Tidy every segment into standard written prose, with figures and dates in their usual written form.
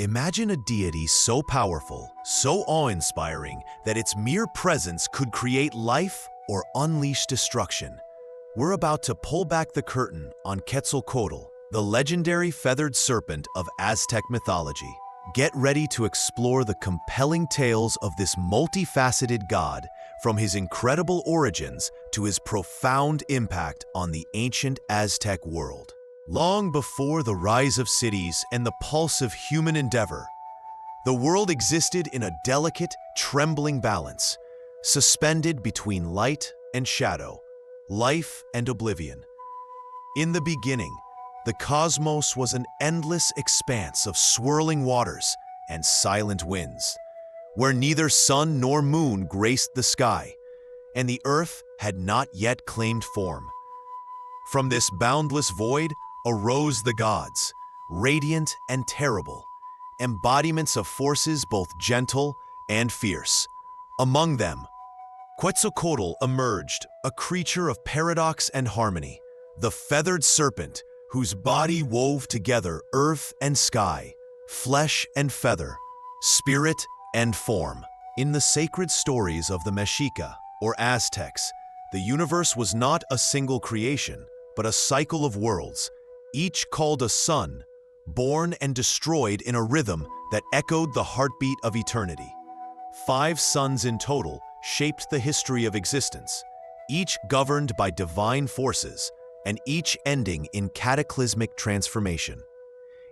Imagine a deity so powerful, so awe-inspiring, that its mere presence could create life or unleash destruction. We're about to pull back the curtain on Quetzalcoatl, the legendary feathered serpent of Aztec mythology. Get ready to explore the compelling tales of this multifaceted god, from his incredible origins to his profound impact on the ancient Aztec world. Long before the rise of cities and the pulse of human endeavor, the world existed in a delicate, trembling balance, suspended between light and shadow, life and oblivion. In the beginning, the cosmos was an endless expanse of swirling waters and silent winds, where neither sun nor moon graced the sky, and the earth had not yet claimed form. From this boundless void arose the gods, radiant and terrible, embodiments of forces both gentle and fierce. Among them, Quetzalcoatl emerged, a creature of paradox and harmony, the feathered serpent whose body wove together earth and sky, flesh and feather, spirit and form. In the sacred stories of the Mexica, or Aztecs, the universe was not a single creation, but a cycle of worlds, each called a sun, born and destroyed in a rhythm that echoed the heartbeat of eternity. 5 suns in total shaped the history of existence, each governed by divine forces, and each ending in cataclysmic transformation.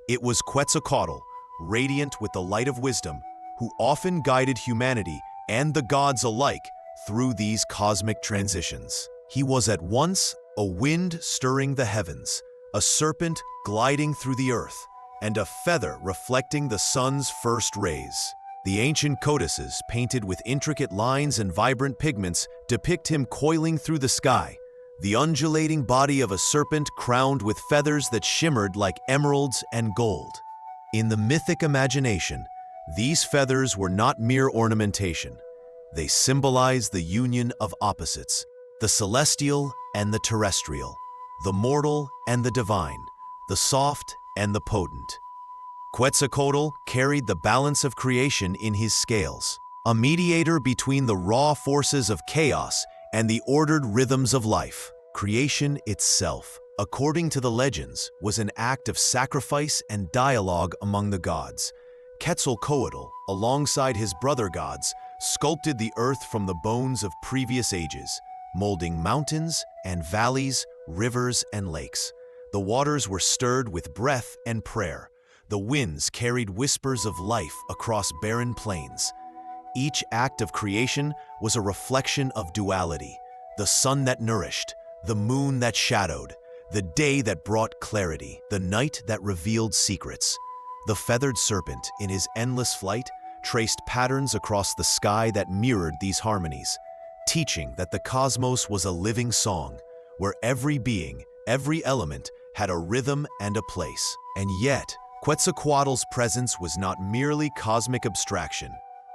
It was Quetzalcoatl, radiant with the light of wisdom, who often guided humanity and the gods alike through these cosmic transitions. He was at once a wind stirring the heavens, a serpent gliding through the earth, and a feather reflecting the sun's first rays. The ancient codices, painted with intricate lines and vibrant pigments, depict him coiling through the sky, the undulating body of a serpent crowned with feathers that shimmered like emeralds and gold. In the mythic imagination, these feathers were not mere ornamentation. They symbolized the union of opposites, the celestial and the terrestrial, the mortal and the divine, the soft and the potent. Quetzalcoatl carried the balance of creation in his scales, a mediator between the raw forces of chaos and the ordered rhythms of life. Creation itself, according to the legends, was an act of sacrifice and dialogue among the gods. Quetzalcoatl, alongside his brother gods, sculpted the earth from the bones of previous ages, molding mountains and valleys, rivers and lakes. The waters were stirred with breath and prayer. The winds carried whispers of life across barren plains. Each act of creation was a reflection of duality, the sun that nourished, the moon that shadowed, the day that brought clarity, the night that revealed secrets. The feathered serpent, in his endless flight, traced patterns across the sky that mirrored these harmonies, teaching that the cosmos was a living song, where every being, every element, had a rhythm and a place. And yet, Quetzalcoatl's presence was not merely cosmic abstraction.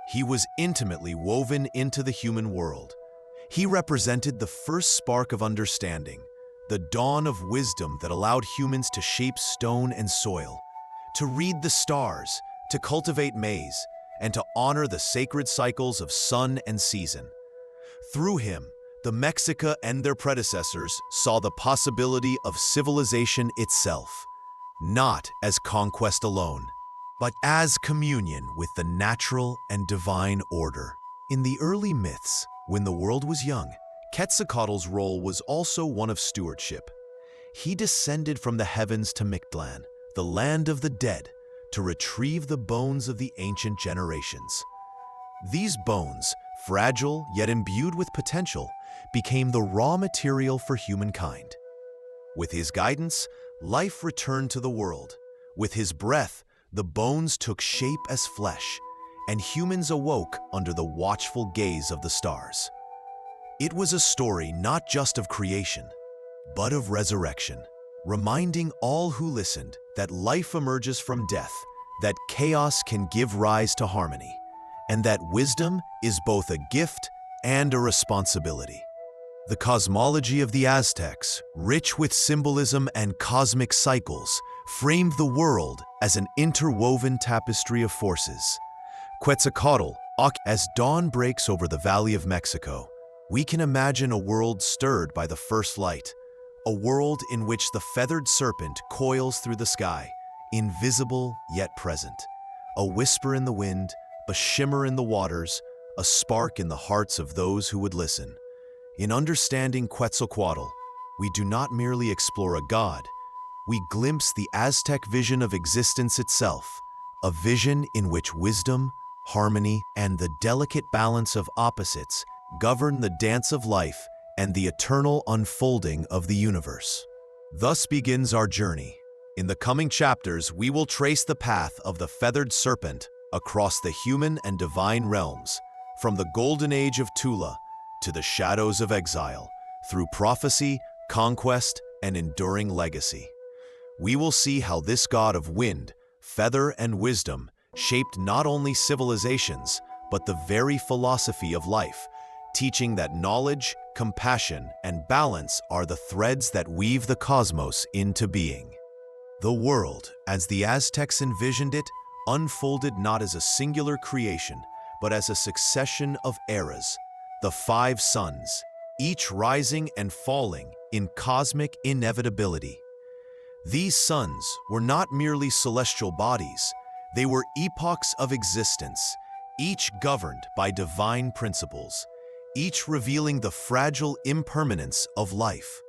He was intimately woven into the human world. He represented the first spark of understanding, the dawn of wisdom that allowed humans to shape stone and soil, to read the stars, to cultivate maize, and to honor the sacred cycles of sun and season. Through him, the Mexica and their predecessors saw the possibility of civilization itself, not as conquest alone, but as communion with the natural and divine order. In the early myths, when the world was young, Quetzalcoatl's role was also one of stewardship. He descended from the heavens to Mictlan, the land of the dead, to retrieve the bones of the ancient generations. These bones, fragile yet imbued with potential, became the raw material for humankind. With his guidance, life returned to the world. With his breath, the bones took shape as flesh, and humans awoke under the watchful gaze of the stars. It was a story not just of creation, but of resurrection, reminding all who listened that life emerges from death, that chaos can give rise to harmony, and that wisdom is both a gift and a responsibility. The cosmology of the Aztecs, rich with symbolism and cosmic cycles, framed the world as an interwoven tapestry of forces. Quetzalcoatl, as dawn breaks over the Valley of Mexico, we can imagine a world stirred by the first light, a world in which the feathered serpent coils through the sky, invisible yet present, a whisper in the wind, a shimmer in the waters, a spark in the hearts of those who would listen. In understanding Quetzalcoatl, we do not merely explore a god, we glimpse the Aztec vision of existence itself, a vision in which wisdom, harmony, and the delicate balance of opposites govern the dance of life and the eternal unfolding of the universe. Thus begins our journey. In the coming chapters, we will trace the path of the feathered serpent across the human and divine realms, from the golden age of Tula to the shadows of exile, through prophecy, conquest, and enduring legacy. We will see how this god of wind, feather, and wisdom shaped not only civilizations, but the very philosophy of life, teaching that knowledge, compassion, and balance are the threads that weave the cosmos into being. The world, as the Aztecs envisioned it, unfolded not as a singular creation, but as a succession of eras, the five suns, each rising and falling in cosmic inevitability. These suns were not merely celestial bodies, they were epochs of existence, each governed by divine principles, each revealing the fragile impermanence of life.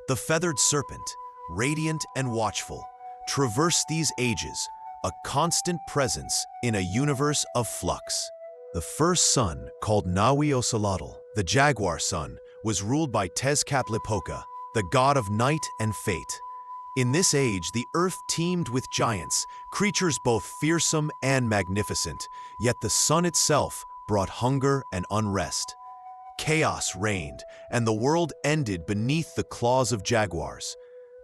The feathered serpent, radiant and watchful, traversed these ages, a constant presence in a universe of flux. The first sun, called Nahui-Ocelotl, the jaguar sun, was ruled by Tezcatlipoca, the god of night and fate. In this age, the earth teemed with giants, creatures both fearsome and magnificent, yet the sun itself brought hunger and unrest. Chaos reigned, and the world ended beneath the claws of jaguars,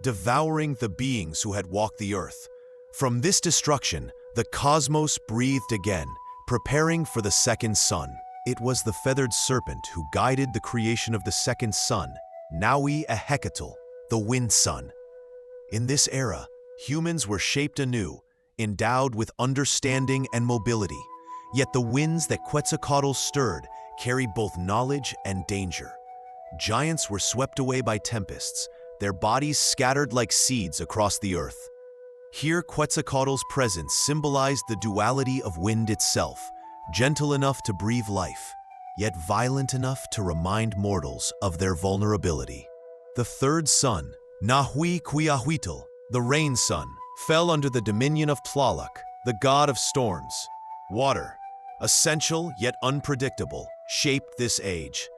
devouring the beings who had walked the earth. From this destruction, the cosmos breathed again, preparing for the second sun. It was the feathered serpent who guided the creation of the second sun, Nahui-Ehecatl, the wind sun. In this era, humans were shaped anew, endowed with understanding and mobility, yet the winds that Quetzalcoatl stirred carried both knowledge and danger. Giants were swept away by tempests, their bodies scattered like seeds across the earth. Here, Quetzalcoatl's presence symbolized the duality of wind itself, gentle enough to breathe life, yet violent enough to remind mortals of their vulnerability. The third sun, Nahui-Cuiahuitl, the rain sun, fell under the dominion of Tlaloc, the god of storms. Water, essential yet unpredictable, shaped this age.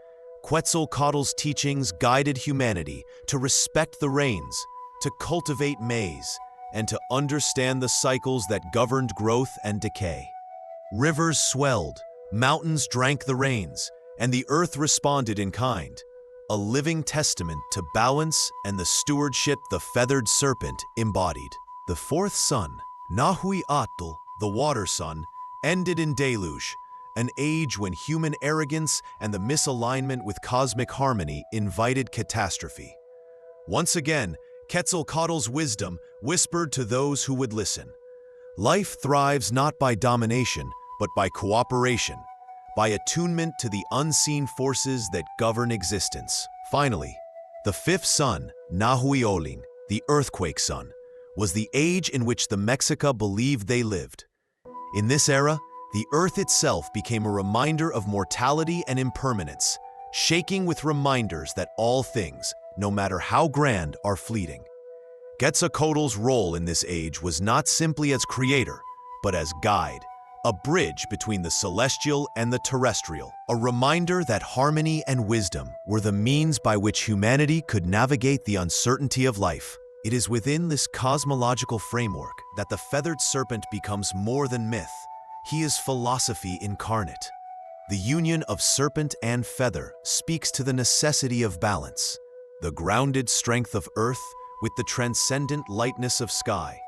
Quetzalcoatl's teachings guided humanity to respect the rains, to cultivate maize, and to understand the cycles that governed growth and decay. Rivers swelled, mountains drank the rains, and the earth responded in kind, a living testament to balance and the stewardship the feathered serpent embodied. The fourth sun, Nahui-Atl, the water sun, ended in deluge, an age when human arrogance and the misalignment with cosmic harmony invited catastrophe. Once again, Quetzalcoatl's wisdom whispered to those who would listen. Life thrives not by domination, but by cooperation, by attunement to the unseen forces that govern existence. Finally, the fifth sun, Nahui-Olin, the earthquake sun, was the age in which the Mexica believed they lived. In this era, the earth itself became a reminder of mortality and impermanence, shaking with reminders that all things, no matter how grand, are fleeting. Quetzalcoatl's role in this age was not simply as creator, but as guide, a bridge between the celestial and the terrestrial, a reminder that harmony and wisdom were the means by which humanity could navigate the uncertainty of life. It is within this cosmological framework that the feathered serpent becomes more than myth. He is philosophy incarnate. The union of serpent and feather speaks to the necessity of balance, the grounded strength of earth with the transcendent lightness of sky,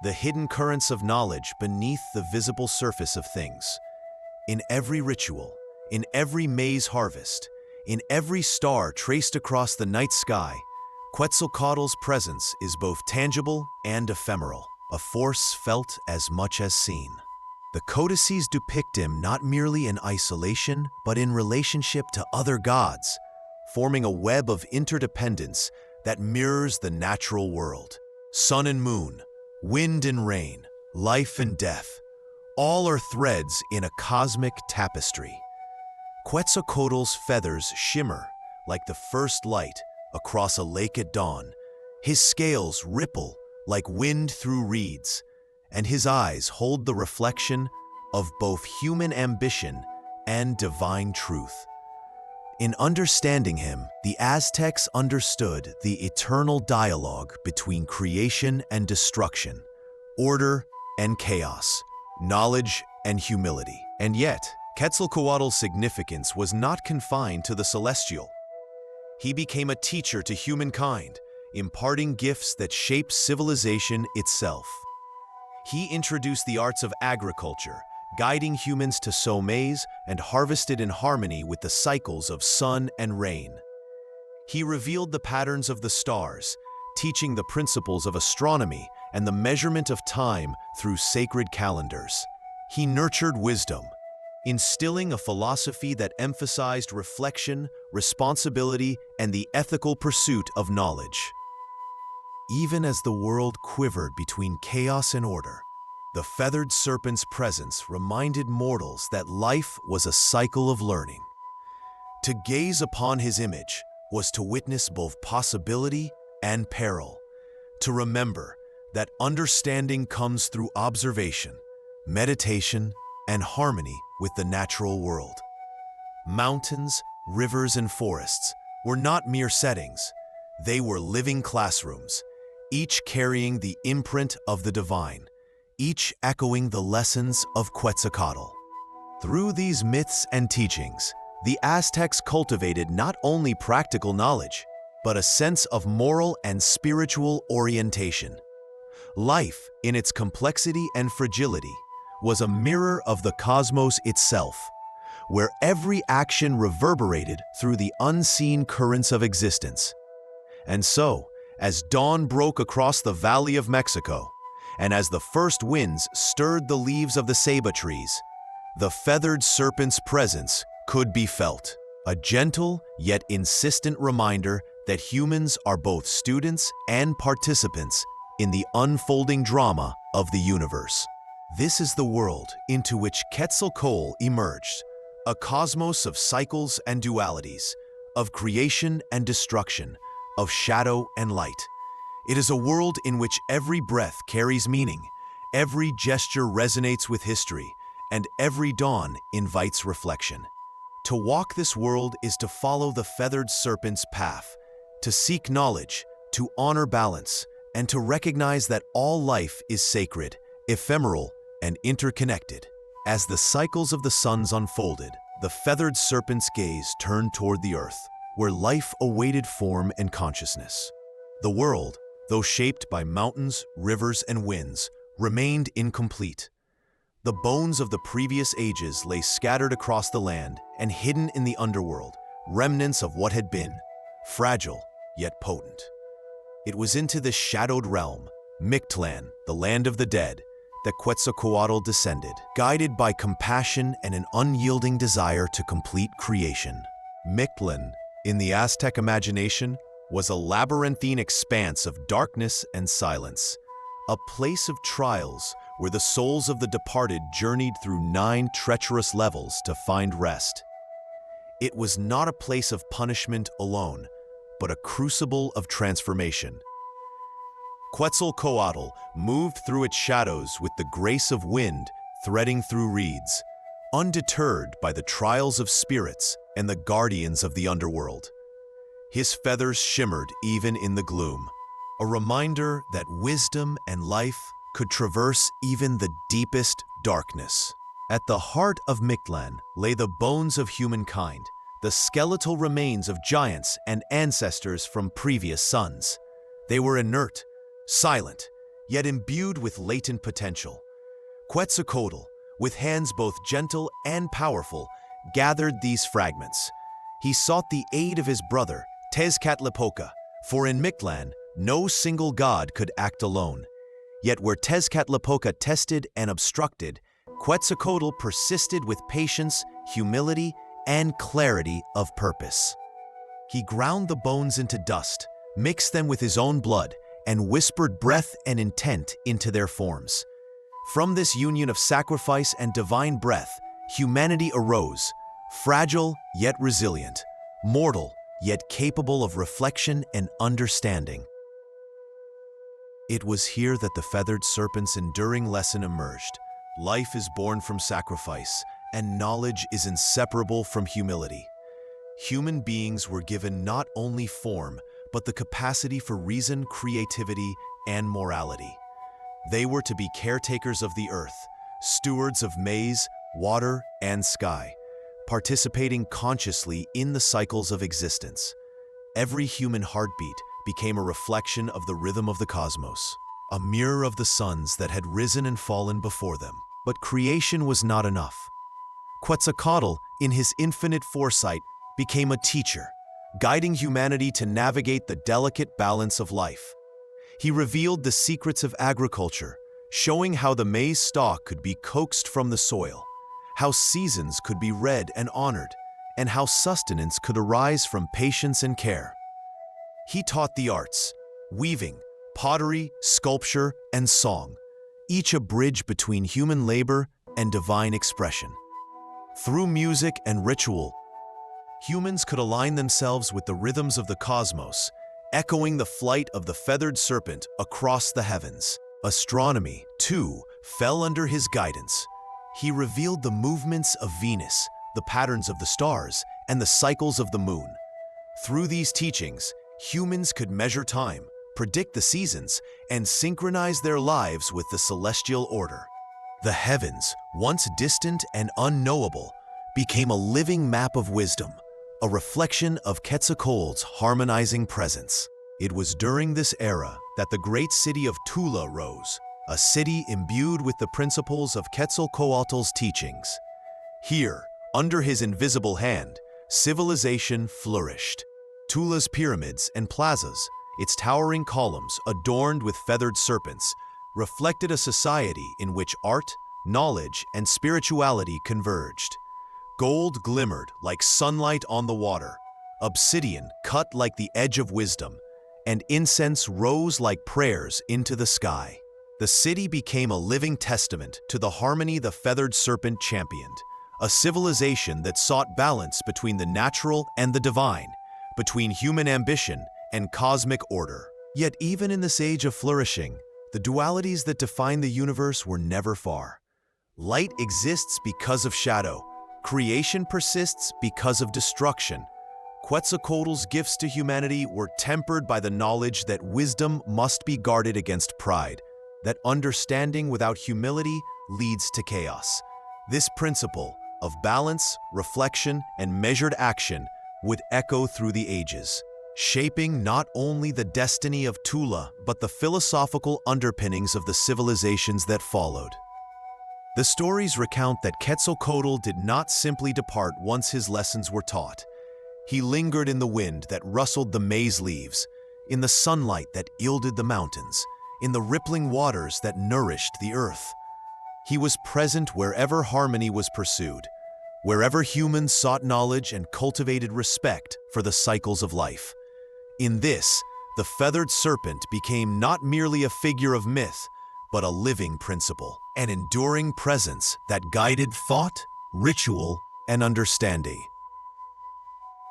the hidden currents of knowledge beneath the visible surface of things. In every ritual, in every maize harvest, in every star traced across the night sky, Quetzalcoatl's presence is both tangible and ephemeral, a force felt as much as seen. The codices depict him not merely in isolation, but in relationship to other gods, forming a web of interdependence that mirrors the natural world. Sun and moon, wind and rain, life and death, all are threads in a cosmic tapestry. Quetzalcoatl's feathers shimmer like the first light across a lake at dawn. His scales ripple like wind through reeds, and his eyes hold the reflection of both human ambition and divine truth. In understanding him, the Aztecs understood the eternal dialogue between creation and destruction, order and chaos, knowledge and humility. And yet, Quetzalcoatl's significance was not confined to the celestial. He became a teacher to humankind, imparting gifts that shaped civilization itself. He introduced the arts of agriculture, guiding humans to sow maize and harvest it in harmony with the cycles of sun and rain. He revealed the patterns of the stars, teaching the principles of astronomy and the measurement of time through sacred calendars. He nurtured wisdom, instilling a philosophy that emphasized reflection, responsibility, and the ethical pursuit of knowledge. Even as the world quivered between chaos and order, the feathered serpent's presence reminded mortals that life was a cycle of learning. To gaze upon his image was to witness both possibility and peril, to remember that understanding comes through observation, meditation, and harmony with the natural world. Mountains, rivers, and forests were not mere settings. They were living classrooms, each carrying the imprint of the divine, each echoing the lessons of Quetzalcoatl. Through these myths and teachings, the Aztecs cultivated not only practical knowledge, but a sense of moral and spiritual orientation. Life, in its complexity and fragility, was a mirror of the cosmos itself, where every action reverberated through the unseen currents of existence. And so, as dawn broke across the Valley of Mexico, and as the first winds stirred the leaves of the ceiba trees, the feathered serpent's presence could be felt, a gentle yet insistent reminder that humans are both students and participants in the unfolding drama of the universe. This is the world into which Quetzalcoatl emerged, a cosmos of cycles and dualities, of creation and destruction, of shadow and light. It is a world in which every breath carries meaning, every gesture resonates with history, and every dawn invites reflection. To walk this world is to follow the feathered serpent's path, to seek knowledge, to honor balance, and to recognize that all life is sacred, ephemeral, and interconnected. As the cycles of the suns unfolded, the feathered serpent's gaze turned toward the earth, where life awaited form and consciousness. The world, though shaped by mountains, rivers, and winds, remained incomplete. The bones of the previous ages lay scattered across the land and hidden in the underworld, remnants of what had been, fragile yet potent. It was into this shadowed realm, Mictlan, the land of the dead, that Quetzalcoatl descended, guided by compassion and an unyielding desire to complete creation. Mictlan, in the Aztec imagination, was a labyrinthine expanse of darkness and silence, a place of trials where the souls of the departed journeyed through 9 treacherous levels to find rest. It was not a place of punishment alone, but a crucible of transformation. Quetzalcoatl moved through its shadows with the grace of wind threading through reeds, undeterred by the trials of spirits and the guardians of the underworld. His feathers shimmered even in the gloom, a reminder that wisdom and life could traverse even the deepest darkness. At the heart of Mictlan lay the bones of humankind, the skeletal remains of giants and ancestors from previous suns. They were inert, silent, yet imbued with latent potential. Quetzalcoatl, with hands both gentle and powerful, gathered these fragments. He sought the aid of his brother, Tezcatlipoca, For in Mictlan, no single god could act alone. Yet where Tezcatlipoca tested and obstructed, Quetzalcoatl persisted with patience, humility, and clarity of purpose. He ground the bones into dust, mixed them with his own blood, and whispered breath and intent into their forms. From this union of sacrifice and divine breath, humanity arose, fragile yet resilient, mortal yet capable of reflection and understanding. It was here that the feathered serpent's enduring lesson emerged. Life is born from sacrifice, and knowledge is inseparable from humility. Human beings were given not only form, but the capacity for reason, creativity, and morality. They were to be caretakers of the earth, stewards of maize, water, and sky, participating consciously in the cycles of existence. Every human heartbeat became a reflection of the rhythm of the cosmos, a mirror of the suns that had risen and fallen before them. But creation was not enough. Quetzalcoatl, in his infinite foresight, became a teacher, guiding humanity to navigate the delicate balance of life. He revealed the secrets of agriculture, showing how the maize stalk could be coaxed from the soil, how seasons could be read and honored, and how sustenance could arise from patience and care. He taught the arts, weaving, pottery, sculpture, and song, each a bridge between human labor and divine expression. Through music and ritual, humans could align themselves with the rhythms of the cosmos, echoing the flight of the feathered serpent across the heavens. Astronomy, too, fell under his guidance. He revealed the movements of Venus, the patterns of the stars, and the cycles of the moon. Through these teachings, humans could measure time, predict the seasons, and synchronize their lives with the celestial order. The heavens, once distant and unknowable, became a living map of wisdom, a reflection of Quetzalcoatl's harmonizing presence. It was during this era that the great city of Tula rose, a city imbued with the principles of Quetzalcoatl's teachings. Here, under his invisible hand, civilization flourished. Tula's pyramids and plazas, its towering columns adorned with feathered serpents, reflected a society in which art, knowledge, and spirituality converged. Gold glimmered like sunlight on the water, obsidian cut like the edge of wisdom, and incense rose like prayers into the sky. The city became a living testament to the harmony the feathered serpent championed, a civilization that sought balance between the natural and the divine, between human ambition and cosmic order. Yet even in this age of flourishing, the dualities that define the universe were never far. Light exists because of shadow. Creation persists because of destruction. Quetzalcoatl's gifts to humanity were tempered by the knowledge that wisdom must be guarded against pride, that understanding without humility leads to chaos. This principle of balance, reflection, and measured action would echo through the ages, shaping not only the destiny of Tula, but the philosophical underpinnings of the civilizations that followed. The stories recount that Quetzalcoatl did not simply depart once his lessons were taught. He lingered in the wind that rustled the maize leaves, in the sunlight that gilded the mountains, in the rippling waters that nourished the earth. He was present wherever harmony was pursued, wherever humans sought knowledge and cultivated respect for the cycles of life. In this, the feathered serpent became not merely a figure of myth, but a living principle, an enduring presence that guided thought, ritual, and understanding.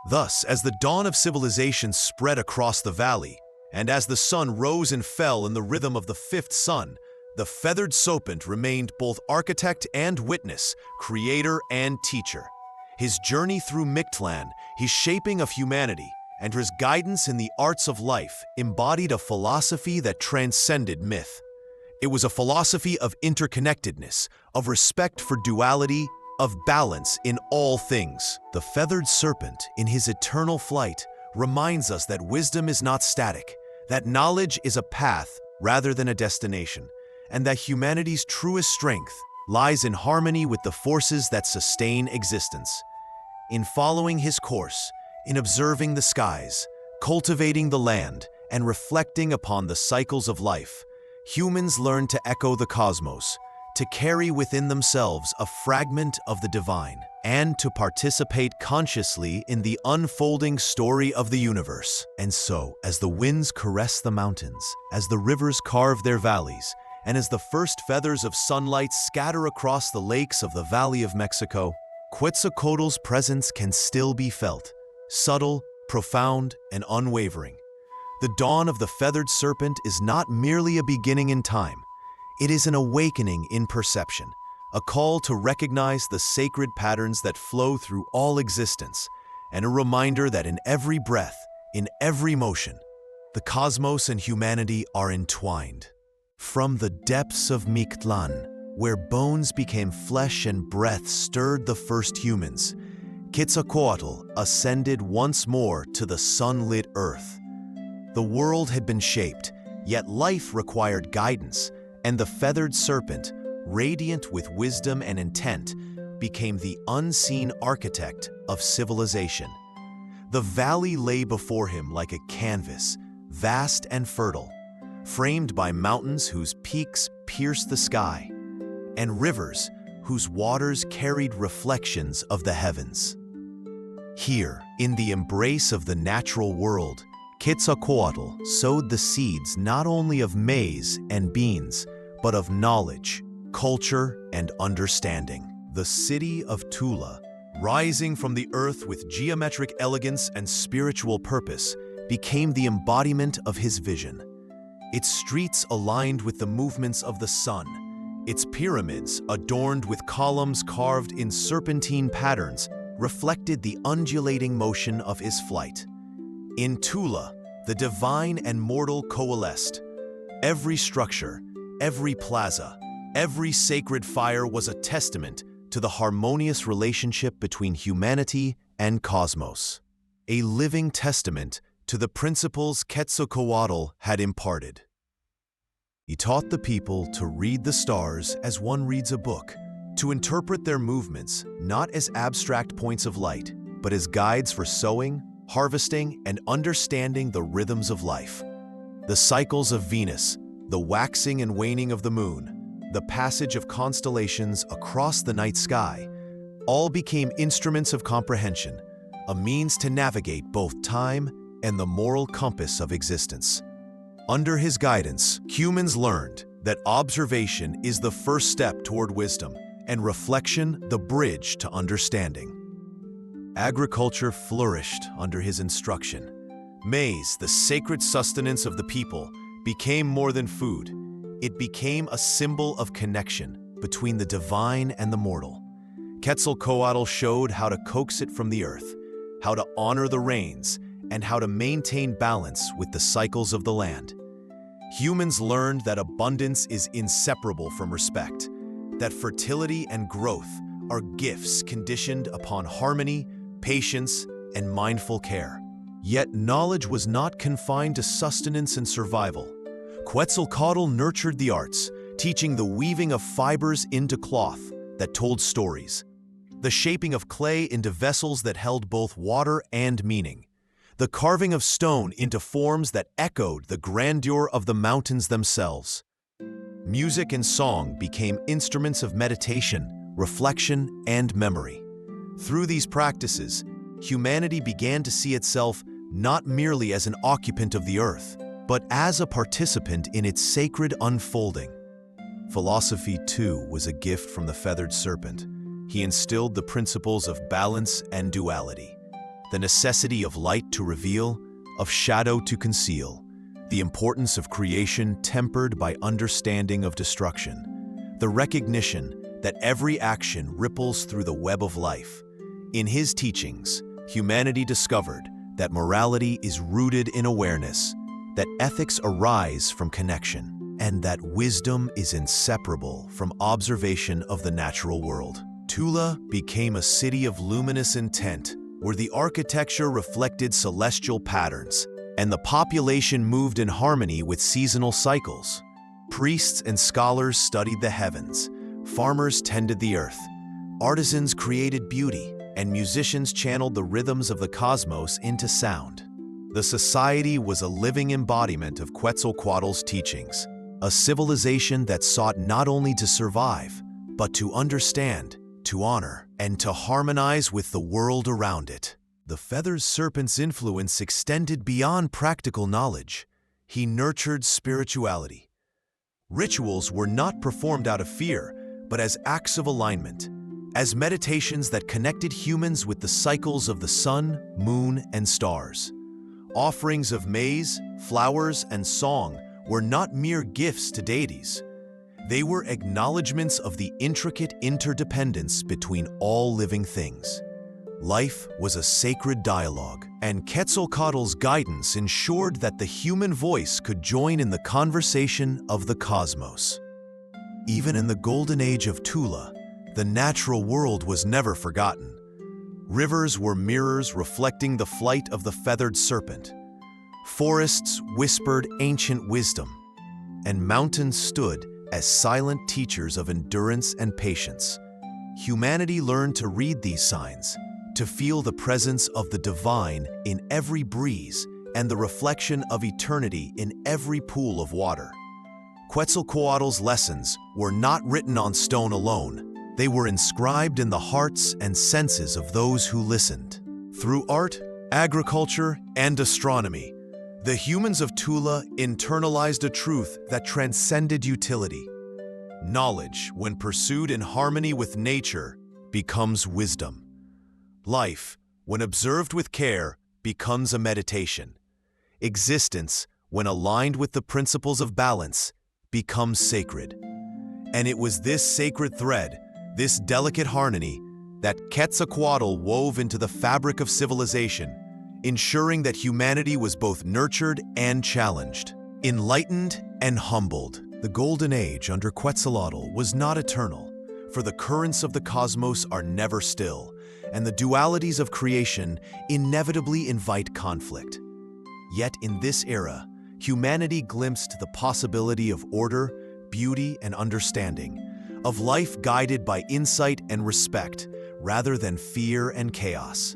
Thus, as the dawn of civilization spread across the valley, and as the sun rose and fell in the rhythm of the fifth sun, the feathered serpent remained both architect and witness, creator and teacher. His journey through Mictlan, his shaping of humanity, and his guidance in the arts of life embodied a philosophy that transcended myth. It was a philosophy of interconnectedness, of respect for duality, of balance in all things. The feathered serpent, in his eternal flight, reminds us that wisdom is not static, that knowledge is a path rather than a destination, and that humanity's truest strength lies in harmony with the forces that sustain existence. In following his course, in observing the skies, Cultivating the land and reflecting upon the cycles of life, humans learned to echo the cosmos, to carry within themselves a fragment of the divine, and to participate consciously in the unfolding story of the universe. And so, as the winds caress the mountains, as the rivers carve their valleys, and as the first feathers of sunlight scatter across the lakes of the Valley of Mexico, Quetzalcoatl's presence can still be felt, subtle, profound, and unwavering. The dawn of the Feathered Serpent is not merely a beginning in time. It is an awakening in perception, a call to recognize the sacred patterns that flow through all existence, and a reminder that in every breath, in every motion, the cosmos and humanity are entwined. From the depths of Mictlan, where bones became flesh and breath stirred the first humans, Quetzalcoatl ascended once more to the sunlit earth. The world had been shaped, yet life required guidance, and the Feathered Serpent, radiant with wisdom and intent, became the unseen architect of civilization. The valley lay before him like a canvas, vast and fertile, framed by mountains whose peaks pierced the sky, and rivers whose waters carried reflections of the heavens. Here, in the embrace of the natural world, Quetzalcoatl sowed the seeds not only of maize and beans, but of knowledge, culture, and understanding. The city of Tula, rising from the earth with geometric elegance and spiritual purpose, became the embodiment of his vision. Its streets aligned with the movements of the sun, its pyramids, adorned with columns carved in serpentine patterns, reflected the undulating motion of his flight. In Tula, the divine and mortal coalesced. Every structure, every plaza, every sacred fire was a testament to the harmonious relationship between humanity and cosmos, a living testament to the principles Quetzalcoatl had imparted. He taught the people to read the stars as one reads a book, to interpret their movements not as abstract points of light, but as guides for sowing, harvesting, and understanding the rhythms of life. The cycles of Venus, the waxing and waning of the moon, the passage of constellations across the night sky, all became instruments of comprehension, a means to navigate both time and the moral compass of existence. Under his guidance, humans learned that observation is the first step toward wisdom, and reflection the bridge to understanding. Agriculture flourished under his instruction. Maize, the sacred sustenance of the people, became more than food. It became a symbol of connection between the divine and the mortal. Quetzalcoatl showed how to coax it from the earth, how to honor the rains, and how to maintain balance with the cycles of the land. Humans learned that abundance is inseparable from respect, that fertility and growth are gifts conditioned upon harmony, patience, and mindful care. Yet knowledge was not confined to sustenance and survival. Quetzalcoatl nurtured the arts, teaching the weaving of fibers into cloth that told stories, the shaping of clay into vessels that held both water and meaning, the carving of stone into forms that echoed the grandeur of the mountains themselves. Music and song became instruments of meditation, reflection, and memory. Through these practices, humanity began to see itself not merely as an occupant of the earth, but as a participant in its sacred unfolding. Philosophy, too, was a gift from the Feathered Serpent. He instilled the principles of balance and duality, the necessity of light to reveal, of shadow to conceal, the importance of creation tempered by understanding of destruction, the recognition that every action ripples through the web of life. In his teachings, humanity discovered that morality is rooted in awareness, that ethics arise from connection, and that wisdom is inseparable from observation of the natural world. Tula became a city of luminous intent, where the architecture reflected celestial patterns, and the population moved in harmony with seasonal cycles. Priests and scholars studied the heavens, farmers tended the earth, artisans created beauty, and musicians channeled the rhythms of the cosmos into sound. The society was a living embodiment of Quetzalcoatl's teachings, a civilization that sought not only to survive, but to understand, to honor, and to harmonize with the world around it. The Feathered Serpent's influence extended beyond practical knowledge. He nurtured spirituality. Rituals were not performed out of fear, but as acts of alignment, as meditations that connected humans with the cycles of the sun, moon, and stars. Offerings of maize, flowers, and song were not mere gifts to deities. They were acknowledgments of the intricate interdependence between all living things. Life was a sacred dialogue, and Quetzalcoatl's guidance ensured that the human voice could join in the conversation of the cosmos. Even in the golden age of Tula, the natural world was never forgotten. Rivers were mirrors reflecting the flight of the feathered serpent. Forests whispered ancient wisdom, and mountains stood as silent teachers of endurance and patience. Humanity learned to read these signs, to feel the presence of the divine in every breeze and the reflection of eternity in every pool of water. Quetzalcoatl's lessons were not written on stone alone. They were inscribed in the hearts and senses of those who listened. Through art, agriculture, and astronomy, the humans of Tula internalized a truth that transcended utility. Knowledge, when pursued in harmony with nature, becomes wisdom. Life, when observed with care, becomes a meditation. Existence, when aligned with the principles of balance, becomes sacred. And it was this sacred thread, this delicate harmony, that Quetzalcoatl wove into the fabric of civilization, ensuring that humanity was both nurtured and challenged, enlightened and humbled. The Golden Age under Quetzalcoatl was not eternal, for the currents of the cosmos are never still, and the dualities of creation inevitably invite conflict. Yet in this era, humanity glimpsed the possibility of order, beauty, and understanding, of life guided by insight and respect, rather than fear and chaos.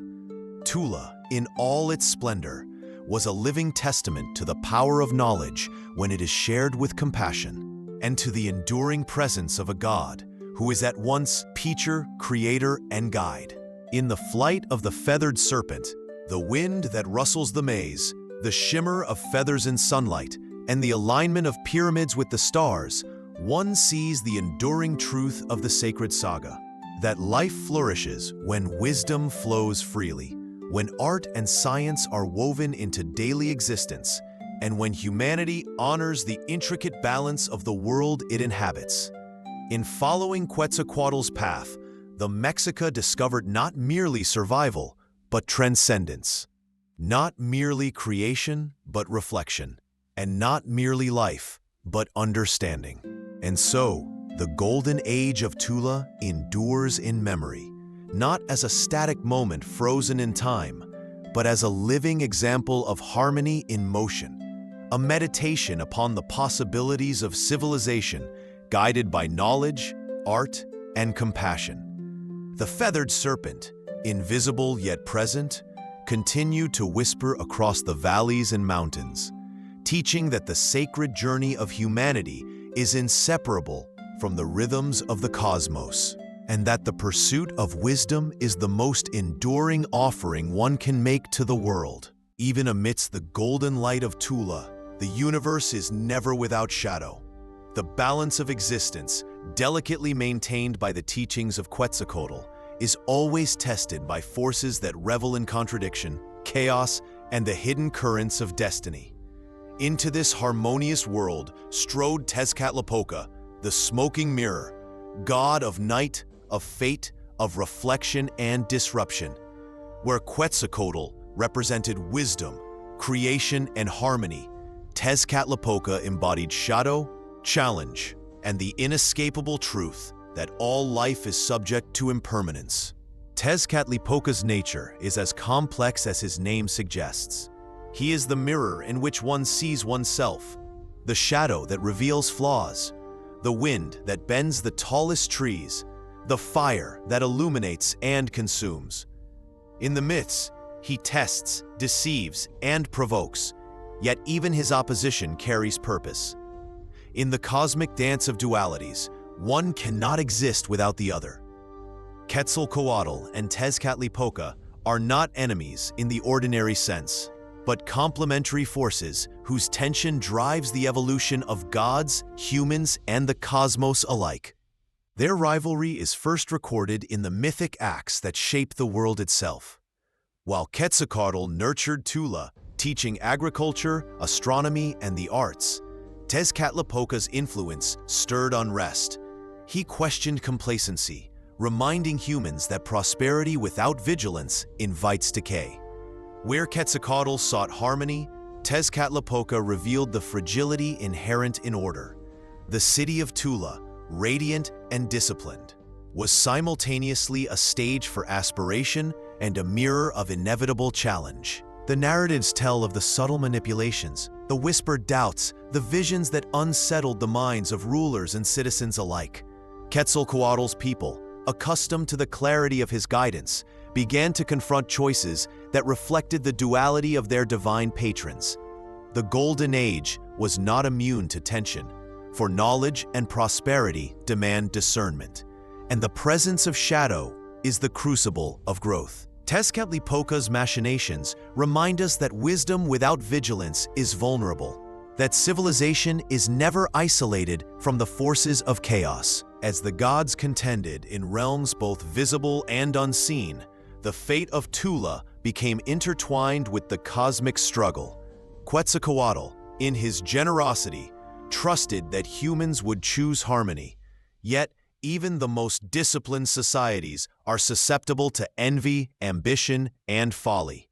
Tula, in all its splendor, was a living testament to the power of knowledge when it is shared with compassion, and to the enduring presence of a God who is at once teacher, creator, and guide. In the flight of the feathered serpent, the wind that rustles the maize, the shimmer of feathers in sunlight, and the alignment of pyramids with the stars, one sees the enduring truth of the sacred saga, that life flourishes when wisdom flows freely, when art and science are woven into daily existence, and when humanity honors the intricate balance of the world it inhabits. In following Quetzalcoatl's path, the Mexica discovered not merely survival, but transcendence. Not merely creation, but reflection. And not merely life, but understanding. And so, the Golden Age of Tula endures in memory, not as a static moment frozen in time, but as a living example of harmony in motion, a meditation upon the possibilities of civilization guided by knowledge, art, and compassion. The feathered serpent, invisible yet present, continued to whisper across the valleys and mountains, teaching that the sacred journey of humanity is inseparable from the rhythms of the cosmos, and that the pursuit of wisdom is the most enduring offering one can make to the world. Even amidst the golden light of Tula, the universe is never without shadow. The balance of existence, delicately maintained by the teachings of Quetzalcoatl, is always tested by forces that revel in contradiction, chaos, and the hidden currents of destiny. Into this harmonious world strode Tezcatlipoca, the smoking mirror, god of night, of fate, of reflection and disruption, where Quetzalcoatl represented wisdom, creation, and harmony. Tezcatlipoca embodied shadow, challenge, and the inescapable truth that all life is subject to impermanence. Tezcatlipoca's nature is as complex as his name suggests. He is the mirror in which one sees oneself, the shadow that reveals flaws, the wind that bends the tallest trees, the fire that illuminates and consumes. In the myths, He tests, deceives, and provokes, yet even his opposition carries purpose. In the cosmic dance of dualities, one cannot exist without the other. Quetzalcoatl and Tezcatlipoca are not enemies in the ordinary sense, but complementary forces whose tension drives the evolution of gods, humans, and the cosmos alike. Their rivalry is first recorded in the mythic acts that shape the world itself. While Quetzalcoatl nurtured Tula, teaching agriculture, astronomy, and the arts, Tezcatlipoca's influence stirred unrest. He questioned complacency, reminding humans that prosperity without vigilance invites decay. Where Quetzalcoatl sought harmony, Tezcatlipoca revealed the fragility inherent in order. The city of Tula, radiant and disciplined, was simultaneously a stage for aspiration and a mirror of inevitable challenge. The narratives tell of the subtle manipulations, the whispered doubts, the visions that unsettled the minds of rulers and citizens alike. Quetzalcoatl's people, accustomed to the clarity of his guidance, began to confront choices that reflected the duality of their divine patrons. The Golden Age was not immune to tension, for knowledge and prosperity demand discernment, and the presence of shadow is the crucible of growth. Tezcatlipoca's machinations remind us that wisdom without vigilance is vulnerable, that civilization is never isolated from the forces of chaos. As the gods contended in realms both visible and unseen, the fate of Tula became intertwined with the cosmic struggle. Quetzalcoatl, in his generosity, trusted that humans would choose harmony. Yet, even the most disciplined societies are susceptible to envy, ambition, and folly.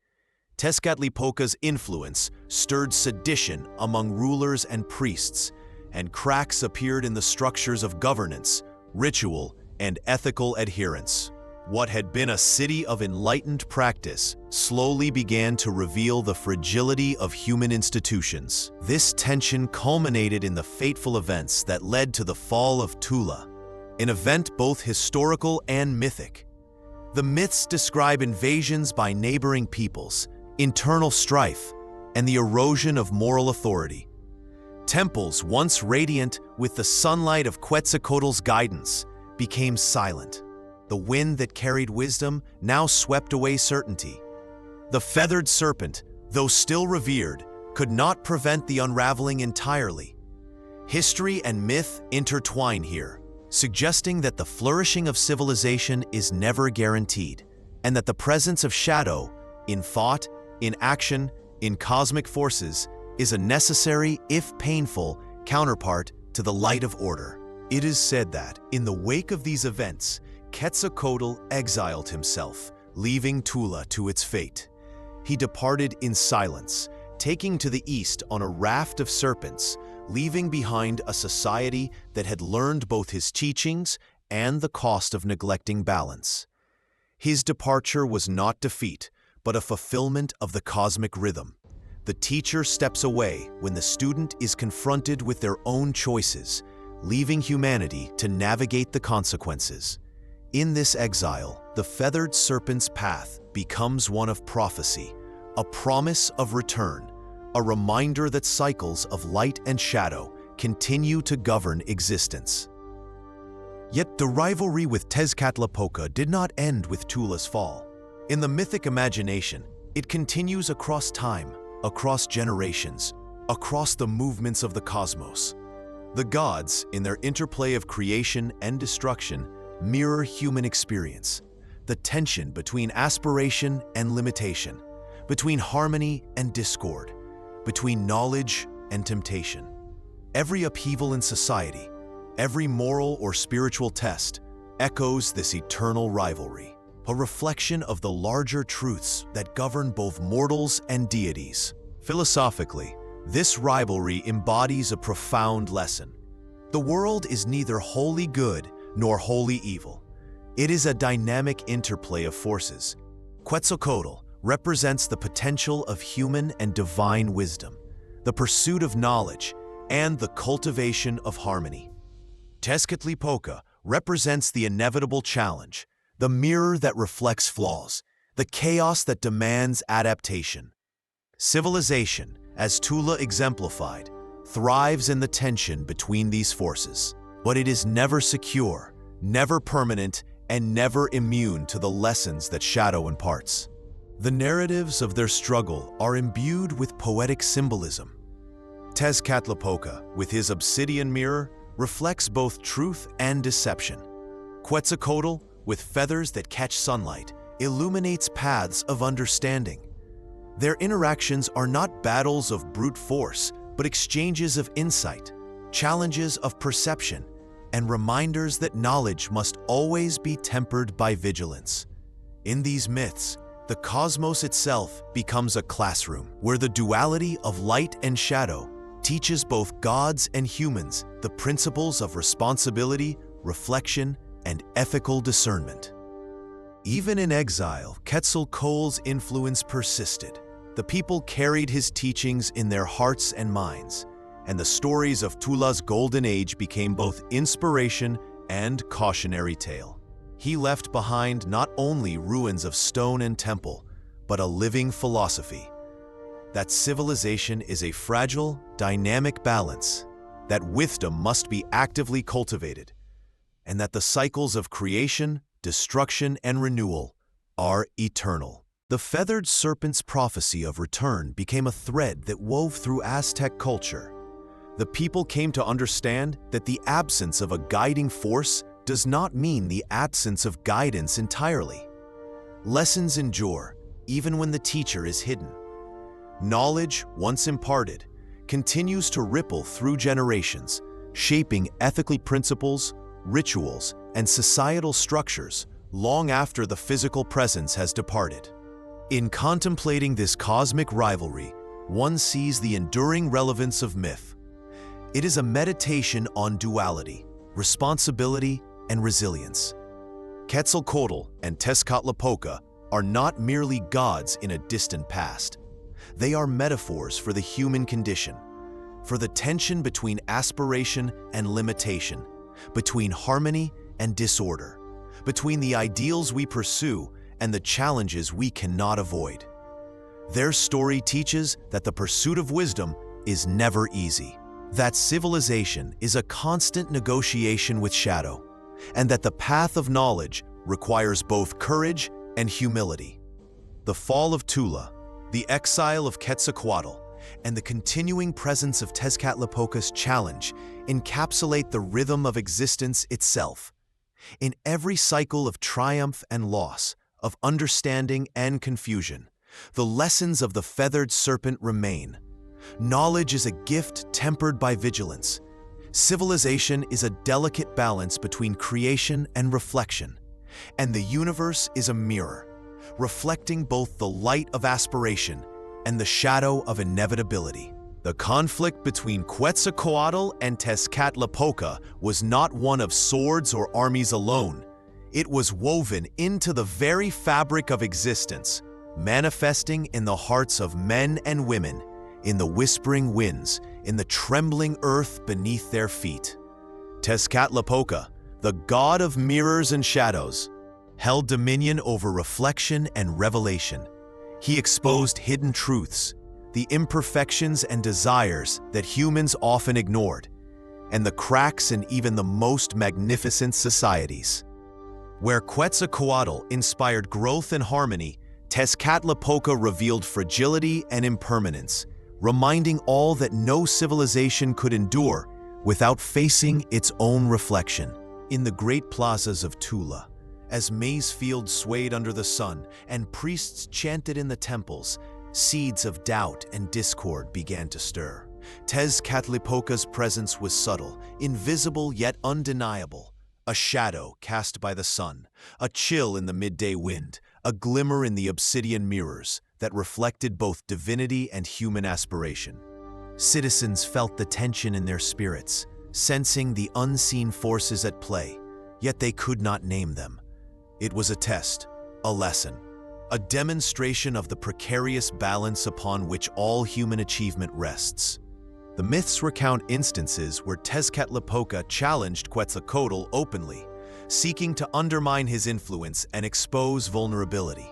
Tezcatlipoca's influence stirred sedition among rulers and priests, and cracks appeared in the structures of governance, ritual, and ethical adherence. What had been a city of enlightened practice slowly began to reveal the fragility of human institutions. This tension culminated in the fateful events that led to the fall of Tula, an event both historical and mythic. The myths describe invasions by neighboring peoples, internal strife, and the erosion of moral authority. Temples once radiant with the sunlight of Quetzalcoatl's guidance became silent. The wind that carried wisdom now swept away certainty. The Feathered Serpent, though still revered, could not prevent the unraveling entirely. History and myth intertwine here, suggesting that the flourishing of civilization is never guaranteed, and that the presence of shadow, in thought, in action, in cosmic forces, is a necessary, if painful, counterpart to the light of order. It is said that, in the wake of these events, Quetzalcoatl exiled himself, leaving Tula to its fate. He departed in silence, taking to the east on a raft of serpents, leaving behind a society that had learned both his teachings and the cost of neglecting balance. His departure was not defeat, but a fulfillment of the cosmic rhythm. The teacher steps away when the student is confronted with their own choices, leaving humanity to navigate the consequences. In this exile, the Feathered Serpent's path becomes one of prophecy, a promise of return, a reminder that cycles of light and shadow continue to govern existence. Yet the rivalry with Tezcatlipoca did not end with Tula's fall. In the mythic imagination, it continues across time, across generations, across the movements of the cosmos. The gods, in their interplay of creation and destruction, mirror human experience, the tension between aspiration and limitation, between harmony and discord, between knowledge and temptation. Every upheaval in society, every moral or spiritual test, echoes this eternal rivalry, a reflection of the larger truths that govern both mortals and deities. Philosophically, this rivalry embodies a profound lesson. The world is neither wholly good nor wholly evil. It is a dynamic interplay of forces. Quetzalcoatl represents the potential of human and divine wisdom, the pursuit of knowledge, and the cultivation of harmony. Tezcatlipoca represents the inevitable challenge, the mirror that reflects flaws, the chaos that demands adaptation. Civilization, as Tula exemplified, thrives in the tension between these forces, but it is never secure, never permanent, and never immune to the lessons that shadow imparts. The narratives of their struggle are imbued with poetic symbolism. Tezcatlipoca, with his obsidian mirror, reflects both truth and deception. Quetzalcoatl, with feathers that catch sunlight, illuminates paths of understanding. Their interactions are not battles of brute force, but exchanges of insight, challenges of perception, and reminders that knowledge must always be tempered by vigilance. In these myths, the cosmos itself becomes a classroom where the duality of light and shadow teaches both gods and humans the principles of responsibility, reflection, and ethical discernment. Even in exile, Quetzalcoatl's influence persisted. The people carried his teachings in their hearts and minds, and the stories of Tula's golden age became both inspiration and cautionary tale. He left behind not only ruins of stone and temple, but a living philosophy. That civilization is a fragile, dynamic balance, that wisdom must be actively cultivated, and that the cycles of creation, destruction, and renewal are eternal. The Feathered Serpent's prophecy of return became a thread that wove through Aztec culture. The people came to understand that the absence of a guiding force does not mean the absence of guidance entirely. Lessons endure, even when the teacher is hidden. Knowledge, once imparted, continues to ripple through generations, shaping ethical principles, rituals, and societal structures long after the physical presence has departed. In contemplating this cosmic rivalry, one sees the enduring relevance of myth. It is a meditation on duality, responsibility, and resilience. Quetzalcoatl and Tezcatlipoca are not merely gods in a distant past. They are metaphors for the human condition, for the tension between aspiration and limitation, between harmony and disorder, between the ideals we pursue and the challenges we cannot avoid. Their story teaches that the pursuit of wisdom is never easy, that civilization is a constant negotiation with shadow, and that the path of knowledge requires both courage and humility. The fall of Tula, the exile of Quetzalcoatl, and the continuing presence of Tezcatlipoca's challenge encapsulate the rhythm of existence itself. In every cycle of triumph and loss, of understanding and confusion, the lessons of the Feathered Serpent remain. Knowledge is a gift tempered by vigilance. Civilization is a delicate balance between creation and reflection, and the universe is a mirror, reflecting both the light of aspiration and the shadow of inevitability. The conflict between Quetzalcoatl and Tezcatlipoca was not one of swords or armies alone. It was woven into the very fabric of existence, manifesting in the hearts of men and women, in the whispering winds, in the trembling earth beneath their feet. Tezcatlipoca, the god of mirrors and shadows, held dominion over reflection and revelation. He exposed hidden truths, the imperfections and desires that humans often ignored, and the cracks in even the most magnificent societies. Where Quetzalcoatl inspired growth and harmony, Tezcatlipoca revealed fragility and impermanence, reminding all that no civilization could endure without facing its own reflection. In the great plazas of Tula, as maize fields swayed under the sun and priests chanted in the temples, seeds of doubt and discord began to stir. Tezcatlipoca's presence was subtle, invisible yet undeniable. A shadow cast by the sun, a chill in the midday wind, a glimmer in the obsidian mirrors that reflected both divinity and human aspiration. Citizens felt the tension in their spirits, sensing the unseen forces at play, yet they could not name them. It was a test, a lesson, a demonstration of the precarious balance upon which all human achievement rests. The myths recount instances where Tezcatlipoca challenged Quetzalcoatl openly, seeking to undermine his influence and expose vulnerability.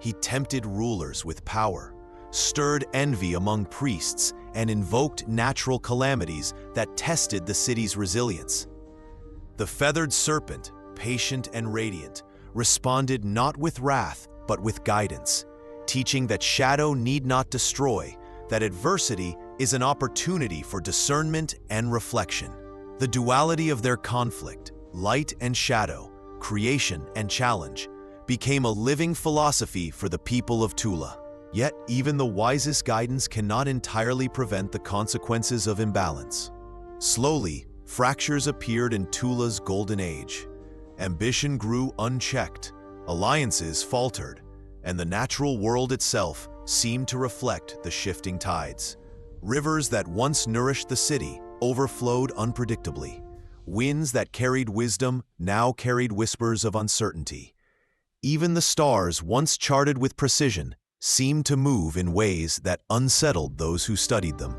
He tempted rulers with power, stirred envy among priests, and invoked natural calamities that tested the city's resilience. The Feathered Serpent, patient and radiant, responded not with wrath, but with guidance, teaching that shadow need not destroy, that adversity is an opportunity for discernment and reflection. The duality of their conflict, light and shadow, creation and challenge, became a living philosophy for the people of Tula. Yet, even the wisest guidance cannot entirely prevent the consequences of imbalance. Slowly, fractures appeared in Tula's golden age. Ambition grew unchecked, alliances faltered, and the natural world itself seemed to reflect the shifting tides. Rivers that once nourished the city overflowed unpredictably. Winds that carried wisdom now carried whispers of uncertainty. Even the stars, once charted with precision, seemed to move in ways that unsettled those who studied them.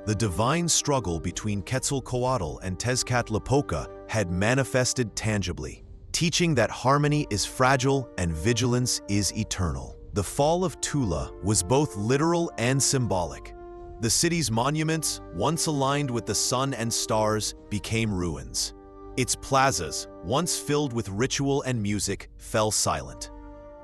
The divine struggle between Quetzalcoatl and Tezcatlipoca had manifested tangibly, teaching that harmony is fragile and vigilance is eternal. The fall of Tula was both literal and symbolic. The city's monuments, once aligned with the sun and stars, became ruins. Its plazas, once filled with ritual and music, fell silent.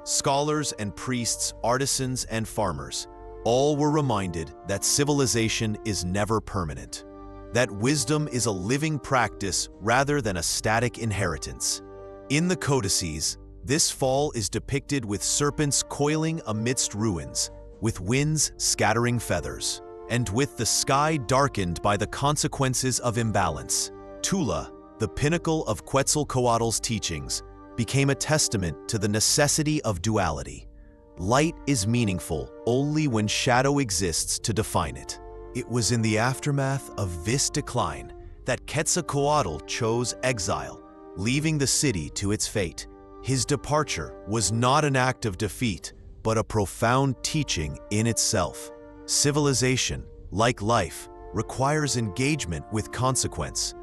Scholars and priests, artisans and farmers, all were reminded that civilization is never permanent, that wisdom is a living practice rather than a static inheritance. In the codices, this fall is depicted with serpents coiling amidst ruins, with winds scattering feathers, and with the sky darkened by the consequences of imbalance. Tula, the pinnacle of Quetzalcoatl's teachings, became a testament to the necessity of duality. Light is meaningful only when shadow exists to define it. It was in the aftermath of this decline that Quetzalcoatl chose exile, leaving the city to its fate. His departure was not an act of defeat, but a profound teaching in itself. Civilization, like life, requires engagement with consequence.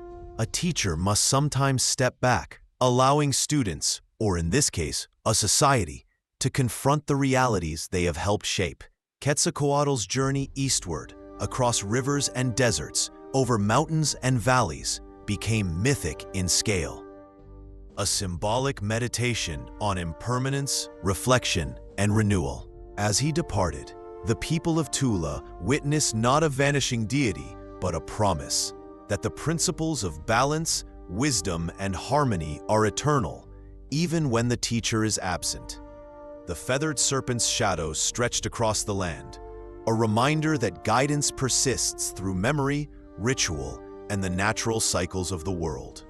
A teacher must sometimes step back, allowing students, or in this case, a society, to confront the realities they have helped shape. Quetzalcoatl's journey eastward, across rivers and deserts, over mountains and valleys, became mythic in scale. A symbolic meditation on impermanence, reflection, and renewal. As he departed, the people of Tula witnessed not a vanishing deity, but a promise that the principles of balance, wisdom, and harmony are eternal, even when the teacher is absent. The Feathered Serpent's shadow stretched across the land, a reminder that guidance persists through memory, ritual, and the natural cycles of the world.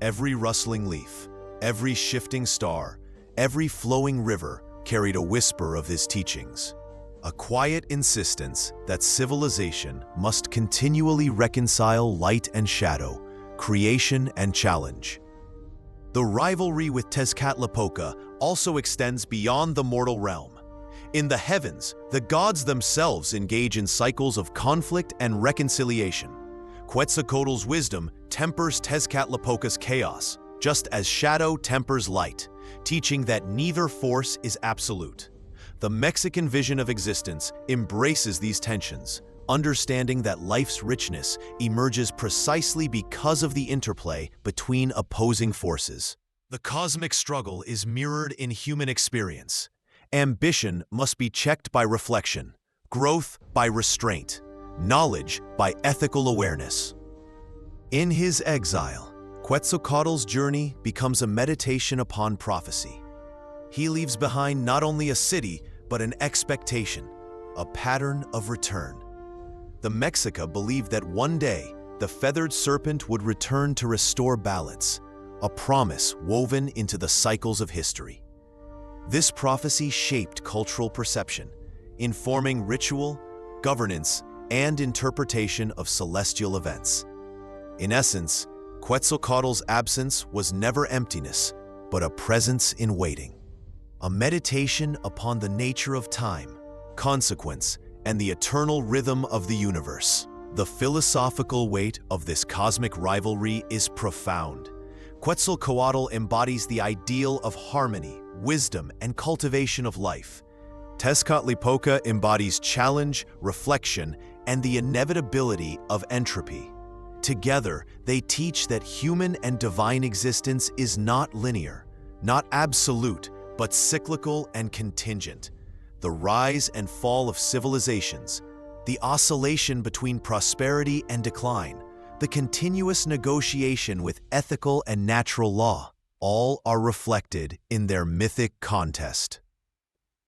Every rustling leaf, every shifting star, every flowing river carried a whisper of his teachings, a quiet insistence that civilization must continually reconcile light and shadow, creation and challenge. The rivalry with Tezcatlipoca also extends beyond the mortal realm. In the heavens, the gods themselves engage in cycles of conflict and reconciliation. Quetzalcoatl's wisdom tempers Tezcatlipoca's chaos, just as shadow tempers light, teaching that neither force is absolute. The Mexican vision of existence embraces these tensions, understanding that life's richness emerges precisely because of the interplay between opposing forces. The cosmic struggle is mirrored in human experience. Ambition must be checked by reflection, growth by restraint, knowledge by ethical awareness. In his exile, Quetzalcoatl's journey becomes a meditation upon prophecy. He leaves behind not only a city, but an expectation, a pattern of return. The Mexica believed that one day the Feathered Serpent would return to restore balance, a promise woven into the cycles of history. This prophecy shaped cultural perception, informing ritual, governance, and interpretation of celestial events. In essence, Quetzalcoatl's absence was never emptiness, but a presence in waiting. A meditation upon the nature of time, consequence, and the eternal rhythm of the universe. The philosophical weight of this cosmic rivalry is profound. Quetzalcoatl embodies the ideal of harmony, wisdom, and cultivation of life. Tezcatlipoca embodies challenge, reflection, and the inevitability of entropy. Together, they teach that human and divine existence is not linear, not absolute, but cyclical and contingent. The rise and fall of civilizations, the oscillation between prosperity and decline, the continuous negotiation with ethical and natural law, all are reflected in their mythic contest.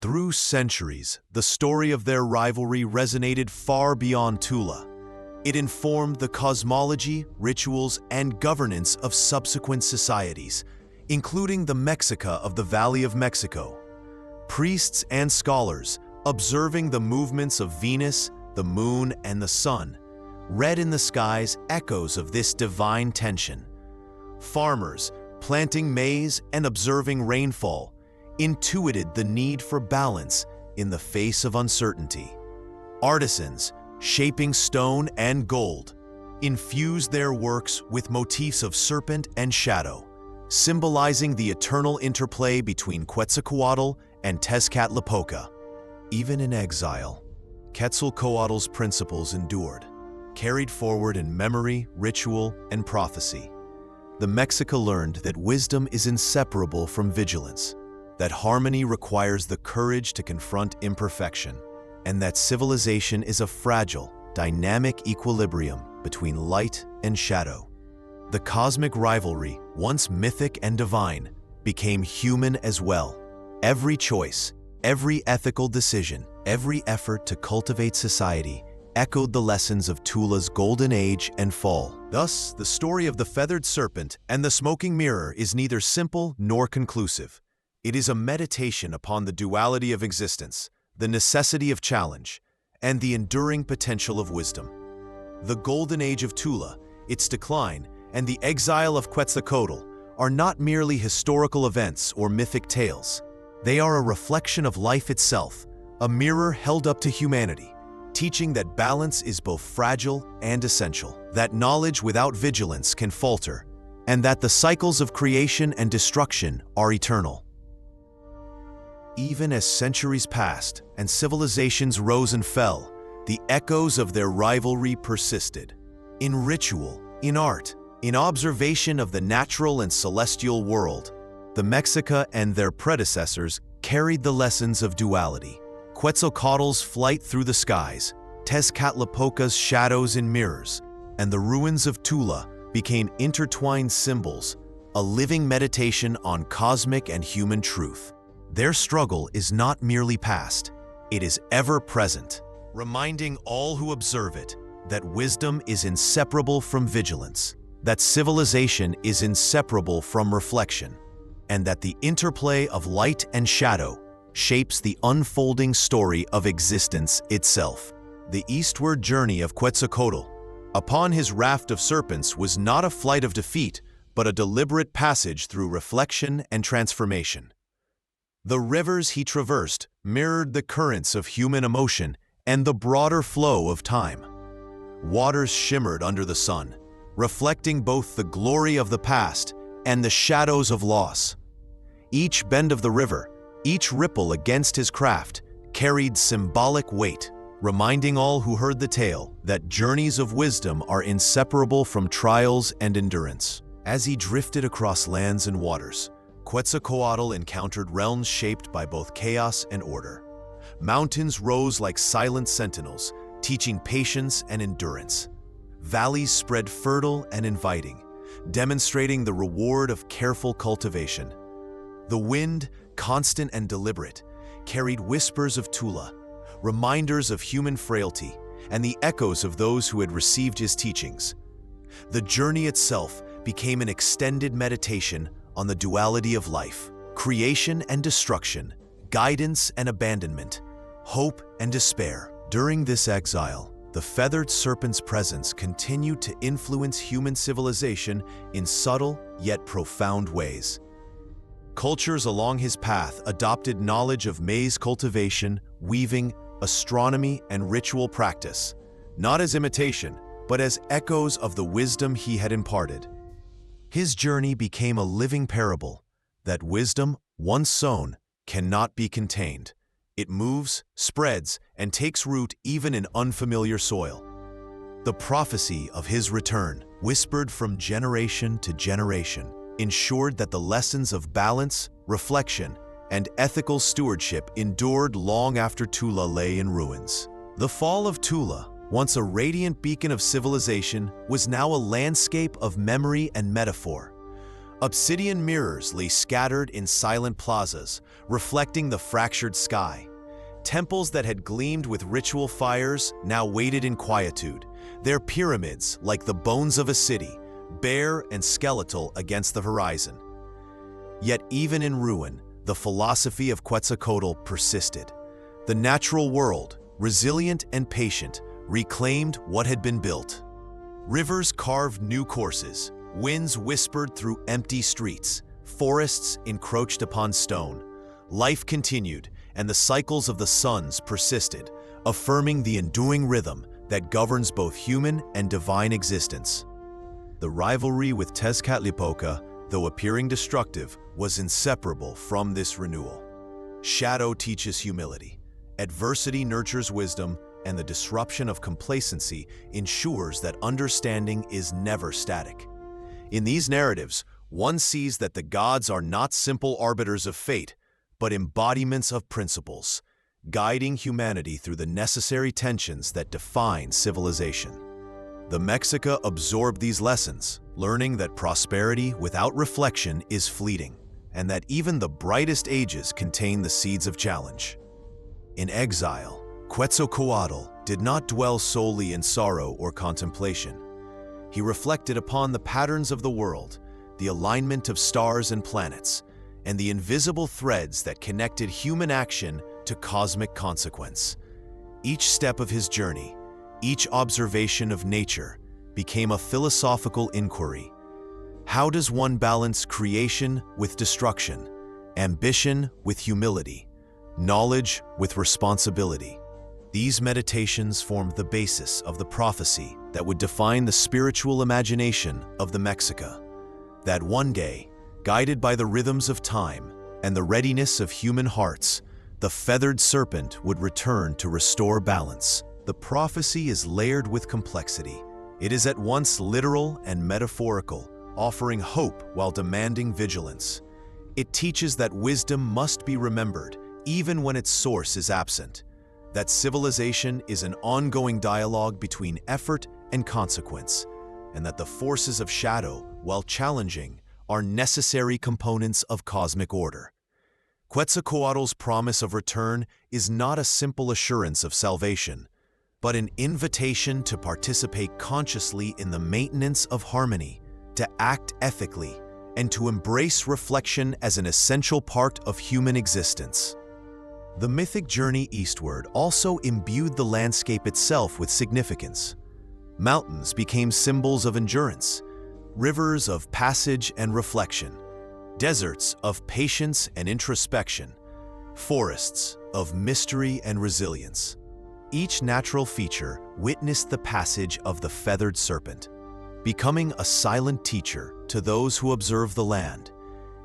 Through centuries, the story of their rivalry resonated far beyond Tula. It informed the cosmology, rituals, and governance of subsequent societies, including the Mexica of the Valley of Mexico. Priests and scholars, observing the movements of Venus, the moon, and the sun, read in the skies echoes of this divine tension. Farmers, planting maize and observing rainfall, intuited the need for balance in the face of uncertainty. Artisans, shaping stone and gold, infused their works with motifs of serpent and shadow, symbolizing the eternal interplay between Quetzalcoatl and Tezcatlipoca. Even in exile, Quetzalcoatl's principles endured, carried forward in memory, ritual, and prophecy. The Mexica learned that wisdom is inseparable from vigilance, that harmony requires the courage to confront imperfection, and that civilization is a fragile, dynamic equilibrium between light and shadow. The cosmic rivalry, once mythic and divine, became human as well. Every choice, every ethical decision, every effort to cultivate society echoed the lessons of Tula's golden age and fall. Thus, the story of the Feathered Serpent and the Smoking Mirror is neither simple nor conclusive. It is a meditation upon the duality of existence, the necessity of challenge, and the enduring potential of wisdom. The Golden Age of Tula, its decline, and the exile of Quetzalcoatl are not merely historical events or mythic tales. They are a reflection of life itself, a mirror held up to humanity, teaching that balance is both fragile and essential, that knowledge without vigilance can falter, and that the cycles of creation and destruction are eternal. Even as centuries passed and civilizations rose and fell, the echoes of their rivalry persisted. In ritual, in art, in observation of the natural and celestial world, the Mexica and their predecessors carried the lessons of duality. Quetzalcoatl's flight through the skies, Tezcatlipoca's shadows in mirrors, and the ruins of Tula became intertwined symbols, a living meditation on cosmic and human truth. Their struggle is not merely past, it is ever present, reminding all who observe it that wisdom is inseparable from vigilance, that civilization is inseparable from reflection, and that the interplay of light and shadow shapes the unfolding story of existence itself. The eastward journey of Quetzalcoatl, upon his raft of serpents, was not a flight of defeat, but a deliberate passage through reflection and transformation. The rivers he traversed mirrored the currents of human emotion and the broader flow of time. Waters shimmered under the sun, reflecting both the glory of the past and the shadows of loss. Each bend of the river, each ripple against his craft, carried symbolic weight, reminding all who heard the tale that journeys of wisdom are inseparable from trials and endurance. As he drifted across lands and waters, Quetzalcoatl encountered realms shaped by both chaos and order. Mountains rose like silent sentinels, teaching patience and endurance. Valleys spread fertile and inviting, demonstrating the reward of careful cultivation. The wind, constant and deliberate, carried whispers of Tula, reminders of human frailty, and the echoes of those who had received his teachings. The journey itself became an extended meditation on the duality of life, creation and destruction, guidance and abandonment, hope and despair. During this exile, the Feathered Serpent's presence continued to influence human civilization in subtle yet profound ways. Cultures along his path adopted knowledge of maize cultivation, weaving, astronomy, and ritual practice, not as imitation, but as echoes of the wisdom he had imparted. His journey became a living parable that wisdom, once sown, cannot be contained. It moves, spreads, and takes root even in unfamiliar soil. The prophecy of his return, whispered from generation to generation, ensured that the lessons of balance, reflection, and ethical stewardship endured long after Tula lay in ruins. The fall of Tula, once a radiant beacon of civilization, was now a landscape of memory and metaphor. Obsidian mirrors lay scattered in silent plazas, reflecting the fractured sky. Temples that had gleamed with ritual fires now waited in quietude, their pyramids, like the bones of a city, bare and skeletal against the horizon. Yet even in ruin, the philosophy of Quetzalcoatl persisted. The natural world, resilient and patient, reclaimed what had been built. Rivers carved new courses, winds whispered through empty streets, forests encroached upon stone. Life continued, and the cycles of the suns persisted, affirming the enduring rhythm that governs both human and divine existence. The rivalry with Tezcatlipoca, though appearing destructive, was inseparable from this renewal. Shadow teaches humility. Adversity nurtures wisdom, and the disruption of complacency ensures that understanding is never static. In these narratives, one sees that the gods are not simple arbiters of fate, but embodiments of principles, guiding humanity through the necessary tensions that define civilization. The Mexica absorbed these lessons, learning that prosperity without reflection is fleeting, and that even the brightest ages contain the seeds of challenge. In exile, Quetzalcoatl did not dwell solely in sorrow or contemplation. He reflected upon the patterns of the world, the alignment of stars and planets, and the invisible threads that connected human action to cosmic consequence. Each step of his journey, each observation of nature, became a philosophical inquiry. How does one balance creation with destruction, ambition with humility, knowledge with responsibility? These meditations formed the basis of the prophecy that would define the spiritual imagination of the Mexica. That one day, guided by the rhythms of time and the readiness of human hearts, the feathered serpent would return to restore balance. The prophecy is layered with complexity. It is at once literal and metaphorical, offering hope while demanding vigilance. It teaches that wisdom must be remembered, even when its source is absent. That civilization is an ongoing dialogue between effort and consequence, and that the forces of shadow, while challenging, are necessary components of cosmic order. Quetzalcoatl's promise of return is not a simple assurance of salvation, but an invitation to participate consciously in the maintenance of harmony, to act ethically, and to embrace reflection as an essential part of human existence. The mythic journey eastward also imbued the landscape itself with significance. Mountains became symbols of endurance, rivers of passage and reflection, deserts of patience and introspection, forests of mystery and resilience. Each natural feature witnessed the passage of the feathered serpent, becoming a silent teacher to those who observe the land.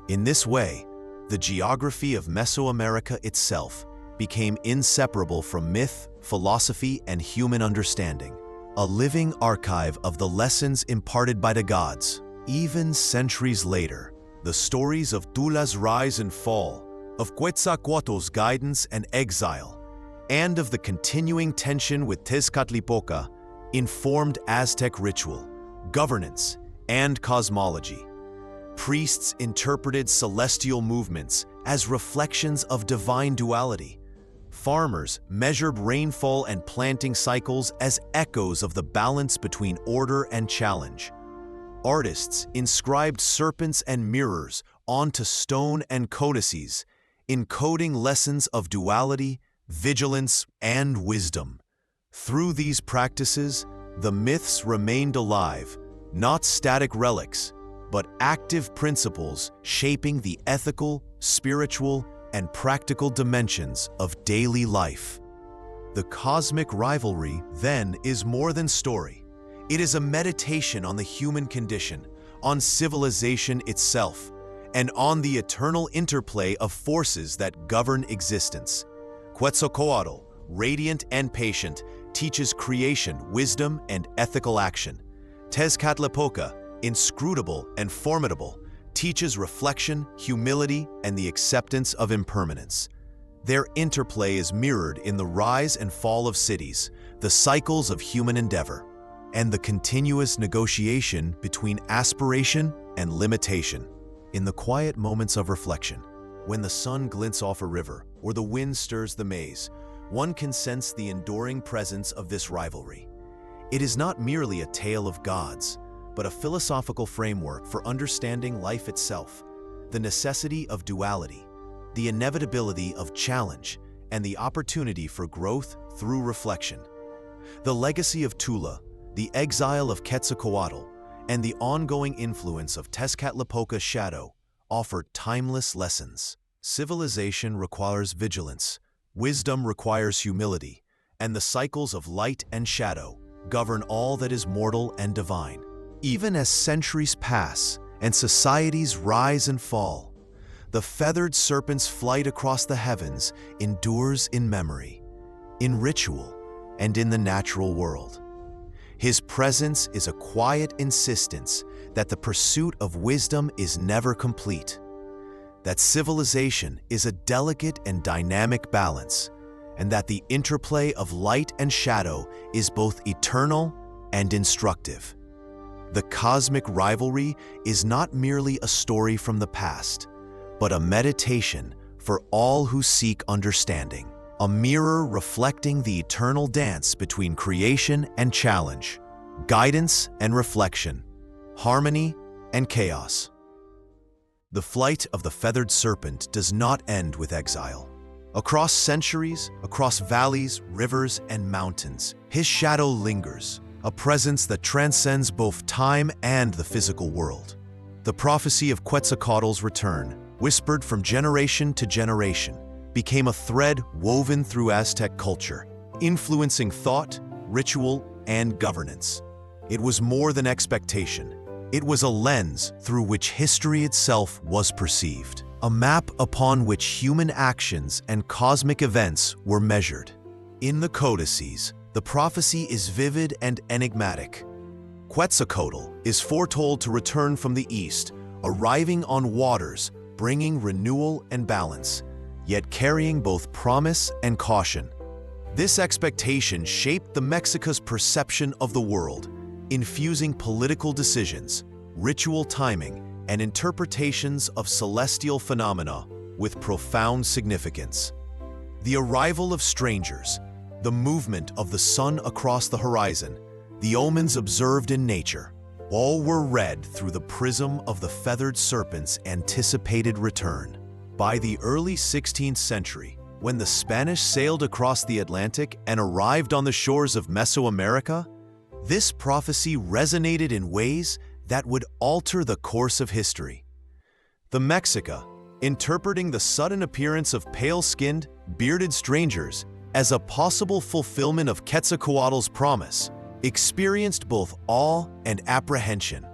In this way, the geography of Mesoamerica itself became inseparable from myth, philosophy, and human understanding, a living archive of the lessons imparted by the gods. Even centuries later, the stories of Tula's rise and fall, of Quetzalcoatl's guidance and exile, and of the continuing tension with Tezcatlipoca informed Aztec ritual, governance, and cosmology. Priests interpreted celestial movements as reflections of divine duality. Farmers measured rainfall and planting cycles as echoes of the balance between order and challenge. Artists inscribed serpents and mirrors onto stone and codices, encoding lessons of duality, vigilance, and wisdom. Through these practices, the myths remained alive, not static relics, but active principles shaping the ethical, spiritual, and practical dimensions of daily life. The cosmic rivalry, then, is more than story. It is a meditation on the human condition, on civilization itself, and on the eternal interplay of forces that govern existence. Quetzalcoatl, radiant and patient, teaches creation, wisdom, and ethical action. Tezcatlipoca, inscrutable and formidable, teaches reflection, humility, and the acceptance of impermanence. Their interplay is mirrored in the rise and fall of cities, the cycles of human endeavor, and the continuous negotiation between aspiration and limitation. In the quiet moments of reflection, when the sun glints off a river or the wind stirs the maize, one can sense the enduring presence of this rivalry. It is not merely a tale of gods, but a philosophical framework for understanding life itself, the necessity of duality, the inevitability of challenge, and the opportunity for growth through reflection. The legacy of Tula, the exile of Quetzalcoatl, and the ongoing influence of Tezcatlipoca's shadow offer timeless lessons. Civilization requires vigilance, wisdom requires humility, and the cycles of light and shadow govern all that is mortal and divine. Even as centuries pass and societies rise and fall, the feathered serpent's flight across the heavens endures in memory, in ritual, and in the natural world. His presence is a quiet insistence that the pursuit of wisdom is never complete, that civilization is a delicate and dynamic balance, and that the interplay of light and shadow is both eternal and instructive. The cosmic rivalry is not merely a story from the past, but a meditation for all who seek understanding, a mirror reflecting the eternal dance between creation and challenge, guidance and reflection, harmony and chaos. The flight of the feathered serpent does not end with exile. Across centuries, across valleys, rivers, and mountains, his shadow lingers, a presence that transcends both time and the physical world. The prophecy of Quetzalcoatl's return, whispered from generation to generation, became a thread woven through Aztec culture, influencing thought, ritual, and governance. It was more than expectation. It was a lens through which history itself was perceived, a map upon which human actions and cosmic events were measured. In the codices, the prophecy is vivid and enigmatic. Quetzalcoatl is foretold to return from the east, arriving on waters, bringing renewal and balance, yet carrying both promise and caution. This expectation shaped the Mexica's perception of the world, infusing political decisions, ritual timing, and interpretations of celestial phenomena with profound significance. The arrival of strangers, the movement of the sun across the horizon, the omens observed in nature, all were read through the prism of the feathered serpent's anticipated return. By the early 16th century, when the Spanish sailed across the Atlantic and arrived on the shores of Mesoamerica, this prophecy resonated in ways that would alter the course of history. The Mexica, interpreting the sudden appearance of pale-skinned, bearded strangers as a possible fulfillment of Quetzalcoatl's promise, experienced both awe and apprehension.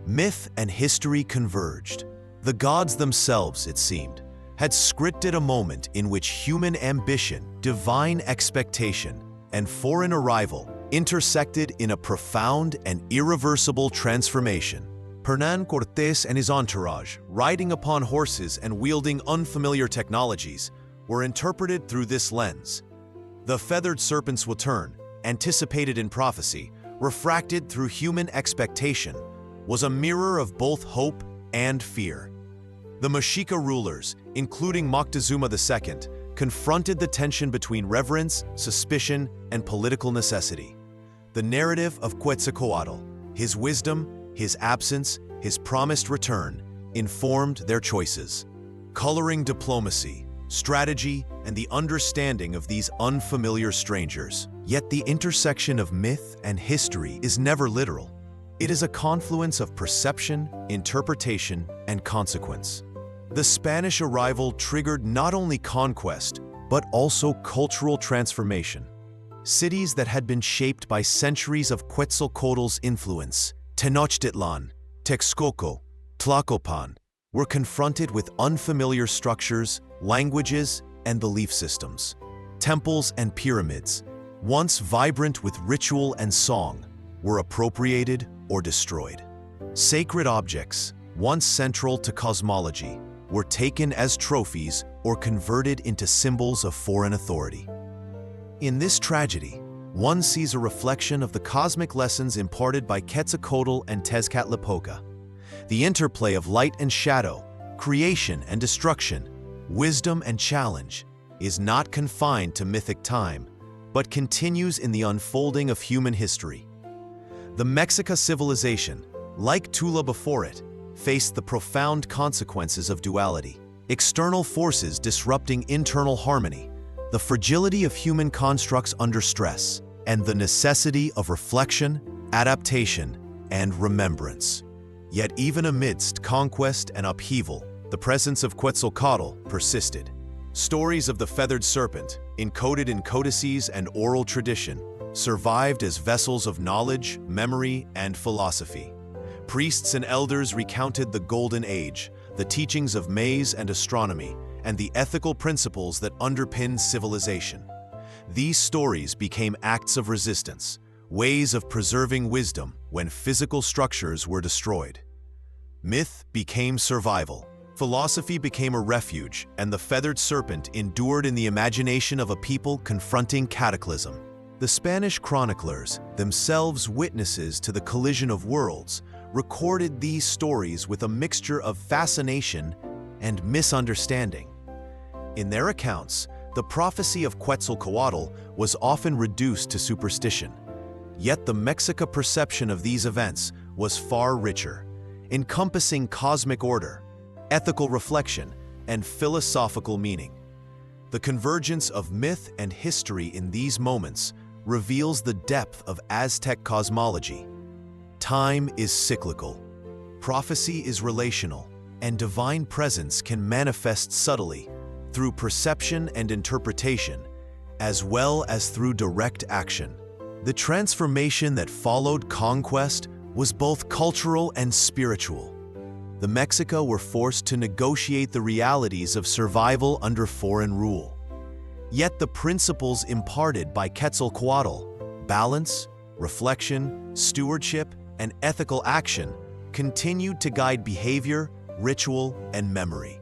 Myth and history converged. The gods themselves, it seemed, had scripted a moment in which human ambition, divine expectation, and foreign arrival intersected in a profound and irreversible transformation. Hernán Cortés and his entourage, riding upon horses and wielding unfamiliar technologies, were interpreted through this lens. The feathered serpent's return, anticipated in prophecy, refracted through human expectation, was a mirror of both hope and fear. The Mexica rulers, including Moctezuma II, confronted the tension between reverence, suspicion, and political necessity. The narrative of Quetzalcoatl, his wisdom, his absence, his promised return, informed their choices, coloring diplomacy, strategy, and the understanding of these unfamiliar strangers. Yet the intersection of myth and history is never literal. It is a confluence of perception, interpretation, and consequence. The Spanish arrival triggered not only conquest, but also cultural transformation. Cities that had been shaped by centuries of Quetzalcoatl's influence, Tenochtitlan, Texcoco, Tlacopan, were confronted with unfamiliar structures, languages, and belief systems. Temples and pyramids, once vibrant with ritual and song, were appropriated or destroyed. Sacred objects, once central to cosmology, were taken as trophies or converted into symbols of foreign authority. In this tragedy, one sees a reflection of the cosmic lessons imparted by Quetzalcoatl and Tezcatlipoca. The interplay of light and shadow, creation and destruction, wisdom and challenge, is not confined to mythic time, but continues in the unfolding of human history. The Mexica civilization, like Tula before it, faced the profound consequences of duality, external forces disrupting internal harmony, the fragility of human constructs under stress, and the necessity of reflection, adaptation, and remembrance. Yet even amidst conquest and upheaval, the presence of Quetzalcoatl persisted. Stories of the Feathered Serpent, encoded in codices and oral tradition, survived as vessels of knowledge, memory, and philosophy. Priests and elders recounted the Golden Age, the teachings of maize and astronomy, and the ethical principles that underpin civilization. These stories became acts of resistance, ways of preserving wisdom when physical structures were destroyed. Myth became survival, philosophy became a refuge, and the Feathered Serpent endured in the imagination of a people confronting cataclysm. The Spanish chroniclers, themselves witnesses to the collision of worlds, recorded these stories with a mixture of fascination and misunderstanding. In their accounts, the prophecy of Quetzalcoatl was often reduced to superstition. Yet the Mexica perception of these events was far richer, encompassing cosmic order, ethical reflection, and philosophical meaning. The convergence of myth and history in these moments reveals the depth of Aztec cosmology. Time is cyclical, prophecy is relational, and divine presence can manifest subtly through perception and interpretation, as well as through direct action. The transformation that followed conquest was both cultural and spiritual. The Mexica were forced to negotiate the realities of survival under foreign rule. Yet the principles imparted by Quetzalcoatl, balance, reflection, stewardship, and ethical action, continued to guide behavior, ritual, and memory.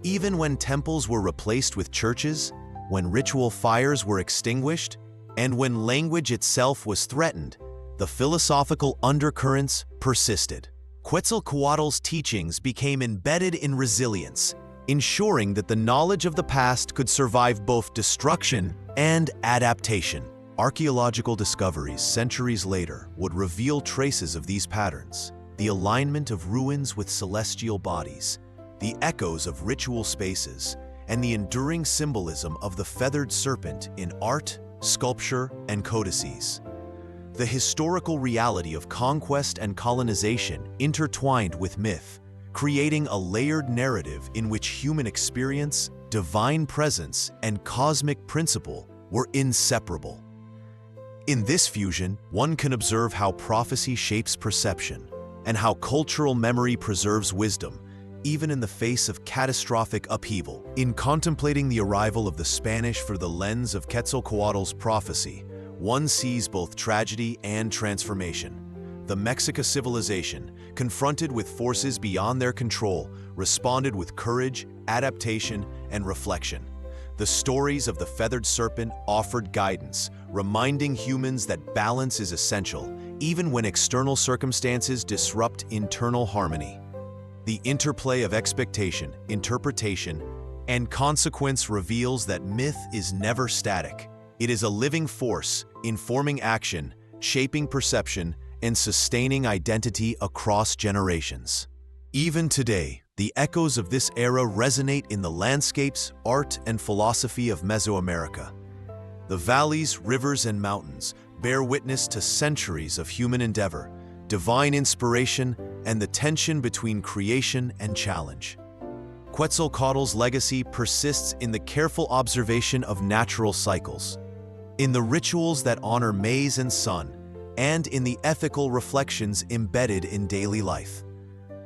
Even when temples were replaced with churches, when ritual fires were extinguished, and when language itself was threatened, the philosophical undercurrents persisted. Quetzalcoatl's teachings became embedded in resilience, ensuring that the knowledge of the past could survive both destruction and adaptation. Archaeological discoveries centuries later would reveal traces of these patterns: the alignment of ruins with celestial bodies, the echoes of ritual spaces, and the enduring symbolism of the Feathered Serpent in art, sculpture, and codices. The historical reality of conquest and colonization intertwined with myth, creating a layered narrative in which human experience, divine presence, and cosmic principle were inseparable. In this fusion, one can observe how prophecy shapes perception and how cultural memory preserves wisdom, even in the face of catastrophic upheaval. In contemplating the arrival of the Spanish through the lens of Quetzalcoatl's prophecy, one sees both tragedy and transformation. The Mexica civilization, confronted with forces beyond their control, responded with courage, adaptation, and reflection. The stories of the Feathered Serpent offered guidance, reminding humans that balance is essential, even when external circumstances disrupt internal harmony. The interplay of expectation, interpretation, and consequence reveals that myth is never static. It is a living force, informing action, shaping perception, and sustaining identity across generations. Even today, the echoes of this era resonate in the landscapes, art, and philosophy of Mesoamerica. The valleys, rivers, and mountains bear witness to centuries of human endeavor, divine inspiration, and the tension between creation and challenge. Quetzalcoatl's legacy persists in the careful observation of natural cycles, in the rituals that honor maize and sun, and in the ethical reflections embedded in daily life.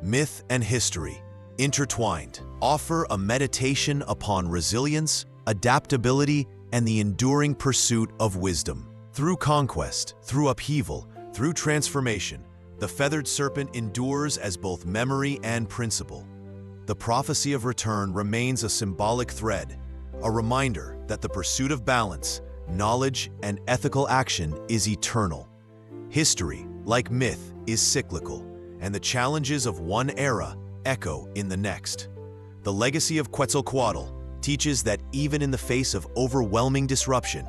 Myth and history, intertwined, offer a meditation upon resilience, adaptability, and the enduring pursuit of wisdom. Through conquest, through upheaval, through transformation, the feathered serpent endures as both memory and principle. The prophecy of return remains a symbolic thread, a reminder that the pursuit of balance, knowledge, and ethical action is eternal. History, like myth, is cyclical, and the challenges of one era echo in the next. The legacy of Quetzalcoatl teaches that even in the face of overwhelming disruption,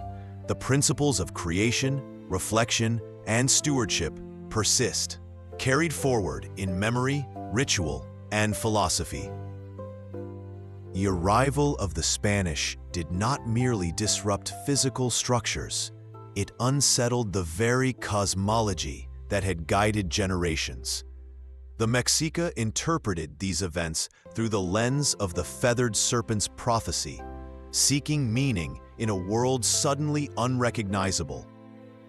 the principles of creation, reflection, and stewardship persist, carried forward in memory, ritual, and philosophy. The arrival of the Spanish did not merely disrupt physical structures, it unsettled the very cosmology that had guided generations. The Mexica interpreted these events through the lens of the feathered serpent's prophecy, seeking meaning in a world suddenly unrecognizable.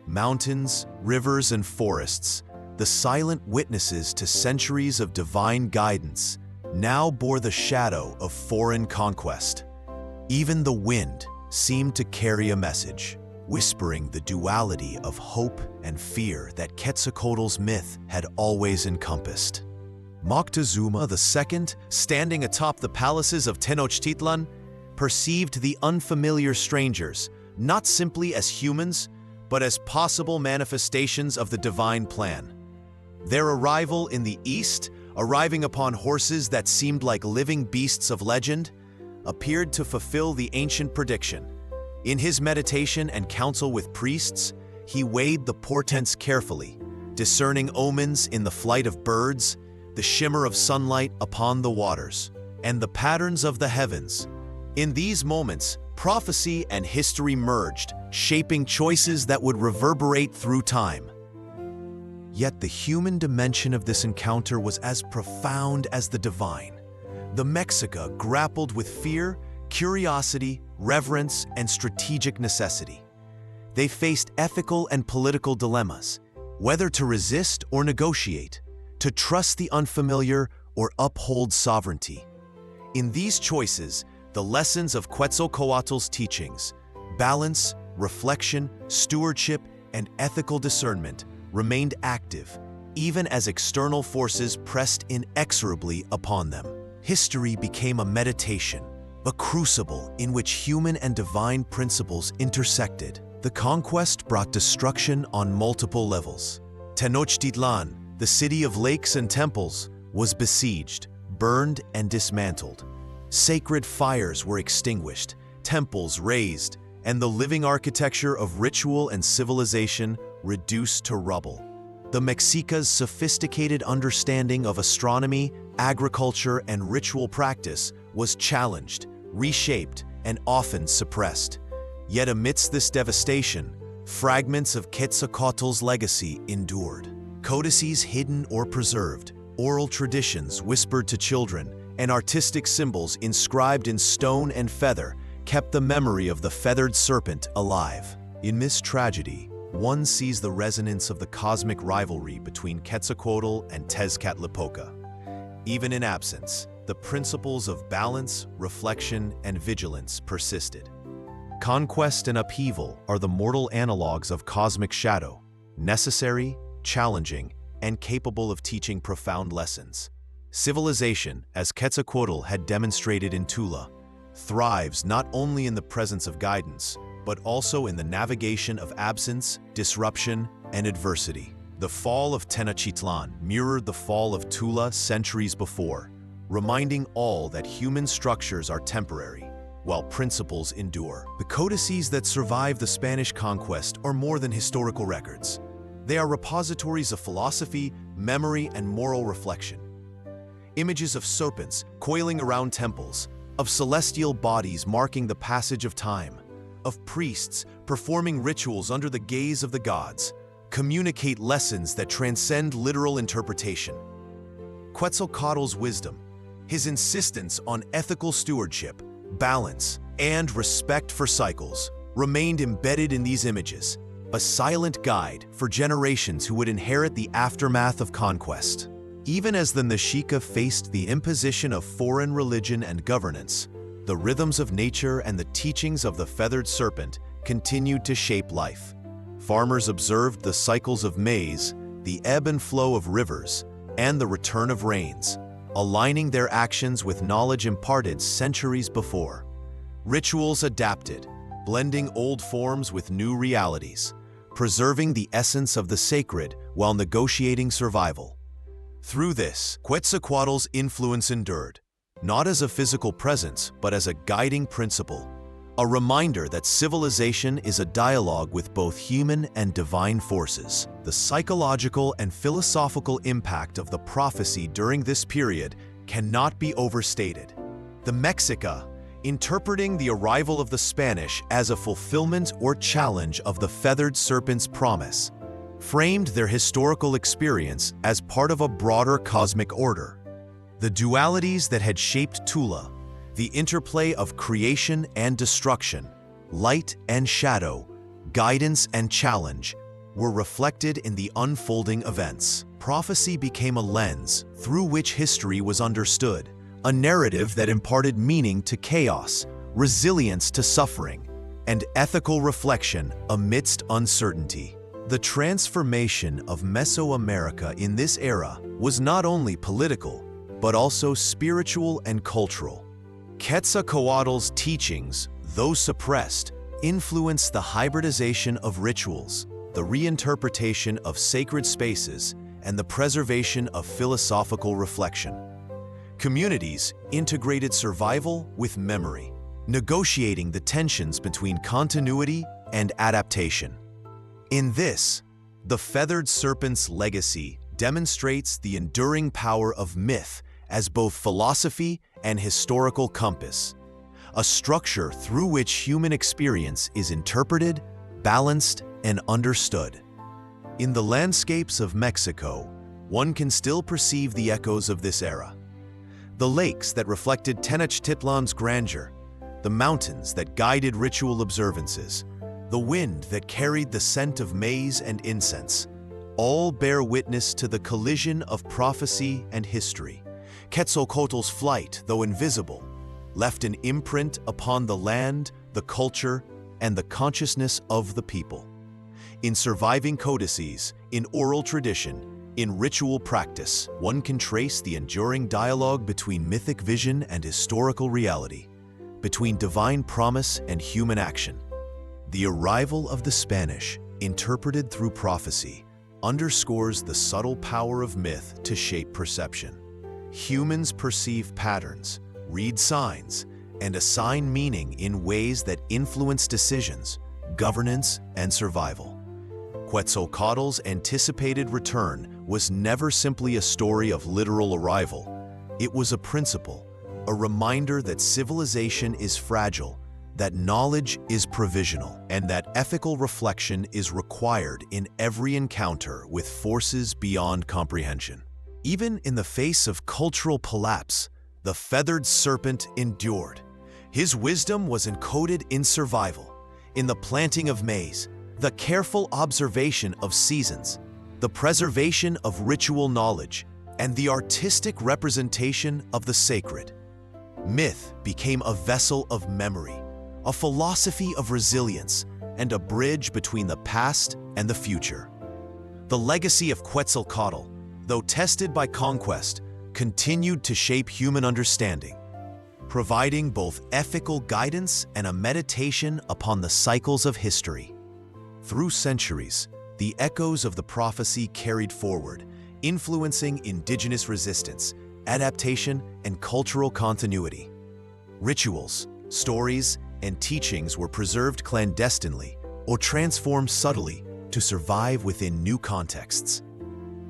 Mountains, rivers, and forests, the silent witnesses to centuries of divine guidance, now bore the shadow of foreign conquest. Even the wind seemed to carry a message, whispering the duality of hope and fear that Quetzalcoatl's myth had always encompassed. Moctezuma II, standing atop the palaces of Tenochtitlan, perceived the unfamiliar strangers not simply as humans, but as possible manifestations of the divine plan. Their arrival in the East, arriving upon horses that seemed like living beasts of legend, appeared to fulfill the ancient prediction. In his meditation and counsel with priests, he weighed the portents carefully, discerning omens in the flight of birds, the shimmer of sunlight upon the waters, and the patterns of the heavens. In these moments, prophecy and history merged, shaping choices that would reverberate through time. Yet the human dimension of this encounter was as profound as the divine. The Mexica grappled with fear, curiosity, reverence, and strategic necessity. They faced ethical and political dilemmas, whether to resist or negotiate, to trust the unfamiliar or uphold sovereignty. In these choices, the lessons of Quetzalcoatl's teachings, balance, reflection, stewardship, and ethical discernment, remained active, even as external forces pressed inexorably upon them. History became a meditation, a crucible in which human and divine principles intersected. The conquest brought destruction on multiple levels. Tenochtitlan, the city of lakes and temples, was besieged, burned, and dismantled. Sacred fires were extinguished, temples razed, and the living architecture of ritual and civilization reduced to rubble. The Mexica's sophisticated understanding of astronomy, agriculture, and ritual practice was challenged, reshaped, and often suppressed. Yet amidst this devastation, fragments of Quetzalcoatl's legacy endured. Codices hidden or preserved, oral traditions whispered to children, and artistic symbols inscribed in stone and feather kept the memory of the feathered serpent alive. In this tragedy, one sees the resonance of the cosmic rivalry between Quetzalcoatl and Tezcatlipoca. Even in absence, the principles of balance, reflection, and vigilance persisted. Conquest and upheaval are the mortal analogues of cosmic shadow, necessary, challenging, and capable of teaching profound lessons. Civilization, as Quetzalcoatl had demonstrated in Tula, thrives not only in the presence of guidance, but also in the navigation of absence, disruption, and adversity. The fall of Tenochtitlan mirrored the fall of Tula centuries before, reminding all that human structures are temporary, while principles endure. The codices that survive the Spanish conquest are more than historical records. They are repositories of philosophy, memory, and moral reflection. Images of serpents coiling around temples, of celestial bodies marking the passage of time, of priests performing rituals under the gaze of the gods, communicate lessons that transcend literal interpretation. Quetzalcoatl's wisdom, his insistence on ethical stewardship, balance, and respect for cycles, remained embedded in these images, a silent guide for generations who would inherit the aftermath of conquest. Even as the Mexica faced the imposition of foreign religion and governance, the rhythms of nature and the teachings of the feathered serpent continued to shape life. Farmers observed the cycles of maize, the ebb and flow of rivers, and the return of rains, aligning their actions with knowledge imparted centuries before. Rituals adapted, blending old forms with new realities, preserving the essence of the sacred while negotiating survival. Through this, Quetzalcoatl's influence endured, not as a physical presence, but as a guiding principle, a reminder that civilization is a dialogue with both human and divine forces. The psychological and philosophical impact of the prophecy during this period cannot be overstated. The Mexica, interpreting the arrival of the Spanish as a fulfillment or challenge of the feathered serpent's promise, framed their historical experience as part of a broader cosmic order. The dualities that had shaped Tula, the interplay of creation and destruction, light and shadow, guidance and challenge, were reflected in the unfolding events. Prophecy became a lens through which history was understood, a narrative that imparted meaning to chaos, resilience to suffering, and ethical reflection amidst uncertainty. The transformation of Mesoamerica in this era was not only political, but also spiritual and cultural. Quetzalcoatl's teachings, though suppressed, influenced the hybridization of rituals, the reinterpretation of sacred spaces, and the preservation of philosophical reflection. Communities integrated survival with memory, negotiating the tensions between continuity and adaptation. In this, the feathered serpent's legacy demonstrates the enduring power of myth as both philosophy and historical compass, a structure through which human experience is interpreted, balanced, and understood. In the landscapes of Mexico, one can still perceive the echoes of this era. The lakes that reflected Tenochtitlan's grandeur, the mountains that guided ritual observances, the wind that carried the scent of maize and incense, all bear witness to the collision of prophecy and history. Quetzalcoatl's flight, though invisible, left an imprint upon the land, the culture, and the consciousness of the people. In surviving codices, in oral tradition, in ritual practice, one can trace the enduring dialogue between mythic vision and historical reality, between divine promise and human action. The arrival of the Spanish, interpreted through prophecy, underscores the subtle power of myth to shape perception. Humans perceive patterns, read signs, and assign meaning in ways that influence decisions, governance, and survival. Quetzalcoatl's anticipated return was never simply a story of literal arrival. It was a principle, a reminder that civilization is fragile, that knowledge is provisional, and that ethical reflection is required in every encounter with forces beyond comprehension. Even in the face of cultural collapse, the feathered serpent endured. His wisdom was encoded in survival, in the planting of maize, the careful observation of seasons, the preservation of ritual knowledge, and the artistic representation of the sacred. Myth became a vessel of memory, a philosophy of resilience, and a bridge between the past and the future. The legacy of Quetzalcoatl, though tested by conquest, continued to shape human understanding, providing both ethical guidance and a meditation upon the cycles of history. Through centuries, the echoes of the prophecy carried forward, influencing indigenous resistance, adaptation, and cultural continuity. Rituals, stories, and teachings were preserved clandestinely or transformed subtly to survive within new contexts.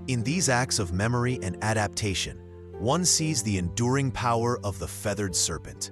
In these acts of memory and adaptation, one sees the enduring power of the feathered serpent,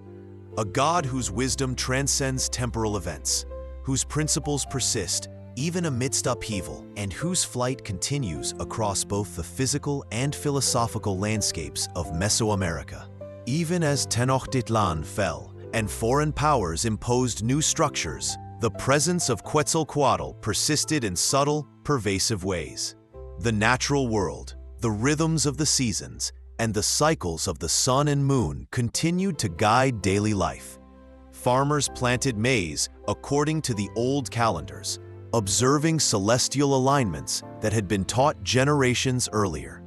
a god whose wisdom transcends temporal events, whose principles persist even amidst upheaval, and whose flight continues across both the physical and philosophical landscapes of Mesoamerica. Even as Tenochtitlan fell and foreign powers imposed new structures, the presence of Quetzalcoatl persisted in subtle, pervasive ways. The natural world, the rhythms of the seasons, and the cycles of the sun and moon continued to guide daily life. Farmers planted maize according to the old calendars, observing celestial alignments that had been taught generations earlier.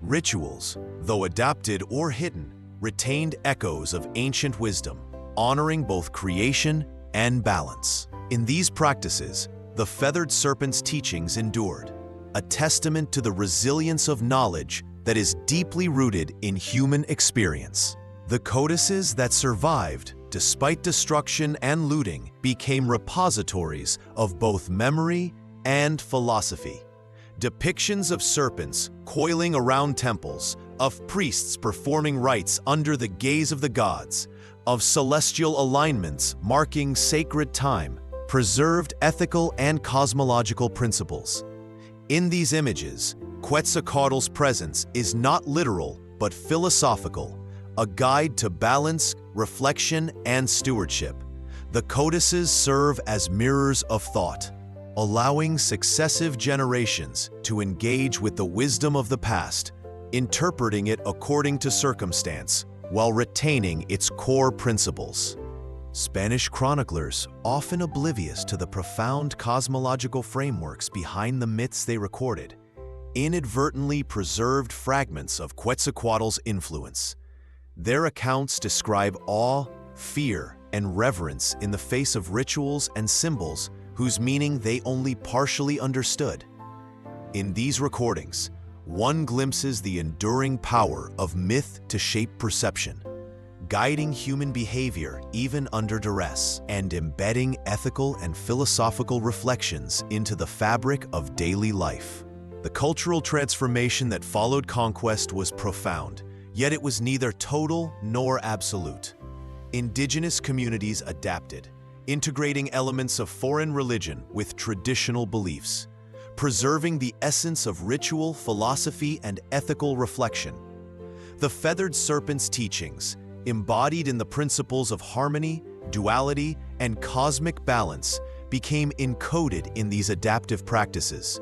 Rituals, though adapted or hidden, retained echoes of ancient wisdom, honoring both creation and balance. In these practices, the Feathered Serpent's teachings endured, a testament to the resilience of knowledge that is deeply rooted in human experience. The codices that survived, despite destruction and looting, became repositories of both memory and philosophy. Depictions of serpents coiling around temples, of priests performing rites under the gaze of the gods, of celestial alignments marking sacred time, preserved ethical and cosmological principles. In these images, Quetzalcoatl's presence is not literal but philosophical, a guide to balance, reflection, and stewardship. The codices serve as mirrors of thought, allowing successive generations to engage with the wisdom of the past, interpreting it according to circumstance, while retaining its core principles. Spanish chroniclers, often oblivious to the profound cosmological frameworks behind the myths they recorded, inadvertently preserved fragments of Quetzalcoatl's influence. Their accounts describe awe, fear, and reverence in the face of rituals and symbols whose meaning they only partially understood. In these recordings, one glimpses the enduring power of myth to shape perception, guiding human behavior even under duress, and embedding ethical and philosophical reflections into the fabric of daily life. The cultural transformation that followed conquest was profound, yet it was neither total nor absolute. Indigenous communities adapted, integrating elements of foreign religion with traditional beliefs, preserving the essence of ritual, philosophy, and ethical reflection. The Feathered Serpent's teachings, embodied in the principles of harmony, duality, and cosmic balance, became encoded in these adaptive practices.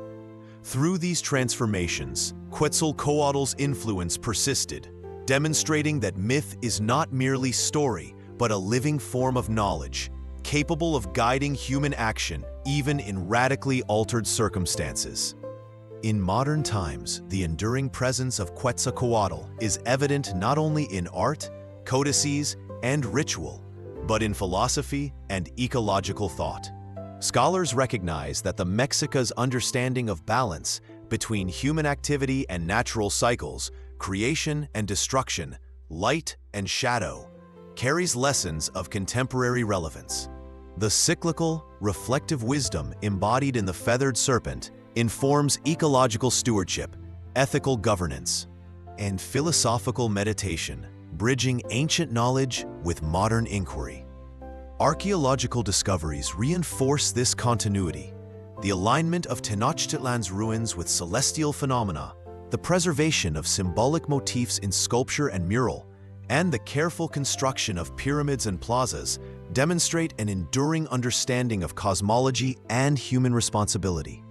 Through these transformations, Quetzalcoatl's influence persisted, demonstrating that myth is not merely story, but a living form of knowledge, capable of guiding human action even in radically altered circumstances. In modern times, the enduring presence of Quetzalcoatl is evident not only in art, codices, and ritual, but in philosophy and ecological thought. Scholars recognize that the Mexica's understanding of balance between human activity and natural cycles, creation and destruction, light and shadow, carries lessons of contemporary relevance. The cyclical, reflective wisdom embodied in the Feathered Serpent informs ecological stewardship, ethical governance, and philosophical meditation, bridging ancient knowledge with modern inquiry. Archaeological discoveries reinforce this continuity. The alignment of Tenochtitlan's ruins with celestial phenomena, the preservation of symbolic motifs in sculpture and mural, and the careful construction of pyramids and plazas demonstrate an enduring understanding of cosmology and human responsibility.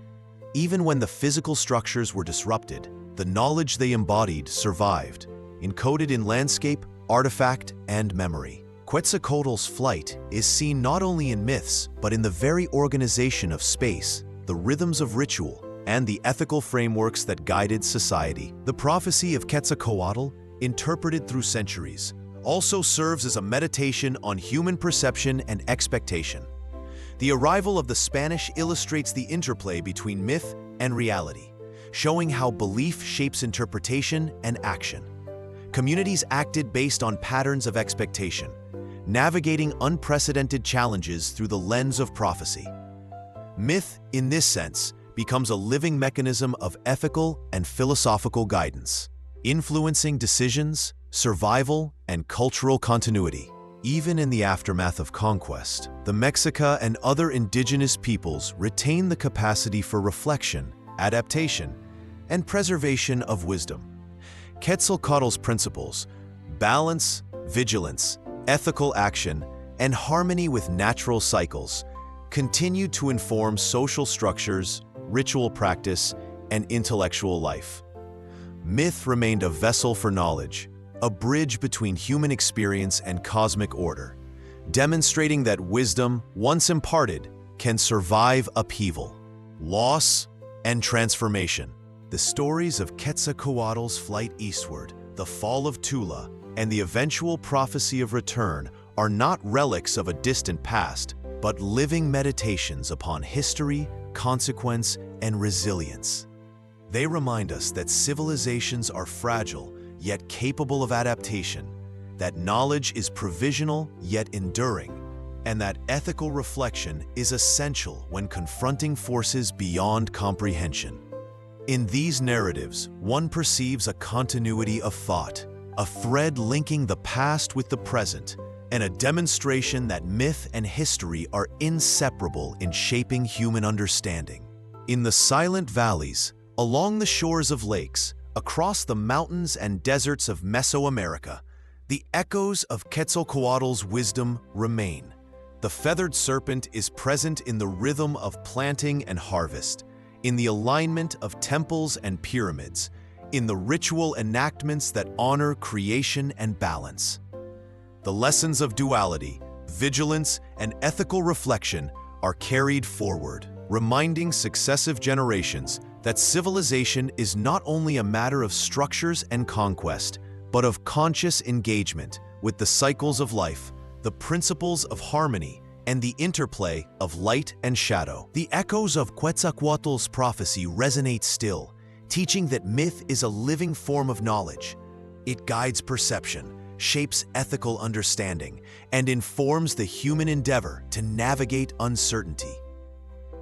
Even when the physical structures were disrupted, the knowledge they embodied survived, encoded in landscape, artifact, and memory. Quetzalcoatl's flight is seen not only in myths, but in the very organization of space, the rhythms of ritual, and the ethical frameworks that guided society. The prophecy of Quetzalcoatl, interpreted through centuries, also serves as a meditation on human perception and expectation. The arrival of the Spanish illustrates the interplay between myth and reality, showing how belief shapes interpretation and action. Communities acted based on patterns of expectation, navigating unprecedented challenges through the lens of prophecy. Myth, in this sense, becomes a living mechanism of ethical and philosophical guidance, influencing decisions, survival, and cultural continuity. Even in the aftermath of conquest, the Mexica and other indigenous peoples retain the capacity for reflection, adaptation, and preservation of wisdom. Quetzalcoatl's principles, balance, vigilance, ethical action, and harmony with natural cycles, continued to inform social structures, ritual practice, and intellectual life. Myth remained a vessel for knowledge, a bridge between human experience and cosmic order, demonstrating that wisdom, once imparted, can survive upheaval, loss, and transformation. The stories of Quetzalcoatl's flight eastward, the fall of Tula, and the eventual prophecy of return are not relics of a distant past, but living meditations upon history, consequence, and resilience. They remind us that civilizations are fragile, yet capable of adaptation, that knowledge is provisional, yet enduring, and that ethical reflection is essential when confronting forces beyond comprehension. In these narratives, one perceives a continuity of thought, a thread linking the past with the present, and a demonstration that myth and history are inseparable in shaping human understanding. In the silent valleys, along the shores of lakes, across the mountains and deserts of Mesoamerica, the echoes of Quetzalcoatl's wisdom remain. The feathered serpent is present in the rhythm of planting and harvest, in the alignment of temples and pyramids, in the ritual enactments that honor creation and balance. The lessons of duality, vigilance, and ethical reflection are carried forward, reminding successive generations that civilization is not only a matter of structures and conquest, but of conscious engagement with the cycles of life, the principles of harmony, and the interplay of light and shadow. The echoes of Quetzalcoatl's prophecy resonate still, teaching that myth is a living form of knowledge. It guides perception, shapes ethical understanding, and informs the human endeavor to navigate uncertainty.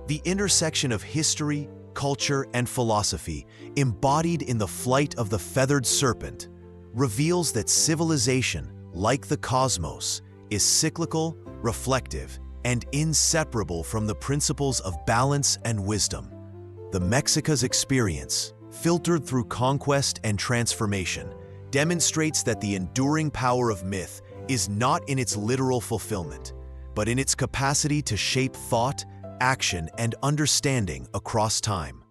The intersection of history, culture, and philosophy, embodied in the flight of the feathered serpent, reveals that civilization, like the cosmos, is cyclical, reflective, and inseparable from the principles of balance and wisdom. The Mexica's experience, filtered through conquest and transformation, demonstrates that the enduring power of myth is not in its literal fulfillment, but in its capacity to shape thought, action, and understanding across time.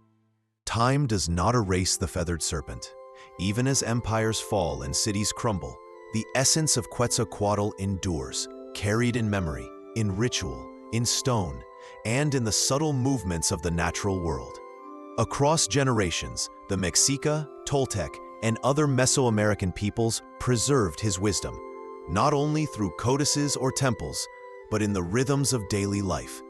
Time does not erase the feathered serpent. Even as empires fall and cities crumble, the essence of Quetzalcoatl endures, carried in memory, in ritual, in stone, and in the subtle movements of the natural world. Across generations, the Mexica, Toltec, and other Mesoamerican peoples preserved his wisdom, not only through codices or temples, but in the rhythms of daily life,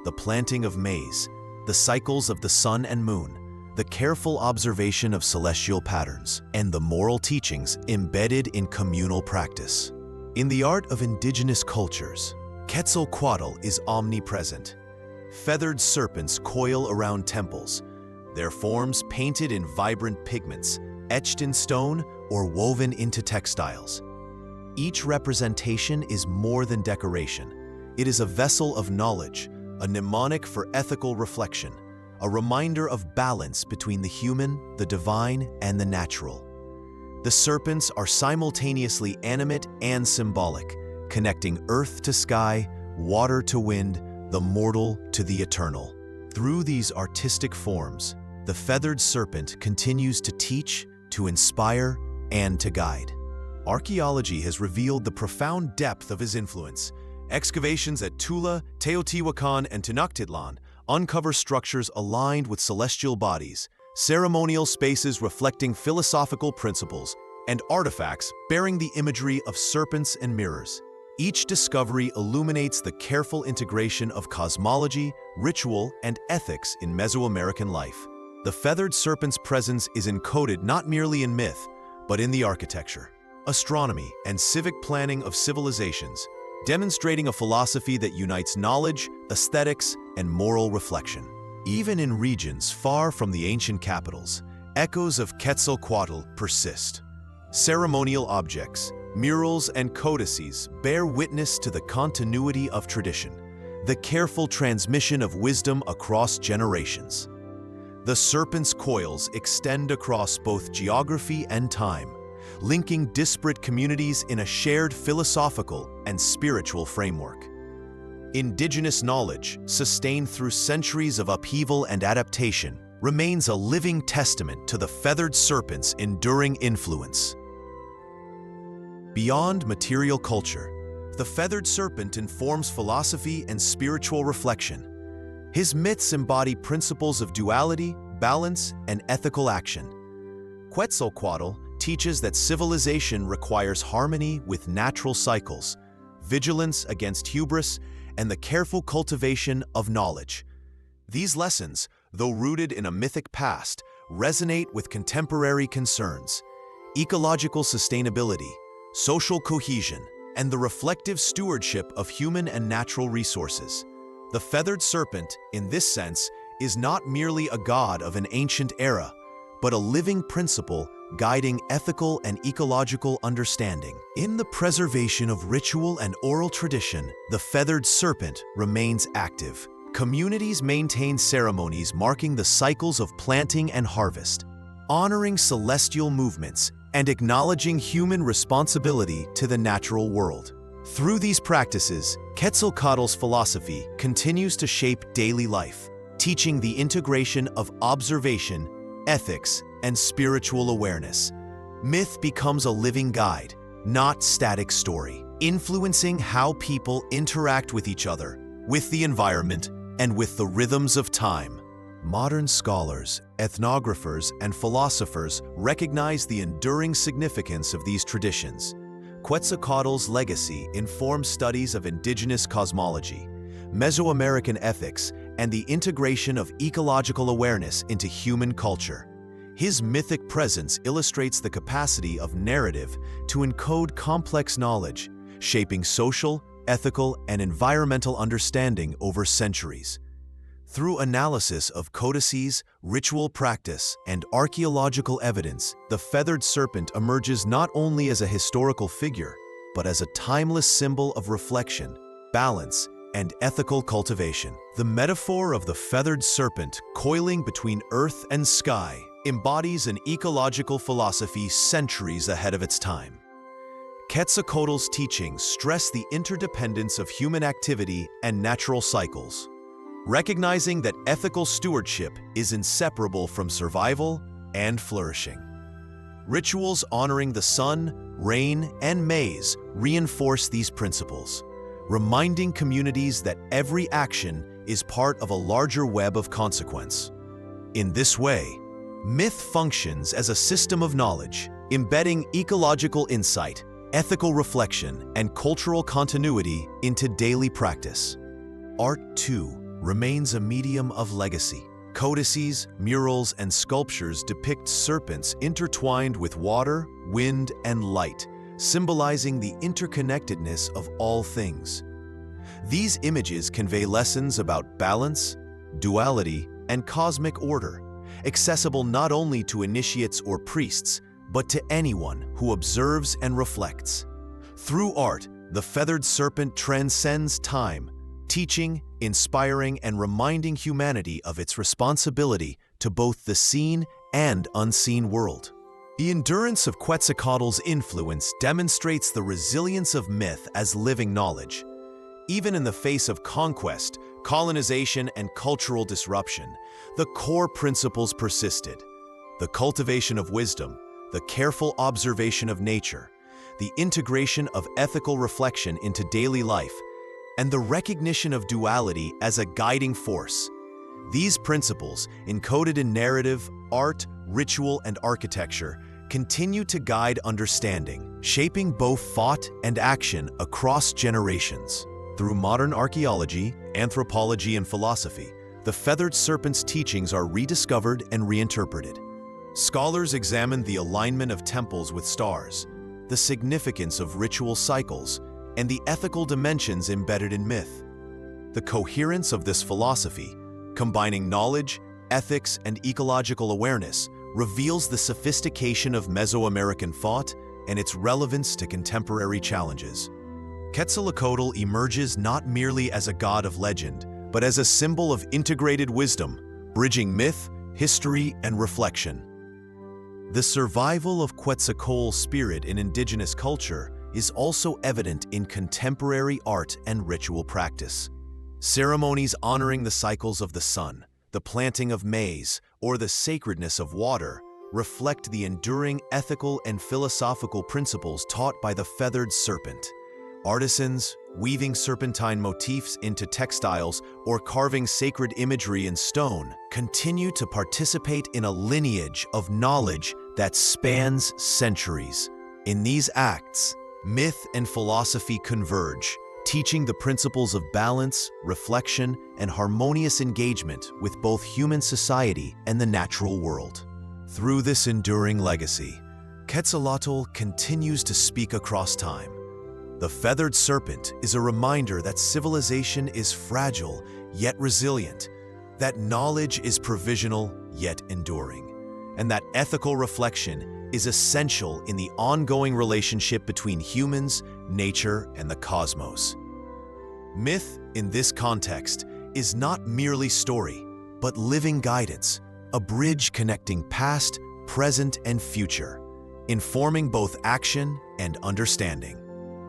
the planting of maize, the cycles of the sun and moon, the careful observation of celestial patterns, and the moral teachings embedded in communal practice. In the art of indigenous cultures, Quetzalcoatl is omnipresent. Feathered serpents coil around temples, their forms painted in vibrant pigments, etched in stone or woven into textiles. Each representation is more than decoration. It is a vessel of knowledge, a mnemonic for ethical reflection, a reminder of balance between the human, the divine, and the natural. The serpents are simultaneously animate and symbolic, connecting earth to sky, water to wind, the mortal to the eternal. Through these artistic forms, the feathered serpent continues to teach, to inspire, and to guide. Archaeology has revealed the profound depth of his influence. Excavations at Tula, Teotihuacan, and Tenochtitlan uncover structures aligned with celestial bodies, ceremonial spaces reflecting philosophical principles, and artifacts bearing the imagery of serpents and mirrors. Each discovery illuminates the careful integration of cosmology, ritual, and ethics in Mesoamerican life. The feathered serpent's presence is encoded not merely in myth, but in the architecture, astronomy, and civic planning of civilizations, demonstrating a philosophy that unites knowledge, aesthetics, and moral reflection. Even in regions far from the ancient capitals, echoes of Quetzalcoatl persist. Ceremonial objects, murals, and codices bear witness to the continuity of tradition, the careful transmission of wisdom across generations. The serpent's coils extend across both geography and time, linking disparate communities in a shared philosophical and spiritual framework. Indigenous knowledge, sustained through centuries of upheaval and adaptation, remains a living testament to the feathered serpent's enduring influence. Beyond material culture, the feathered serpent informs philosophy and spiritual reflection. His myths embody principles of duality, balance, and ethical action. Quetzalcoatl teaches that civilization requires harmony with natural cycles, vigilance against hubris, and the careful cultivation of knowledge. These lessons, though rooted in a mythic past, resonate with contemporary concerns: ecological sustainability, social cohesion, and the reflective stewardship of human and natural resources. The feathered serpent, in this sense, is not merely a god of an ancient era, but a living principle guiding ethical and ecological understanding. In the preservation of ritual and oral tradition, the feathered serpent remains active. Communities maintain ceremonies marking the cycles of planting and harvest, honoring celestial movements and acknowledging human responsibility to the natural world. Through these practices, Quetzalcoatl's philosophy continues to shape daily life, teaching the integration of observation, ethics, and spiritual awareness. Myth becomes a living guide, not static story, influencing how people interact with each other, with the environment, and with the rhythms of time. Modern scholars, ethnographers, and philosophers recognize the enduring significance of these traditions. Quetzalcoatl's legacy informs studies of indigenous cosmology, Mesoamerican ethics, and the integration of ecological awareness into human culture. His mythic presence illustrates the capacity of narrative to encode complex knowledge, shaping social, ethical, and environmental understanding over centuries. Through analysis of codices, ritual practice, and archaeological evidence, the feathered serpent emerges not only as a historical figure, but as a timeless symbol of reflection, balance, and ethical cultivation. The metaphor of the feathered serpent coiling between earth and sky embodies an ecological philosophy centuries ahead of its time. Quetzalcoatl's teachings stress the interdependence of human activity and natural cycles, recognizing that ethical stewardship is inseparable from survival and flourishing. Rituals honoring the sun, rain, and maize reinforce these principles, reminding communities that every action is part of a larger web of consequence. In this way, myth functions as a system of knowledge, embedding ecological insight, ethical reflection, and cultural continuity into daily practice. Art, too, remains a medium of legacy. Codices, murals, and sculptures depict serpents intertwined with water, wind, and light, symbolizing the interconnectedness of all things. These images convey lessons about balance, duality, and cosmic order, accessible not only to initiates or priests, but to anyone who observes and reflects. Through art, the feathered serpent transcends time, teaching, inspiring, and reminding humanity of its responsibility to both the seen and unseen world. The endurance of Quetzalcoatl's influence demonstrates the resilience of myth as living knowledge. Even in the face of conquest, colonization, and cultural disruption, the core principles persisted: the cultivation of wisdom, the careful observation of nature, the integration of ethical reflection into daily life, and the recognition of duality as a guiding force. These principles, encoded in narrative, art, ritual, and architecture, continue to guide understanding, shaping both thought and action across generations. Through modern archaeology, anthropology, and philosophy, the feathered serpent's teachings are rediscovered and reinterpreted. Scholars examine the alignment of temples with stars, the significance of ritual cycles, and the ethical dimensions embedded in myth. The coherence of this philosophy, combining knowledge, ethics, and ecological awareness, reveals the sophistication of Mesoamerican thought and its relevance to contemporary challenges. Quetzalcoatl emerges not merely as a god of legend, but as a symbol of integrated wisdom, bridging myth, history, and reflection. The survival of Quetzalcoatl's spirit in indigenous culture is also evident in contemporary art and ritual practice. Ceremonies honoring the cycles of the sun, the planting of maize, or the sacredness of water reflect the enduring ethical and philosophical principles taught by the feathered serpent. Artisans, weaving serpentine motifs into textiles or carving sacred imagery in stone, continue to participate in a lineage of knowledge that spans centuries. In these acts, myth and philosophy converge, teaching the principles of balance, reflection, and harmonious engagement with both human society and the natural world. Through this enduring legacy, Quetzalcoatl continues to speak across time. The feathered serpent is a reminder that civilization is fragile yet resilient, that knowledge is provisional yet enduring, and that ethical reflection is essential in the ongoing relationship between humans, nature, and the cosmos. Myth, in this context, is not merely story, but living guidance, a bridge connecting past, present, and future, informing both action and understanding.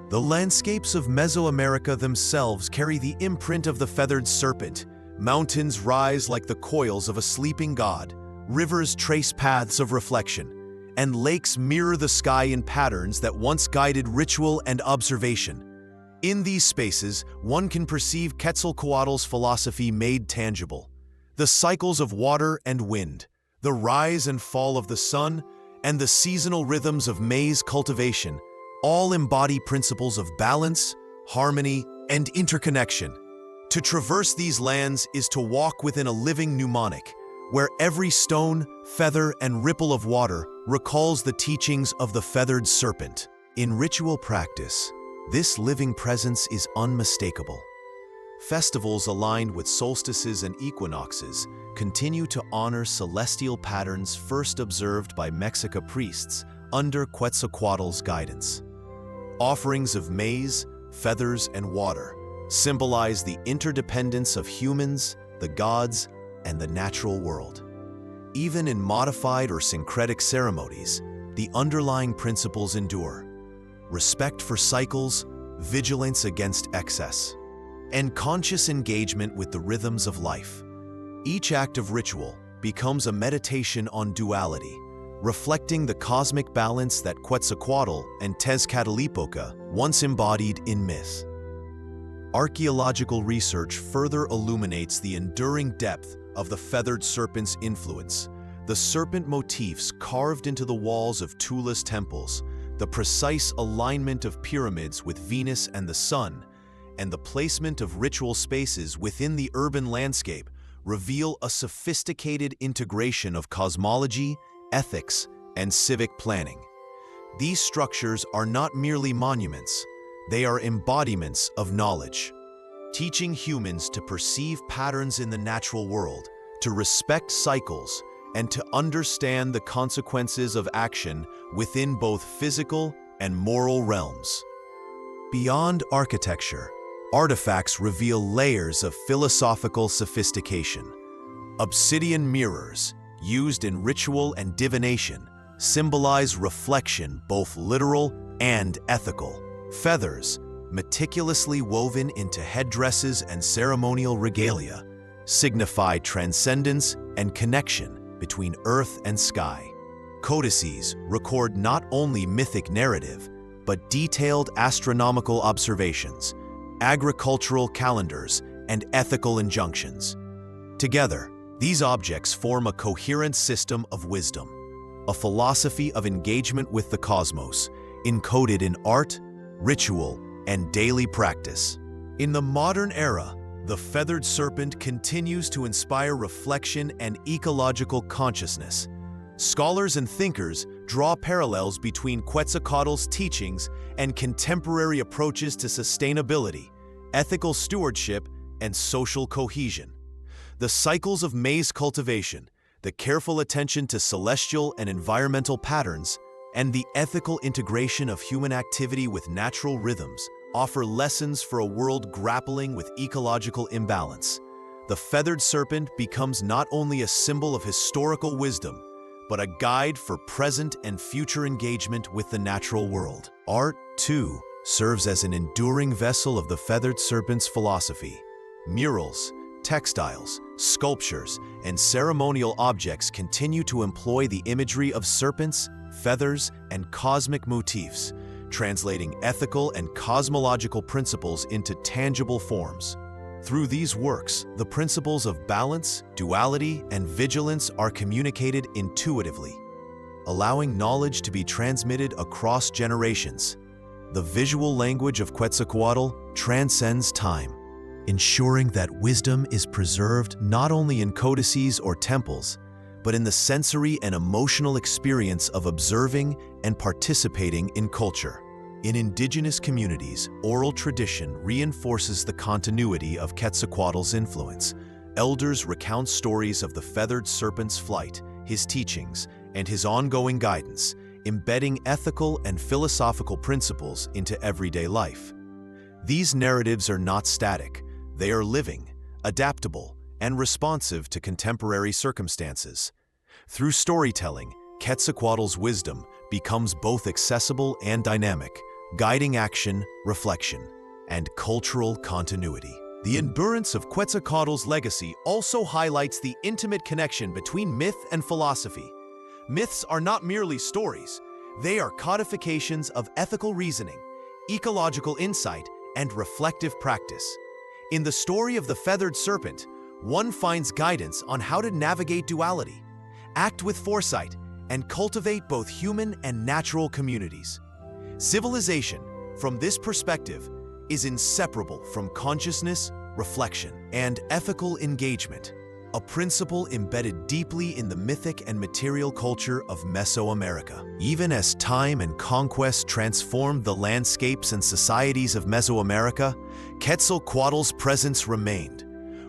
The landscapes of Mesoamerica themselves carry the imprint of the feathered serpent. Mountains rise like the coils of a sleeping god, rivers trace paths of reflection, and lakes mirror the sky in patterns that once guided ritual and observation. In these spaces, one can perceive Quetzalcoatl's philosophy made tangible. The cycles of water and wind, the rise and fall of the sun, and the seasonal rhythms of maize cultivation all embody principles of balance, harmony, and interconnection. To traverse these lands is to walk within a living mnemonic, where every stone, feather, and ripple of water recalls the teachings of the feathered serpent. In ritual practice, this living presence is unmistakable. Festivals aligned with solstices and equinoxes continue to honor celestial patterns first observed by Mexica priests under Quetzalcoatl's guidance. Offerings of maize, feathers, and water symbolize the interdependence of humans, the gods, and the natural world. Even in modified or syncretic ceremonies, the underlying principles endure: respect for cycles, vigilance against excess, and conscious engagement with the rhythms of life. Each act of ritual becomes a meditation on duality, reflecting the cosmic balance that Quetzalcoatl and Tezcatlipoca once embodied in myth. Archaeological research further illuminates the enduring depth of the feathered serpent's influence. The serpent motifs carved into the walls of Tula's temples, the precise alignment of pyramids with Venus and the sun, and the placement of ritual spaces within the urban landscape reveal a sophisticated integration of cosmology, ethics, and civic planning. These structures are not merely monuments, they are embodiments of knowledge, teaching humans to perceive patterns in the natural world, to respect cycles, and to understand the consequences of action within both physical and moral realms. Beyond architecture, artifacts reveal layers of philosophical sophistication. Obsidian mirrors, used in ritual and divination, symbolize reflection, both literal and ethical. Feathers, meticulously woven into headdresses and ceremonial regalia, signify transcendence and connection between earth and sky. Codices record not only mythic narrative, but detailed astronomical observations, agricultural calendars, and ethical injunctions. Together, these objects form a coherent system of wisdom, a philosophy of engagement with the cosmos, encoded in art, ritual, and daily practice. In the modern era, the feathered serpent continues to inspire reflection and ecological consciousness. Scholars and thinkers draw parallels between Quetzalcoatl's teachings and contemporary approaches to sustainability, ethical stewardship, and social cohesion. The cycles of maize cultivation, the careful attention to celestial and environmental patterns, and the ethical integration of human activity with natural rhythms offer lessons for a world grappling with ecological imbalance. The feathered serpent becomes not only a symbol of historical wisdom, but a guide for present and future engagement with the natural world. Art, too, serves as an enduring vessel of the feathered serpent's philosophy. Murals, textiles, sculptures, and ceremonial objects continue to employ the imagery of serpents, feathers, and cosmic motifs, translating ethical and cosmological principles into tangible forms. Through these works, the principles of balance, duality, and vigilance are communicated intuitively, allowing knowledge to be transmitted across generations. The visual language of Quetzalcoatl transcends time, ensuring that wisdom is preserved not only in codices or temples, but in the sensory and emotional experience of observing and participating in culture. In indigenous communities, oral tradition reinforces the continuity of Quetzalcoatl's influence. Elders recount stories of the feathered serpent's flight, his teachings, and his ongoing guidance, embedding ethical and philosophical principles into everyday life. These narratives are not static. They are living, adaptable, and responsive to contemporary circumstances. Through storytelling, Quetzalcoatl's wisdom becomes both accessible and dynamic, guiding action, reflection, and cultural continuity. The endurance of Quetzalcoatl's legacy also highlights the intimate connection between myth and philosophy. Myths are not merely stories. They are codifications of ethical reasoning, ecological insight, and reflective practice. In the story of the Feathered Serpent, one finds guidance on how to navigate duality, act with foresight, and cultivate both human and natural communities. Civilization, from this perspective, is inseparable from consciousness, reflection, and ethical engagement, a principle embedded deeply in the mythic and material culture of Mesoamerica. Even as time and conquest transformed the landscapes and societies of Mesoamerica, Quetzalcoatl's presence remained.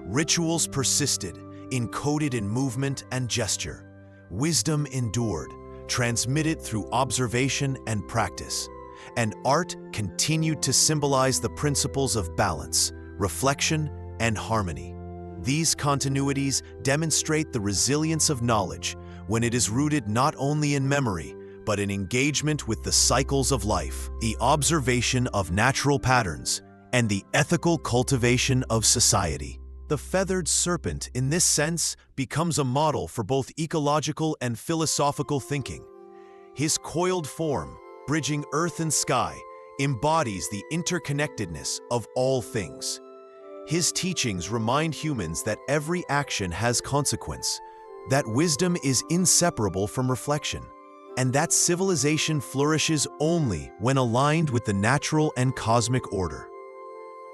Rituals persisted, encoded in movement and gesture. Wisdom endured, transmitted through observation and practice. And art continued to symbolize the principles of balance, reflection, and harmony. These continuities demonstrate the resilience of knowledge when it is rooted not only in memory, but in engagement with the cycles of life, the observation of natural patterns, and the ethical cultivation of society. The feathered serpent, in this sense, becomes a model for both ecological and philosophical thinking. His coiled form, bridging earth and sky, embodies the interconnectedness of all things. His teachings remind humans that every action has consequence, that wisdom is inseparable from reflection, and that civilization flourishes only when aligned with the natural and cosmic order.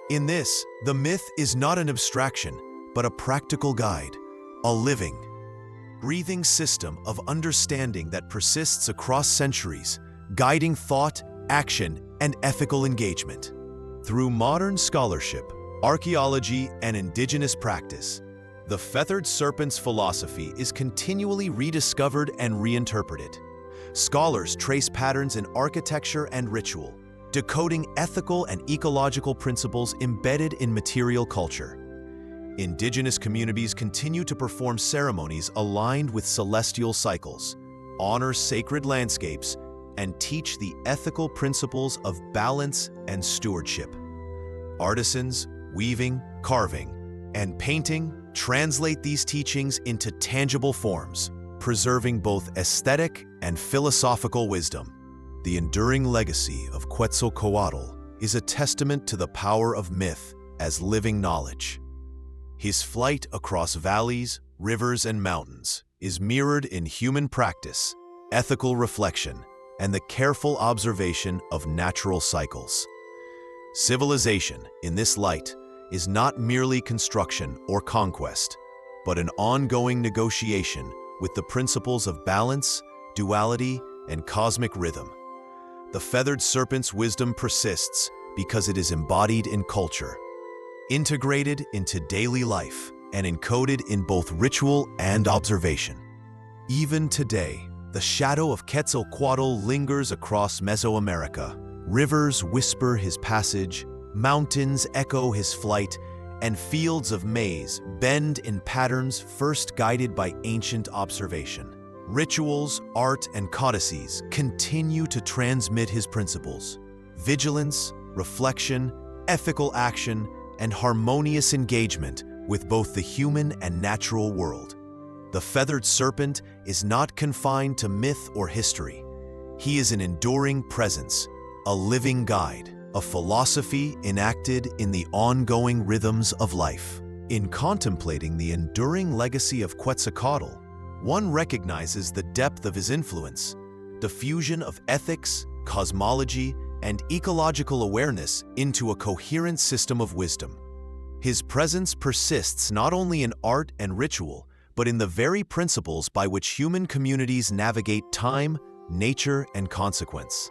In this, the myth is not an abstraction, but a practical guide, a living, breathing system of understanding that persists across centuries, guiding thought, action, and ethical engagement. Through modern scholarship, archaeology, and indigenous practice, the feathered serpent's philosophy is continually rediscovered and reinterpreted. Scholars trace patterns in architecture and ritual, decoding ethical and ecological principles embedded in material culture. Indigenous communities continue to perform ceremonies aligned with celestial cycles, honor sacred landscapes, and teach the ethical principles of balance and stewardship. Artisans, weaving, carving, and painting translate these teachings into tangible forms, preserving both aesthetic and philosophical wisdom. The enduring legacy of Quetzalcoatl is a testament to the power of myth as living knowledge. His flight across valleys, rivers, and mountains is mirrored in human practice, ethical reflection, and the careful observation of natural cycles. Civilization, in this light, is not merely construction or conquest, but an ongoing negotiation with the principles of balance, duality, and cosmic rhythm. The feathered serpent's wisdom persists because it is embodied in culture, integrated into daily life, and encoded in both ritual and observation. Even today, the shadow of Quetzalcoatl lingers across Mesoamerica. Rivers whisper his passage, mountains echo his flight, and fields of maize bend in patterns first guided by ancient observation. Rituals, art, and codices continue to transmit his principles. Vigilance, reflection, ethical action, and harmonious engagement with both the human and natural world. The feathered serpent is not confined to myth or history. He is an enduring presence, a living guide, a philosophy enacted in the ongoing rhythms of life. In contemplating the enduring legacy of Quetzalcoatl, one recognizes the depth of his influence, the fusion of ethics, cosmology, and ecological awareness into a coherent system of wisdom. His presence persists not only in art and ritual, but in the very principles by which human communities navigate time, nature, and consequence.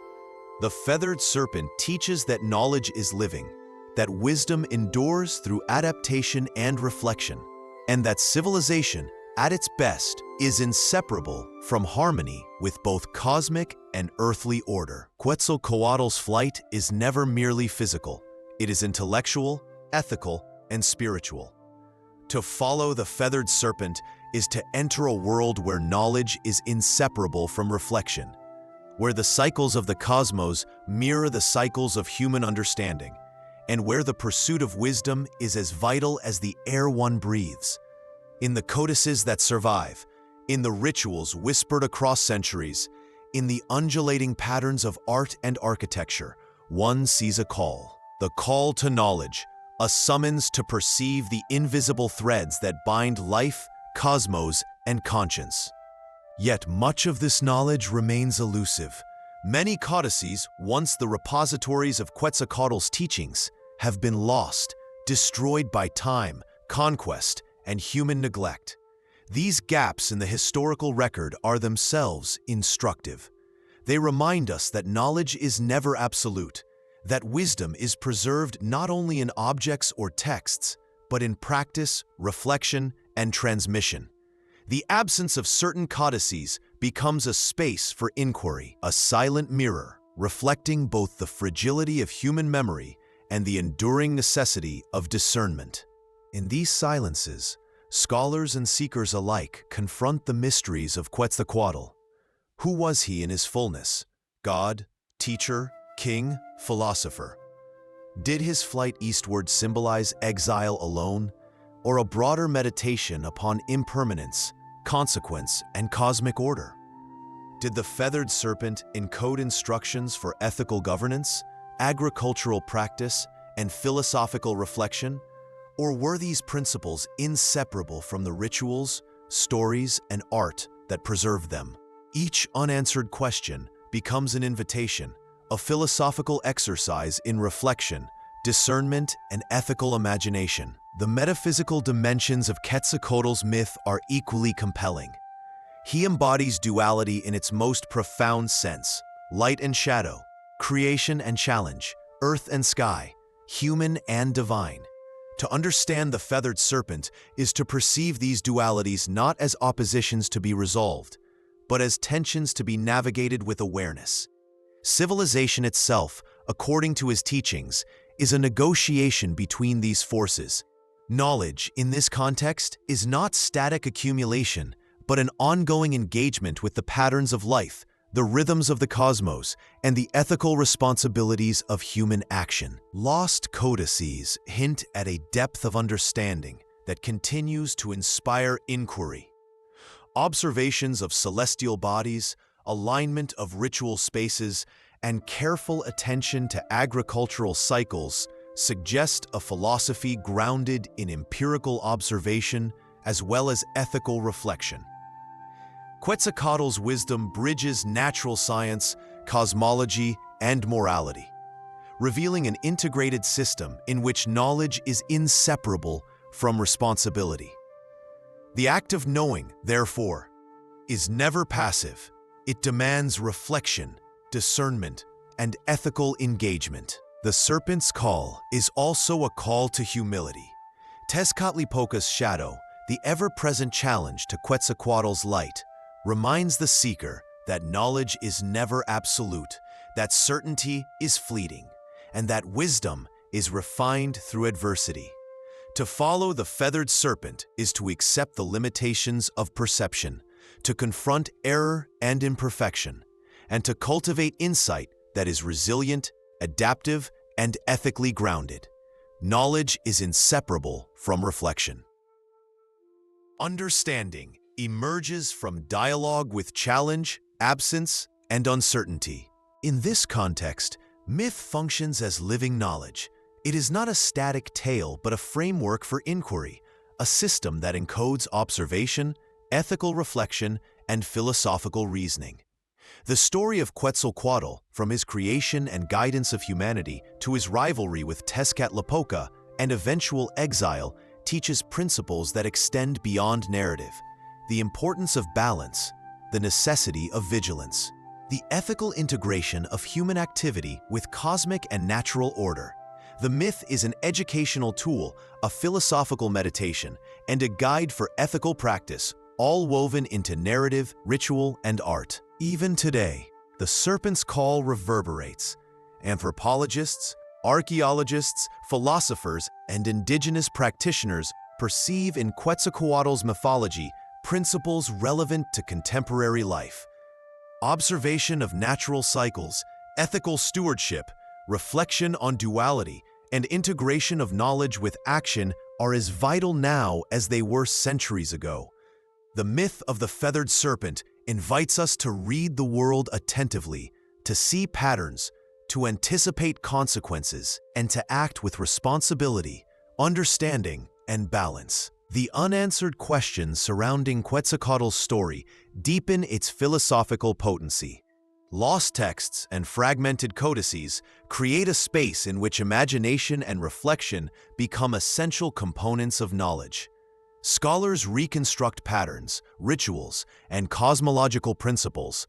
The feathered serpent teaches that knowledge is living, that wisdom endures through adaptation and reflection, and that civilization, at its best, is inseparable from harmony with both cosmic and earthly order. Quetzalcoatl's flight is never merely physical. It is intellectual, ethical, and spiritual. To follow the feathered serpent is to enter a world where knowledge is inseparable from reflection, where the cycles of the cosmos mirror the cycles of human understanding, and where the pursuit of wisdom is as vital as the air one breathes. In the codices that survive, in the rituals whispered across centuries, in the undulating patterns of art and architecture, one sees a call. The call to knowledge, a summons to perceive the invisible threads that bind life, cosmos, and conscience. Yet much of this knowledge remains elusive. Many codices, once the repositories of Quetzalcoatl's teachings, have been lost, destroyed by time, conquest, and human neglect. These gaps in the historical record are themselves instructive. They remind us that knowledge is never absolute, that wisdom is preserved not only in objects or texts, but in practice, reflection, and transmission. The absence of certain codices becomes a space for inquiry, a silent mirror, reflecting both the fragility of human memory and the enduring necessity of discernment. In these silences, scholars and seekers alike confront the mysteries of Quetzalcoatl. Who was he in his fullness? God, teacher, king, philosopher? Did his flight eastward symbolize exile alone, or a broader meditation upon impermanence, consequence, and cosmic order? Did the feathered serpent encode instructions for ethical governance, agricultural practice, and philosophical reflection? Or were these principles inseparable from the rituals, stories, and art that preserved them? Each unanswered question becomes an invitation, a philosophical exercise in reflection, discernment, and ethical imagination. The metaphysical dimensions of Quetzalcoatl's myth are equally compelling. He embodies duality in its most profound sense: light and shadow, creation and challenge, earth and sky, human and divine. To understand the feathered serpent is to perceive these dualities not as oppositions to be resolved, but as tensions to be navigated with awareness. Civilization itself, according to his teachings, is a negotiation between these forces. Knowledge, in this context, is not static accumulation, but an ongoing engagement with the patterns of life, the rhythms of the cosmos, and the ethical responsibilities of human action. Lost codices hint at a depth of understanding that continues to inspire inquiry. Observations of celestial bodies, alignment of ritual spaces, and careful attention to agricultural cycles suggest a philosophy grounded in empirical observation as well as ethical reflection. Quetzalcoatl's wisdom bridges natural science, cosmology, and morality, revealing an integrated system in which knowledge is inseparable from responsibility. The act of knowing, therefore, is never passive. It demands reflection, discernment, and ethical engagement. The serpent's call is also a call to humility. Tezcatlipoca's shadow, the ever-present challenge to Quetzalcoatl's light, reminds the seeker that knowledge is never absolute, that certainty is fleeting, and that wisdom is refined through adversity. To follow the feathered serpent is to accept the limitations of perception, to confront error and imperfection, and to cultivate insight that is resilient, adaptive, and ethically grounded. Knowledge is inseparable from reflection. Understanding emerges from dialogue with challenge, absence, and uncertainty. In this context, myth functions as living knowledge. It is not a static tale, but a framework for inquiry, a system that encodes observation, ethical reflection, and philosophical reasoning. The story of Quetzalcoatl, from his creation and guidance of humanity to his rivalry with Tezcatlipoca and eventual exile, teaches principles that extend beyond narrative: the importance of balance, the necessity of vigilance, the ethical integration of human activity with cosmic and natural order. The myth is an educational tool, a philosophical meditation, and a guide for ethical practice, all woven into narrative, ritual, and art. Even today, the serpent's call reverberates. Anthropologists, archaeologists, philosophers, and indigenous practitioners perceive in Quetzalcoatl's mythology principles relevant to contemporary life. Observation of natural cycles, ethical stewardship, reflection on duality, and integration of knowledge with action are as vital now as they were centuries ago. The myth of the feathered serpent invites us to read the world attentively, to see patterns, to anticipate consequences, and to act with responsibility, understanding, and balance. The unanswered questions surrounding Quetzalcoatl's story deepen its philosophical potency. Lost texts and fragmented codices create a space in which imagination and reflection become essential components of knowledge. Scholars reconstruct patterns, rituals, and cosmological principles,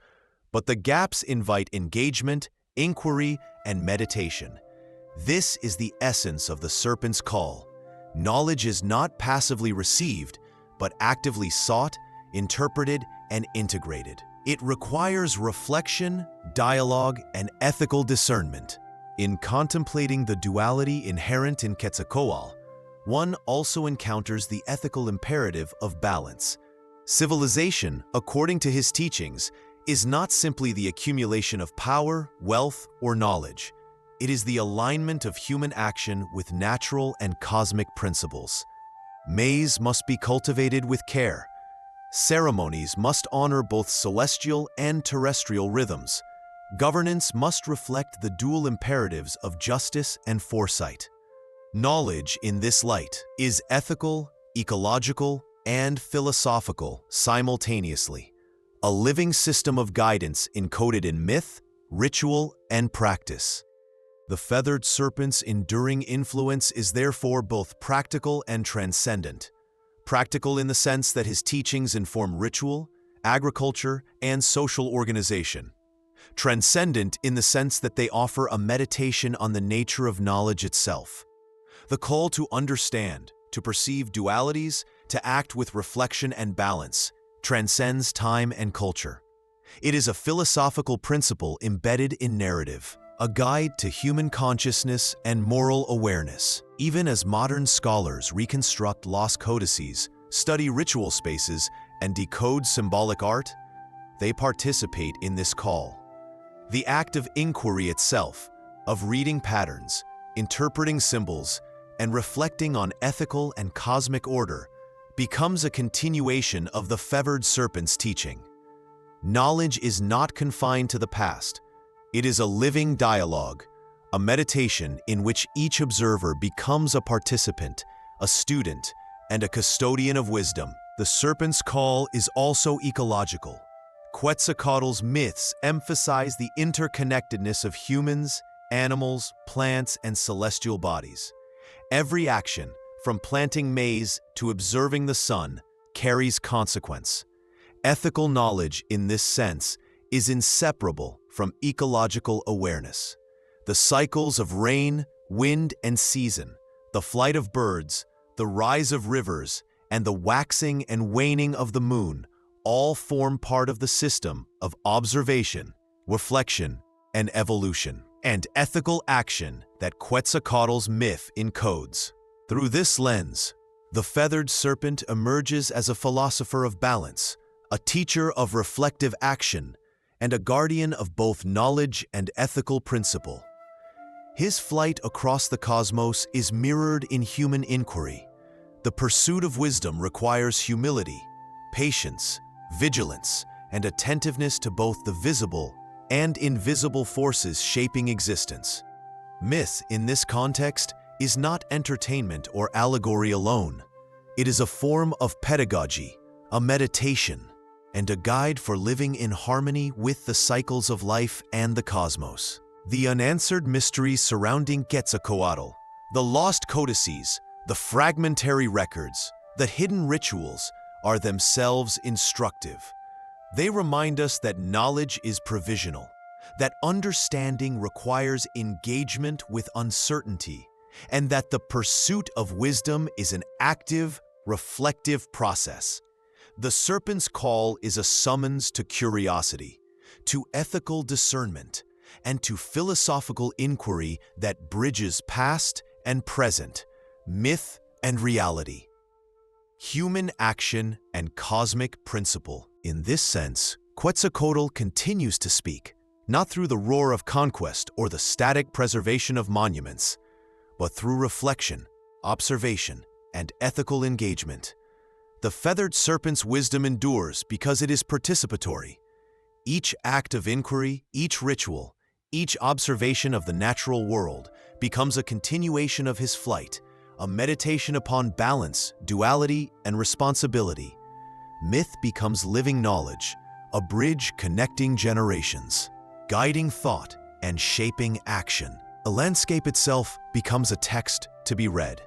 but the gaps invite engagement, inquiry, and meditation. This is the essence of the serpent's call. Knowledge is not passively received, but actively sought, interpreted, and integrated. It requires reflection, dialogue, and ethical discernment. In contemplating the duality inherent in Quetzalcoatl, one also encounters the ethical imperative of balance. Civilization, according to his teachings, is not simply the accumulation of power, wealth, or knowledge. It is the alignment of human action with natural and cosmic principles. Maize must be cultivated with care. Ceremonies must honor both celestial and terrestrial rhythms. Governance must reflect the dual imperatives of justice and foresight. Knowledge in this light is ethical, ecological, and philosophical simultaneously, a living system of guidance encoded in myth, ritual, and practice. The feathered serpent's enduring influence is therefore both practical and transcendent. Practical in the sense that his teachings inform ritual, agriculture, and social organization. Transcendent in the sense that they offer a meditation on the nature of knowledge itself. The call to understand, to perceive dualities, to act with reflection and balance, transcends time and culture. It is a philosophical principle embedded in narrative, a guide to human consciousness and moral awareness. Even as modern scholars reconstruct lost codices, study ritual spaces, and decode symbolic art, they participate in this call. The act of inquiry itself, of reading patterns, interpreting symbols, and reflecting on ethical and cosmic order, becomes a continuation of the feathered serpent's teaching. Knowledge is not confined to the past. It is a living dialogue, a meditation in which each observer becomes a participant, a student, and a custodian of wisdom. The serpent's call is also ecological. Quetzalcoatl's myths emphasize the interconnectedness of humans, animals, plants, and celestial bodies. Every action, from planting maize to observing the sun, carries consequence. Ethical knowledge, in this sense, is inseparable from ecological awareness. The cycles of rain, wind, and season, the flight of birds, the rise of rivers, and the waxing and waning of the moon all form part of the system of observation, reflection, and evolution, and ethical action that Quetzalcoatl's myth encodes. Through this lens, the feathered serpent emerges as a philosopher of balance, a teacher of reflective action, and a guardian of both knowledge and ethical principle. His flight across the cosmos is mirrored in human inquiry. The pursuit of wisdom requires humility, patience, vigilance, and attentiveness to both the visible and invisible forces shaping existence. Myth, in this context, is not entertainment or allegory alone. It is a form of pedagogy, a meditation, and a guide for living in harmony with the cycles of life and the cosmos. The unanswered mysteries surrounding Quetzalcoatl, the lost codices, the fragmentary records, the hidden rituals are themselves instructive. They remind us that knowledge is provisional, that understanding requires engagement with uncertainty, and that the pursuit of wisdom is an active, reflective process. The serpent's call is a summons to curiosity, to ethical discernment, and to philosophical inquiry that bridges past and present, myth and reality, human action and cosmic principle. In this sense, Quetzalcoatl continues to speak, not through the roar of conquest or the static preservation of monuments, but through reflection, observation, and ethical engagement. The feathered serpent's wisdom endures because it is participatory. Each act of inquiry, each ritual, each observation of the natural world becomes a continuation of his flight, a meditation upon balance, duality, and responsibility. Myth becomes living knowledge, a bridge connecting generations, guiding thought and shaping action. The landscape itself becomes a text to be read.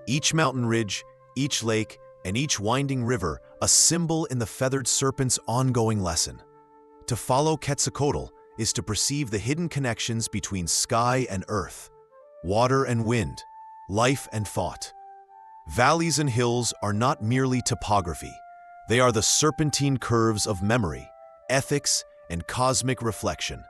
Each mountain ridge, each lake, and each winding river a symbol in the feathered serpent's ongoing lesson. To follow Quetzalcoatl is to perceive the hidden connections between sky and earth, water and wind, life and thought. Valleys and hills are not merely topography. They are the serpentine curves of memory, ethics, and cosmic reflection.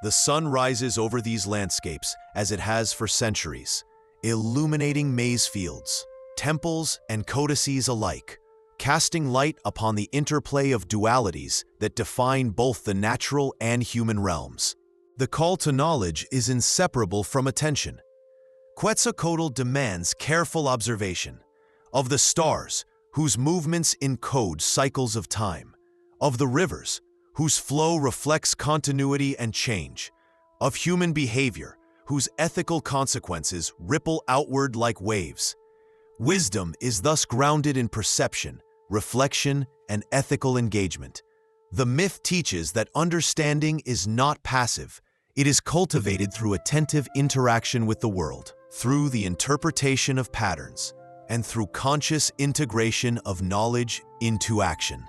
The sun rises over these landscapes as it has for centuries, illuminating maize fields, temples, and codices alike, casting light upon the interplay of dualities that define both the natural and human realms. The call to knowledge is inseparable from attention. Quetzalcoatl demands careful observation of the stars, whose movements encode cycles of time, of the rivers, whose flow reflects continuity and change, of human behavior, whose ethical consequences ripple outward like waves. Wisdom is thus grounded in perception, reflection, and ethical engagement. The myth teaches that understanding is not passive. It is cultivated through attentive interaction with the world, through the interpretation of patterns, and through conscious integration of knowledge into action.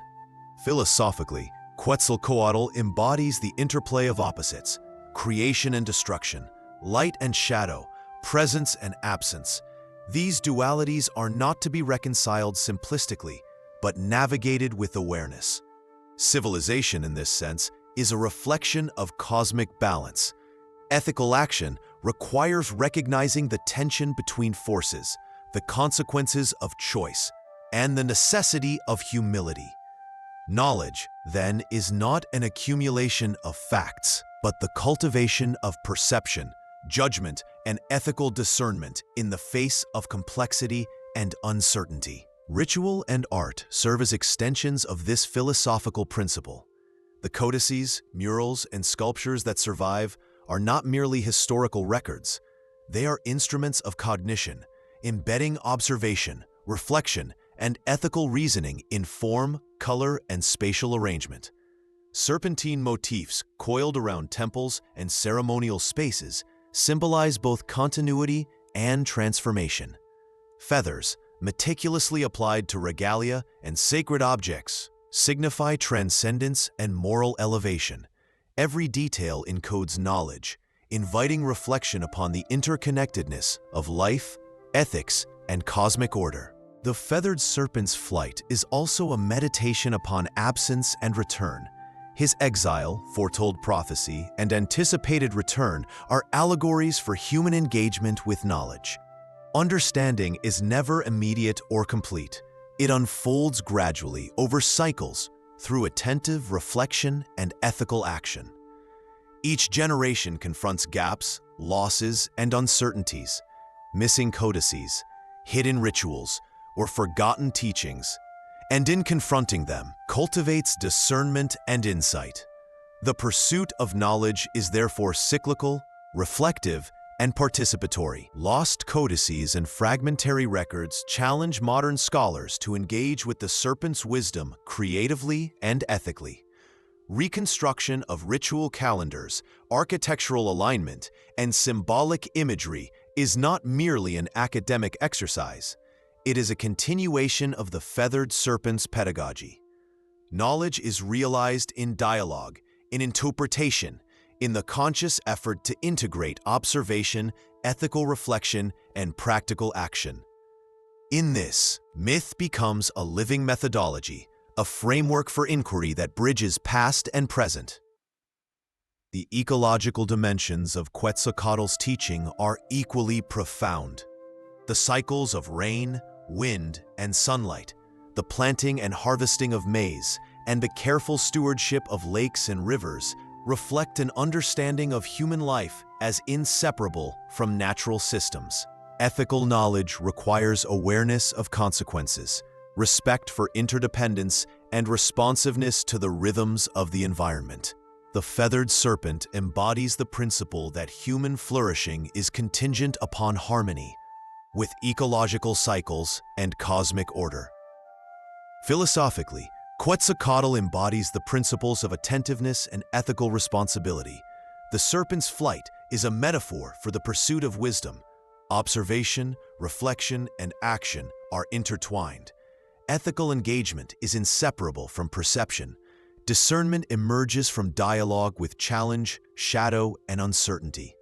Philosophically, Quetzalcoatl embodies the interplay of opposites, creation and destruction, light and shadow, presence and absence. These dualities are not to be reconciled simplistically, but navigated with awareness. Civilization, in this sense, is a reflection of cosmic balance. Ethical action requires recognizing the tension between forces, the consequences of choice, and the necessity of humility. Knowledge, then, is not an accumulation of facts, but the cultivation of perception, judgment, and ethical discernment in the face of complexity and uncertainty. Ritual and art serve as extensions of this philosophical principle. The codices, murals, and sculptures that survive are not merely historical records. They are instruments of cognition, embedding observation, reflection, and ethical reasoning in form, color, and spatial arrangement. Serpentine motifs coiled around temples and ceremonial spaces symbolize both continuity and transformation. Feathers, meticulously applied to regalia and sacred objects, signify transcendence and moral elevation. Every detail encodes knowledge, inviting reflection upon the interconnectedness of life, ethics, and cosmic order. The feathered serpent's flight is also a meditation upon absence and return. His exile, foretold prophecy, and anticipated return are allegories for human engagement with knowledge. Understanding is never immediate or complete. It unfolds gradually over cycles through attentive reflection and ethical action. Each generation confronts gaps, losses, and uncertainties, missing codices, hidden rituals, or forgotten teachings, and in confronting them, cultivates discernment and insight. The pursuit of knowledge is therefore cyclical, reflective, and participatory. Lost codices and fragmentary records challenge modern scholars to engage with the serpent's wisdom creatively and ethically. Reconstruction of ritual calendars, architectural alignment, and symbolic imagery is not merely an academic exercise. It is a continuation of the Feathered Serpent's pedagogy. Knowledge is realized in dialogue, in interpretation, in the conscious effort to integrate observation, ethical reflection, and practical action. In this, myth becomes a living methodology, a framework for inquiry that bridges past and present. The ecological dimensions of Quetzalcoatl's teaching are equally profound. The cycles of rain, wind, and sunlight, the planting and harvesting of maize, and the careful stewardship of lakes and rivers reflect an understanding of human life as inseparable from natural systems. Ethical knowledge requires awareness of consequences, respect for interdependence, and responsiveness to the rhythms of the environment. The Feathered Serpent embodies the principle that human flourishing is contingent upon harmony with ecological cycles and cosmic order. Philosophically, Quetzalcoatl embodies the principles of attentiveness and ethical responsibility. The serpent's flight is a metaphor for the pursuit of wisdom. Observation, reflection, and action are intertwined. Ethical engagement is inseparable from perception. Discernment emerges from dialogue with challenge, shadow, and uncertainty.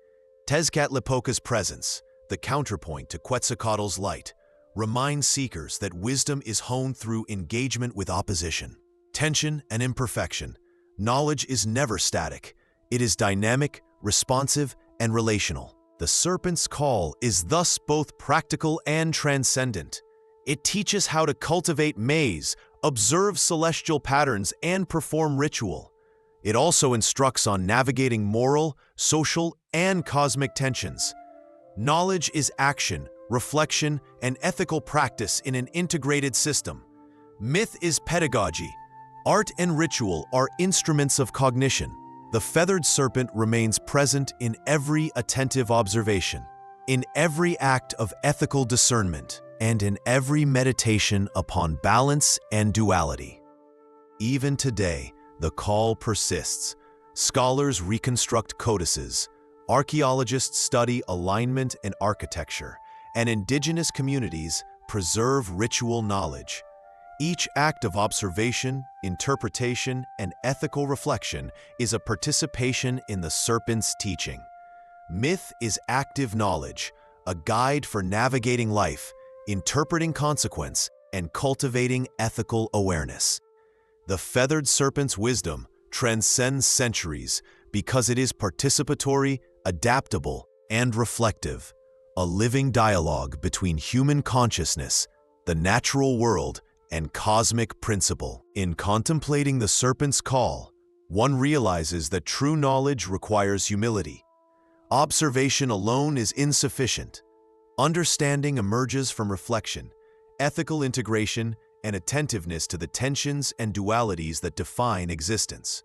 Tezcatlipoca's presence, the counterpoint to Quetzalcoatl's light, reminds seekers that wisdom is honed through engagement with opposition, tension, and imperfection. Knowledge is never static. It is dynamic, responsive, and relational. The serpent's call is thus both practical and transcendent. It teaches how to cultivate maize, observe celestial patterns, and perform ritual. It also instructs on navigating moral, social, and cosmic tensions. Knowledge is action, reflection, and ethical practice in an integrated system. Myth is pedagogy. Art and ritual are instruments of cognition. The Feathered Serpent remains present in every attentive observation, in every act of ethical discernment, and in every meditation upon balance and duality. Even today, the call persists. Scholars reconstruct codices, archaeologists study alignment and architecture, and indigenous communities preserve ritual knowledge. Each act of observation, interpretation, and ethical reflection is a participation in the serpent's teaching. Myth is active knowledge, a guide for navigating life, interpreting consequence, and cultivating ethical awareness. The Feathered Serpent's wisdom transcends centuries because it is participatory, adaptable, and reflective, a living dialogue between human consciousness, the natural world, and cosmic principle. In contemplating the serpent's call, one realizes that true knowledge requires humility. Observation alone is insufficient. Understanding emerges from reflection, ethical integration, and attentiveness to the tensions and dualities that define existence.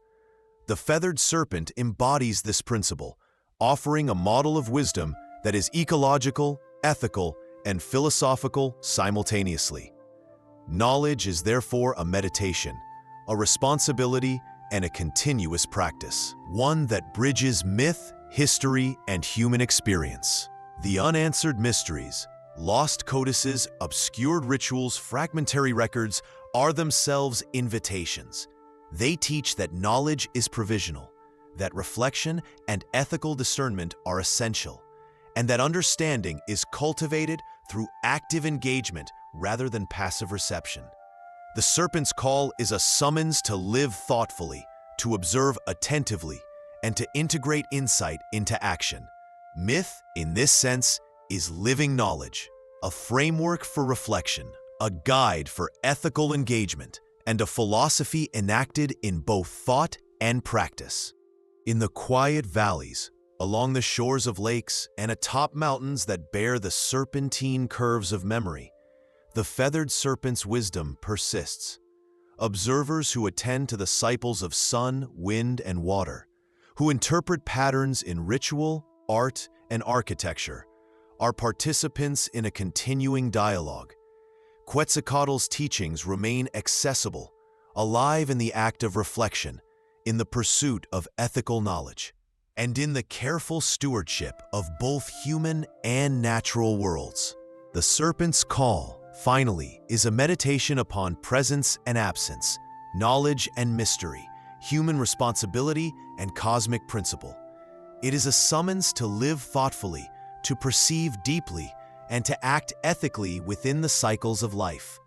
The Feathered Serpent embodies this principle, offering a model of wisdom that is ecological, ethical, and philosophical simultaneously. Knowledge is therefore a meditation, a responsibility, and a continuous practice, one that bridges myth, history, and human experience. The unanswered mysteries, lost codices, obscured rituals, fragmentary records are themselves invitations. They teach that knowledge is provisional, that reflection and ethical discernment are essential, and that understanding is cultivated through active engagement rather than passive reception. The serpent's call is a summons to live thoughtfully, to observe attentively, and to integrate insight into action. Myth, in this sense, is living knowledge, a framework for reflection, a guide for ethical engagement, and a philosophy enacted in both thought and practice. In the quiet valleys, along the shores of lakes, and atop mountains that bear the serpentine curves of memory, the feathered serpent's wisdom persists. Observers who attend to the cycles of sun, wind, and water, who interpret patterns in ritual, art, and architecture, are participants in a continuing dialogue. Quetzalcoatl's teachings remain accessible, alive in the act of reflection, in the pursuit of ethical knowledge, and in the careful stewardship of both human and natural worlds. The Serpent's Call, finally, is a meditation upon presence and absence, knowledge and mystery, human responsibility and cosmic principle. It is a summons to live thoughtfully, to perceive deeply, and to act ethically within the cycles of life.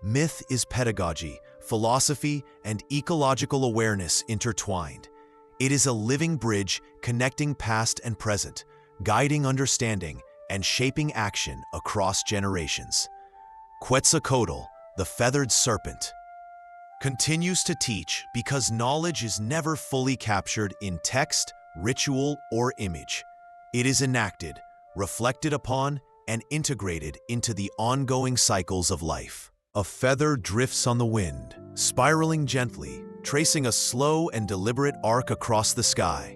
Myth is pedagogy, philosophy, and ecological awareness intertwined. It is a living bridge connecting past and present, guiding understanding and shaping action across generations. Quetzalcoatl, the Feathered Serpent, continues to teach because knowledge is never fully captured in text, ritual, or image. It is enacted, reflected upon, and integrated into the ongoing cycles of life. A feather drifts on the wind, spiraling gently, tracing a slow and deliberate arc across the sky.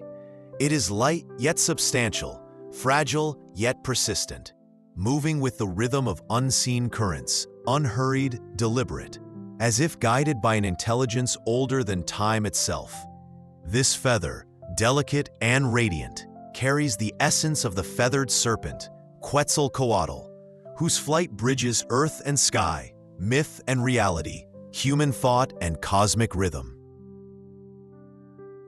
It is light yet substantial, fragile yet persistent, moving with the rhythm of unseen currents, unhurried, deliberate, as if guided by an intelligence older than time itself. This feather, delicate and radiant, carries the essence of the feathered serpent, Quetzalcoatl, whose flight bridges earth and sky, myth and reality, human thought and cosmic rhythm.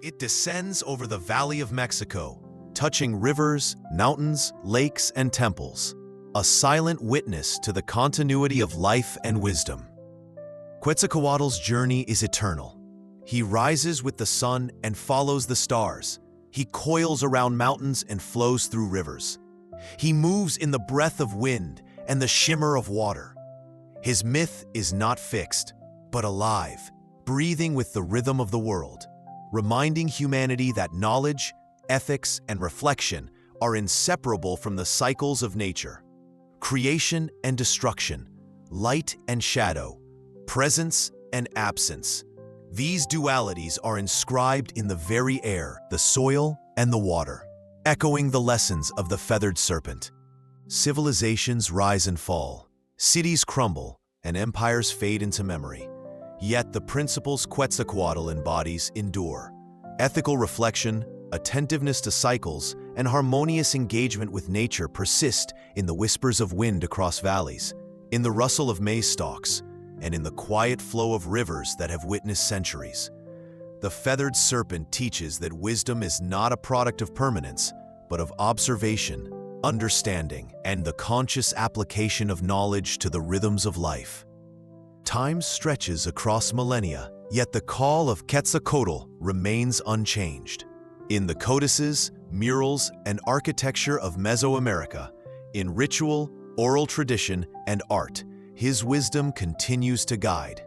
It descends over the Valley of Mexico, touching rivers, mountains, lakes, and temples, a silent witness to the continuity of life and wisdom. Quetzalcoatl's journey is eternal. He rises with the sun and follows the stars. He coils around mountains and flows through rivers. He moves in the breath of wind and the shimmer of water. His myth is not fixed, but alive, breathing with the rhythm of the world, reminding humanity that knowledge, ethics, and reflection are inseparable from the cycles of nature. Creation and destruction, light and shadow, presence and absence. These dualities are inscribed in the very air, the soil, and the water, echoing the lessons of the feathered serpent. Civilizations rise and fall, cities crumble, and empires fade into memory. Yet the principles Quetzalcoatl embodies endure. Ethical reflection, attentiveness to cycles, and harmonious engagement with nature persist in the whispers of wind across valleys, in the rustle of maize stalks, and in the quiet flow of rivers that have witnessed centuries. The feathered serpent teaches that wisdom is not a product of permanence, but of observation, understanding, and the conscious application of knowledge to the rhythms of life. Time stretches across millennia, yet the call of Quetzalcoatl remains unchanged. In the codices, murals, and architecture of Mesoamerica, in ritual, oral tradition, and art, his wisdom continues to guide.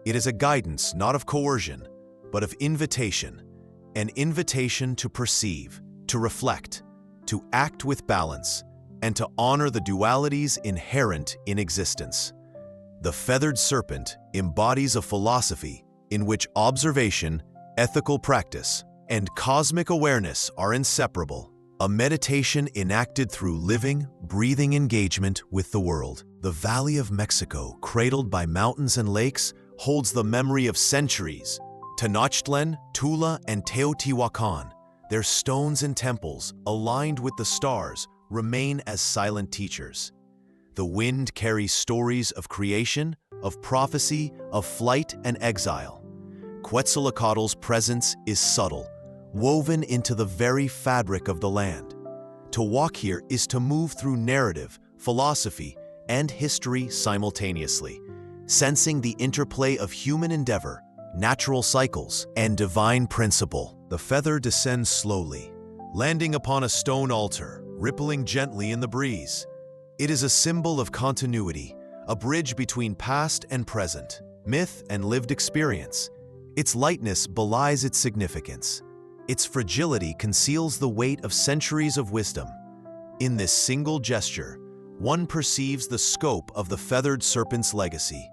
It is a guidance not of coercion, but of invitation, an invitation to perceive, to reflect, to act with balance, and to honor the dualities inherent in existence. The feathered serpent embodies a philosophy in which observation, ethical practice, and cosmic awareness are inseparable, a meditation enacted through living, breathing engagement with the world. The Valley of Mexico, cradled by mountains and lakes, holds the memory of centuries. Tenochtitlan, Tula, and Teotihuacan, their stones and temples, aligned with the stars, remain as silent teachers. The wind carries stories of creation, of prophecy, of flight and exile. Quetzalcoatl's presence is subtle, woven into the very fabric of the land. To walk here is to move through narrative, philosophy, and history simultaneously, sensing the interplay of human endeavor, natural cycles, and divine principle. The feather descends slowly, landing upon a stone altar, rippling gently in the breeze. It is a symbol of continuity, a bridge between past and present, myth and lived experience. Its lightness belies its significance. Its fragility conceals the weight of centuries of wisdom. In this single gesture, one perceives the scope of the feathered serpent's legacy,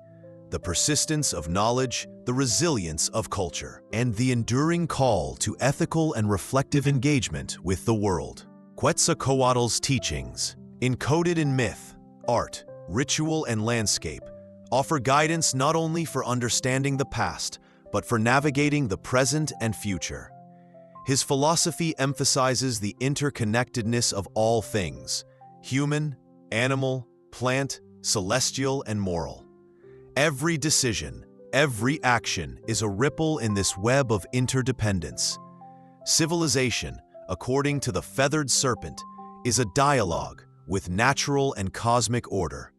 the persistence of knowledge, the resilience of culture, and the enduring call to ethical and reflective engagement with the world. Quetzalcoatl's teachings, encoded in myth, art, ritual, and landscape, offer guidance not only for understanding the past, but for navigating the present and future. His philosophy emphasizes the interconnectedness of all things: human, animal, plant, celestial, and moral. Every decision, every action is a ripple in this web of interdependence. Civilization, according to the Feathered Serpent, is a dialogue with natural and cosmic order,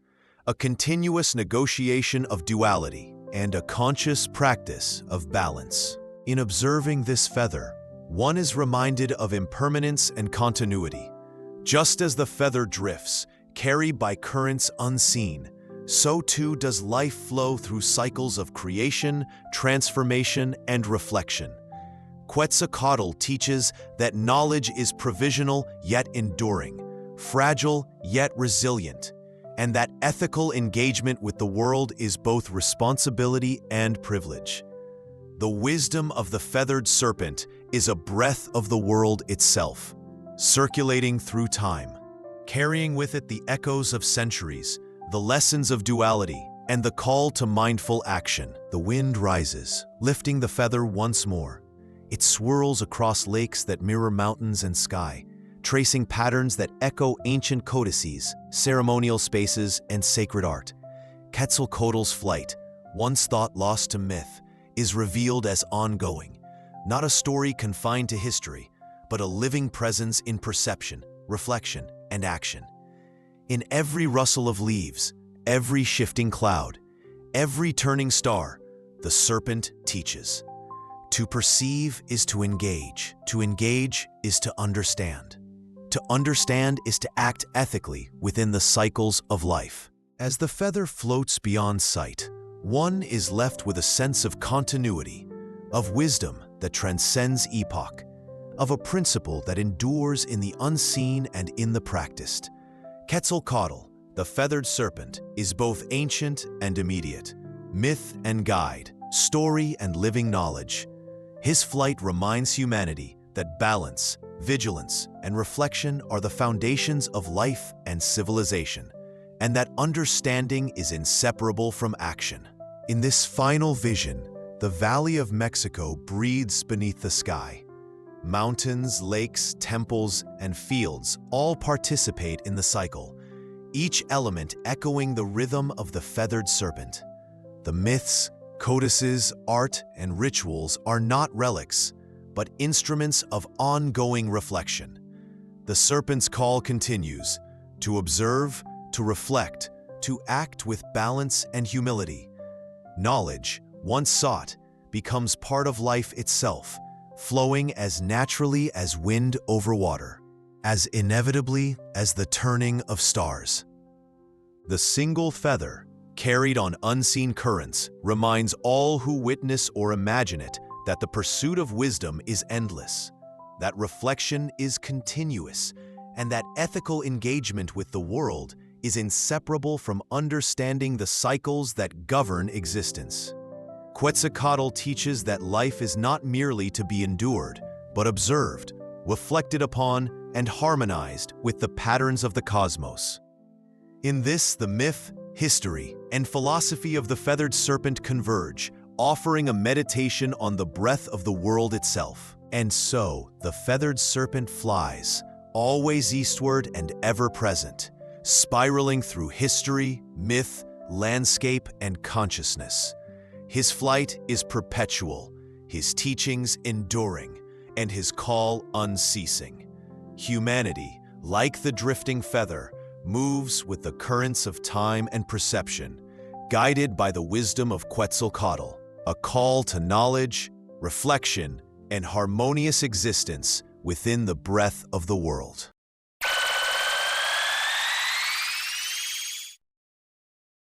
a continuous negotiation of duality, and a conscious practice of balance. In observing this feather, one is reminded of impermanence and continuity. Just as the feather drifts, carried by currents unseen, so too does life flow through cycles of creation, transformation, and reflection. Quetzalcoatl teaches that knowledge is provisional yet enduring, fragile yet resilient, and that ethical engagement with the world is both responsibility and privilege. The wisdom of the feathered serpent is a breath of the world itself, circulating through time, carrying with it the echoes of centuries, the lessons of duality, and the call to mindful action. The wind rises, lifting the feather once more. It swirls across lakes that mirror mountains and sky, tracing patterns that echo ancient codices, ceremonial spaces, and sacred art. Quetzalcoatl's flight, once thought lost to myth, is revealed as ongoing, not a story confined to history, but a living presence in perception, reflection, and action. In every rustle of leaves, every shifting cloud, every turning star, the serpent teaches. To perceive is to engage. To engage is to understand. To understand is to act ethically within the cycles of life. As the feather floats beyond sight, one is left with a sense of continuity, of wisdom that transcends epoch, of a principle that endures in the unseen and in the practiced. Quetzalcoatl, the feathered serpent, is both ancient and immediate, myth and guide, story and living knowledge. His flight reminds humanity that balance, vigilance, and reflection are the foundations of life and civilization, and that understanding is inseparable from action. In this final vision, the Valley of Mexico breathes beneath the sky. Mountains, lakes, temples, and fields all participate in the cycle, each element echoing the rhythm of the feathered serpent. The myths, codices, art, and rituals are not relics, but instruments of ongoing reflection. The serpent's call continues: to observe, to reflect, to act with balance and humility. Knowledge, once sought, becomes part of life itself, flowing as naturally as wind over water, as inevitably as the turning of stars. The single feather, carried on unseen currents, reminds all who witness or imagine it that the pursuit of wisdom is endless, that reflection is continuous, and that ethical engagement with the world is inseparable from understanding the cycles that govern existence. Quetzalcoatl teaches that life is not merely to be endured, but observed, reflected upon, and harmonized with the patterns of the cosmos. In this, the myth, history, and philosophy of the feathered serpent converge, offering a meditation on the breath of the world itself. And so, the feathered serpent flies, always eastward and ever present, spiraling through history, myth, landscape, and consciousness. His flight is perpetual, his teachings enduring, and his call unceasing. Humanity, like the drifting feather, moves with the currents of time and perception, guided by the wisdom of Quetzalcoatl, a call to knowledge, reflection, and harmonious existence within the breath of the world.